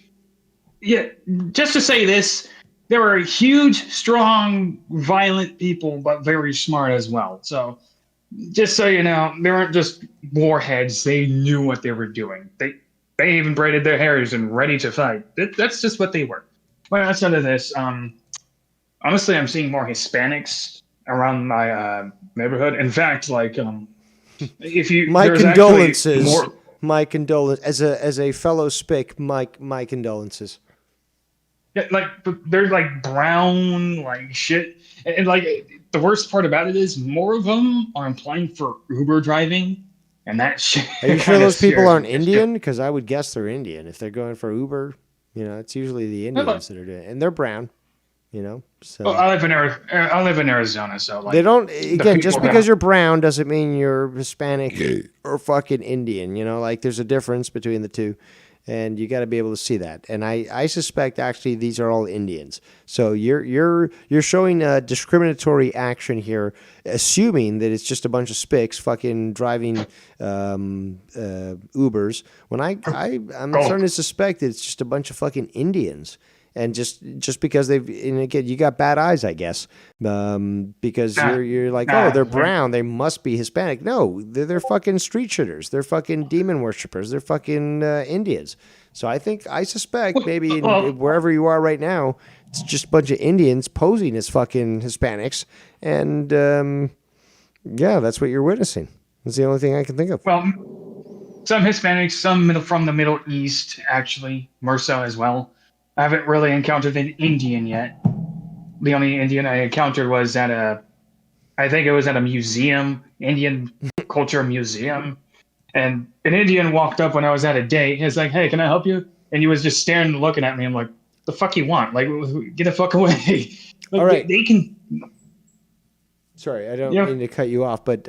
yeah. Just to say this, They were huge, strong, violent people, but very smart as well. So, just so you know, they weren't just warheads. They knew what they were doing. They even braided their hairs and ready to fight. That's just what they were. Well, outside of this, honestly, I'm seeing more Hispanics around my neighborhood. In fact, like if you My there's actually condolences. more. My condolences as a fellow spick. My condolences. Yeah, like they're like brown, like shit, and like the worst part about it is more of them are applying for Uber driving, and that shit. Are you sure kinda those people scares aren't me. Indian? Because I would guess they're Indian if they're going for Uber. You know, it's usually the Indians that are doing it, and they're brown. You know, so Well, I live in Arizona, so like they don't. the Again, just people because that- you're brown doesn't mean you're Hispanic or fucking Indian. You know, like there's a difference between the two, and you got to be able to see that. And I suspect actually these are all Indians. So you're showing discriminatory action here, assuming that it's just a bunch of spicks fucking driving Ubers. When I'm starting to suspect that it's just a bunch of fucking Indians. And just because and again, you got bad eyes, I guess, because you're like, oh, they're brown, they must be Hispanic. No, they're fucking street shooters. They're fucking demon worshippers. They're fucking Indians. So I suspect maybe wherever you are right now, it's just a bunch of Indians posing as fucking Hispanics, and yeah, that's what you're witnessing. That's the only thing I can think of. Well, some Hispanics, some from the Middle East, actually, more so as well. I haven't really encountered an Indian yet. The only Indian I encountered was I think it was at a museum, Indian culture museum. And an Indian walked up when I was at a date. He was like, "Hey, can I help you?" And he was just staring and looking at me. I'm like, "The fuck you want? Like, get the fuck away!" Like, All right. they can. Sorry, I don't mean to cut you off, but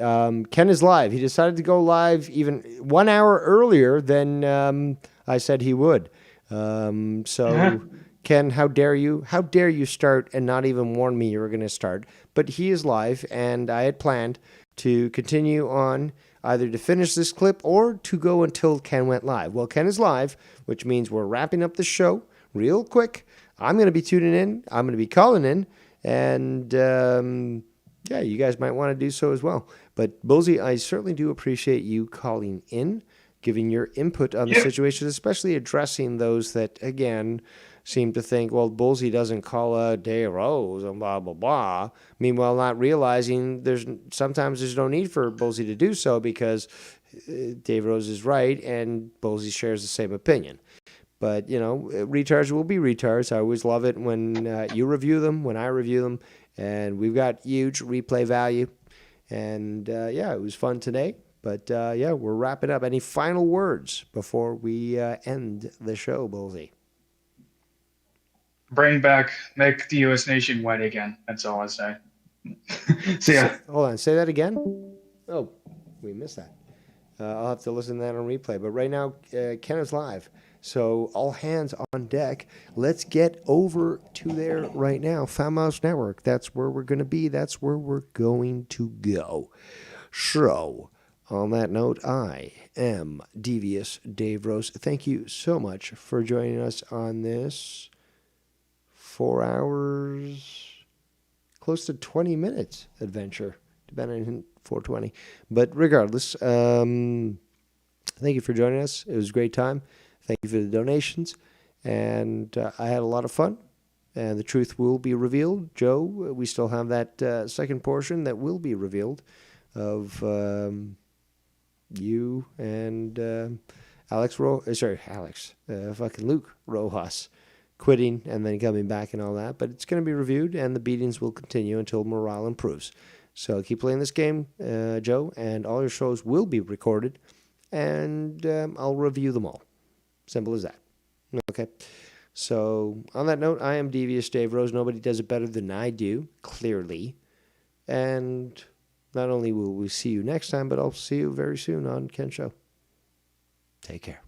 Ken is live. He decided to go live even 1 hour earlier than I said he would. So, Ken, how dare you? How dare you start and not even warn me you were going to start? But he is live, and I had planned to continue on either to finish this clip or to go until Ken went live. Well, Ken is live, which means we're wrapping up the show real quick. I'm going to be tuning in. I'm going to be calling in, and yeah, you guys might want to do so as well. But Bullseye, I certainly do appreciate you calling in, giving your input on the situation, especially addressing those that, again, seem to think, well, Bullseye doesn't call a Dave Rose and blah, blah, blah. Meanwhile, not realizing sometimes there's no need for Bullseye to do so because Dave Rose is right and Bullseye shares the same opinion. But, you know, retards will be retards. I always love it when you review them, when I review them, and we've got huge replay value. And, yeah, it was fun today. But, yeah, we're wrapping up. Any final words before we end the show, Bullseye? Make the U.S. nation white again. That's all I say. See ya. Hold on, say that again? Oh, we missed that. I'll have to listen to that on replay. But right now, Ken is live. So all hands on deck. Let's get over to there right now. Foundmouse Network. That's where we're going to be. That's where we're going to go. So, on that note, I am Devious Dave Rose. Thank you so much for joining us on this 4 hours, close to 20 minutes adventure, depending on 420. But regardless, thank you for joining us. It was a great time. Thank you for the donations. And I had a lot of fun. And the truth will be revealed. Joe, we still have that second portion that will be revealed of you and fucking Luke Rojas quitting and then coming back and all that. But it's going to be reviewed, and the beatings will continue until morale improves. So keep playing this game, Joe, and all your shows will be recorded, and I'll review them all. Simple as that. Okay. So on that note, I am Devious Dave Rose. Nobody does it better than I do, clearly. And not only will we see you next time, but I'll see you very soon on Ken Show. Take care.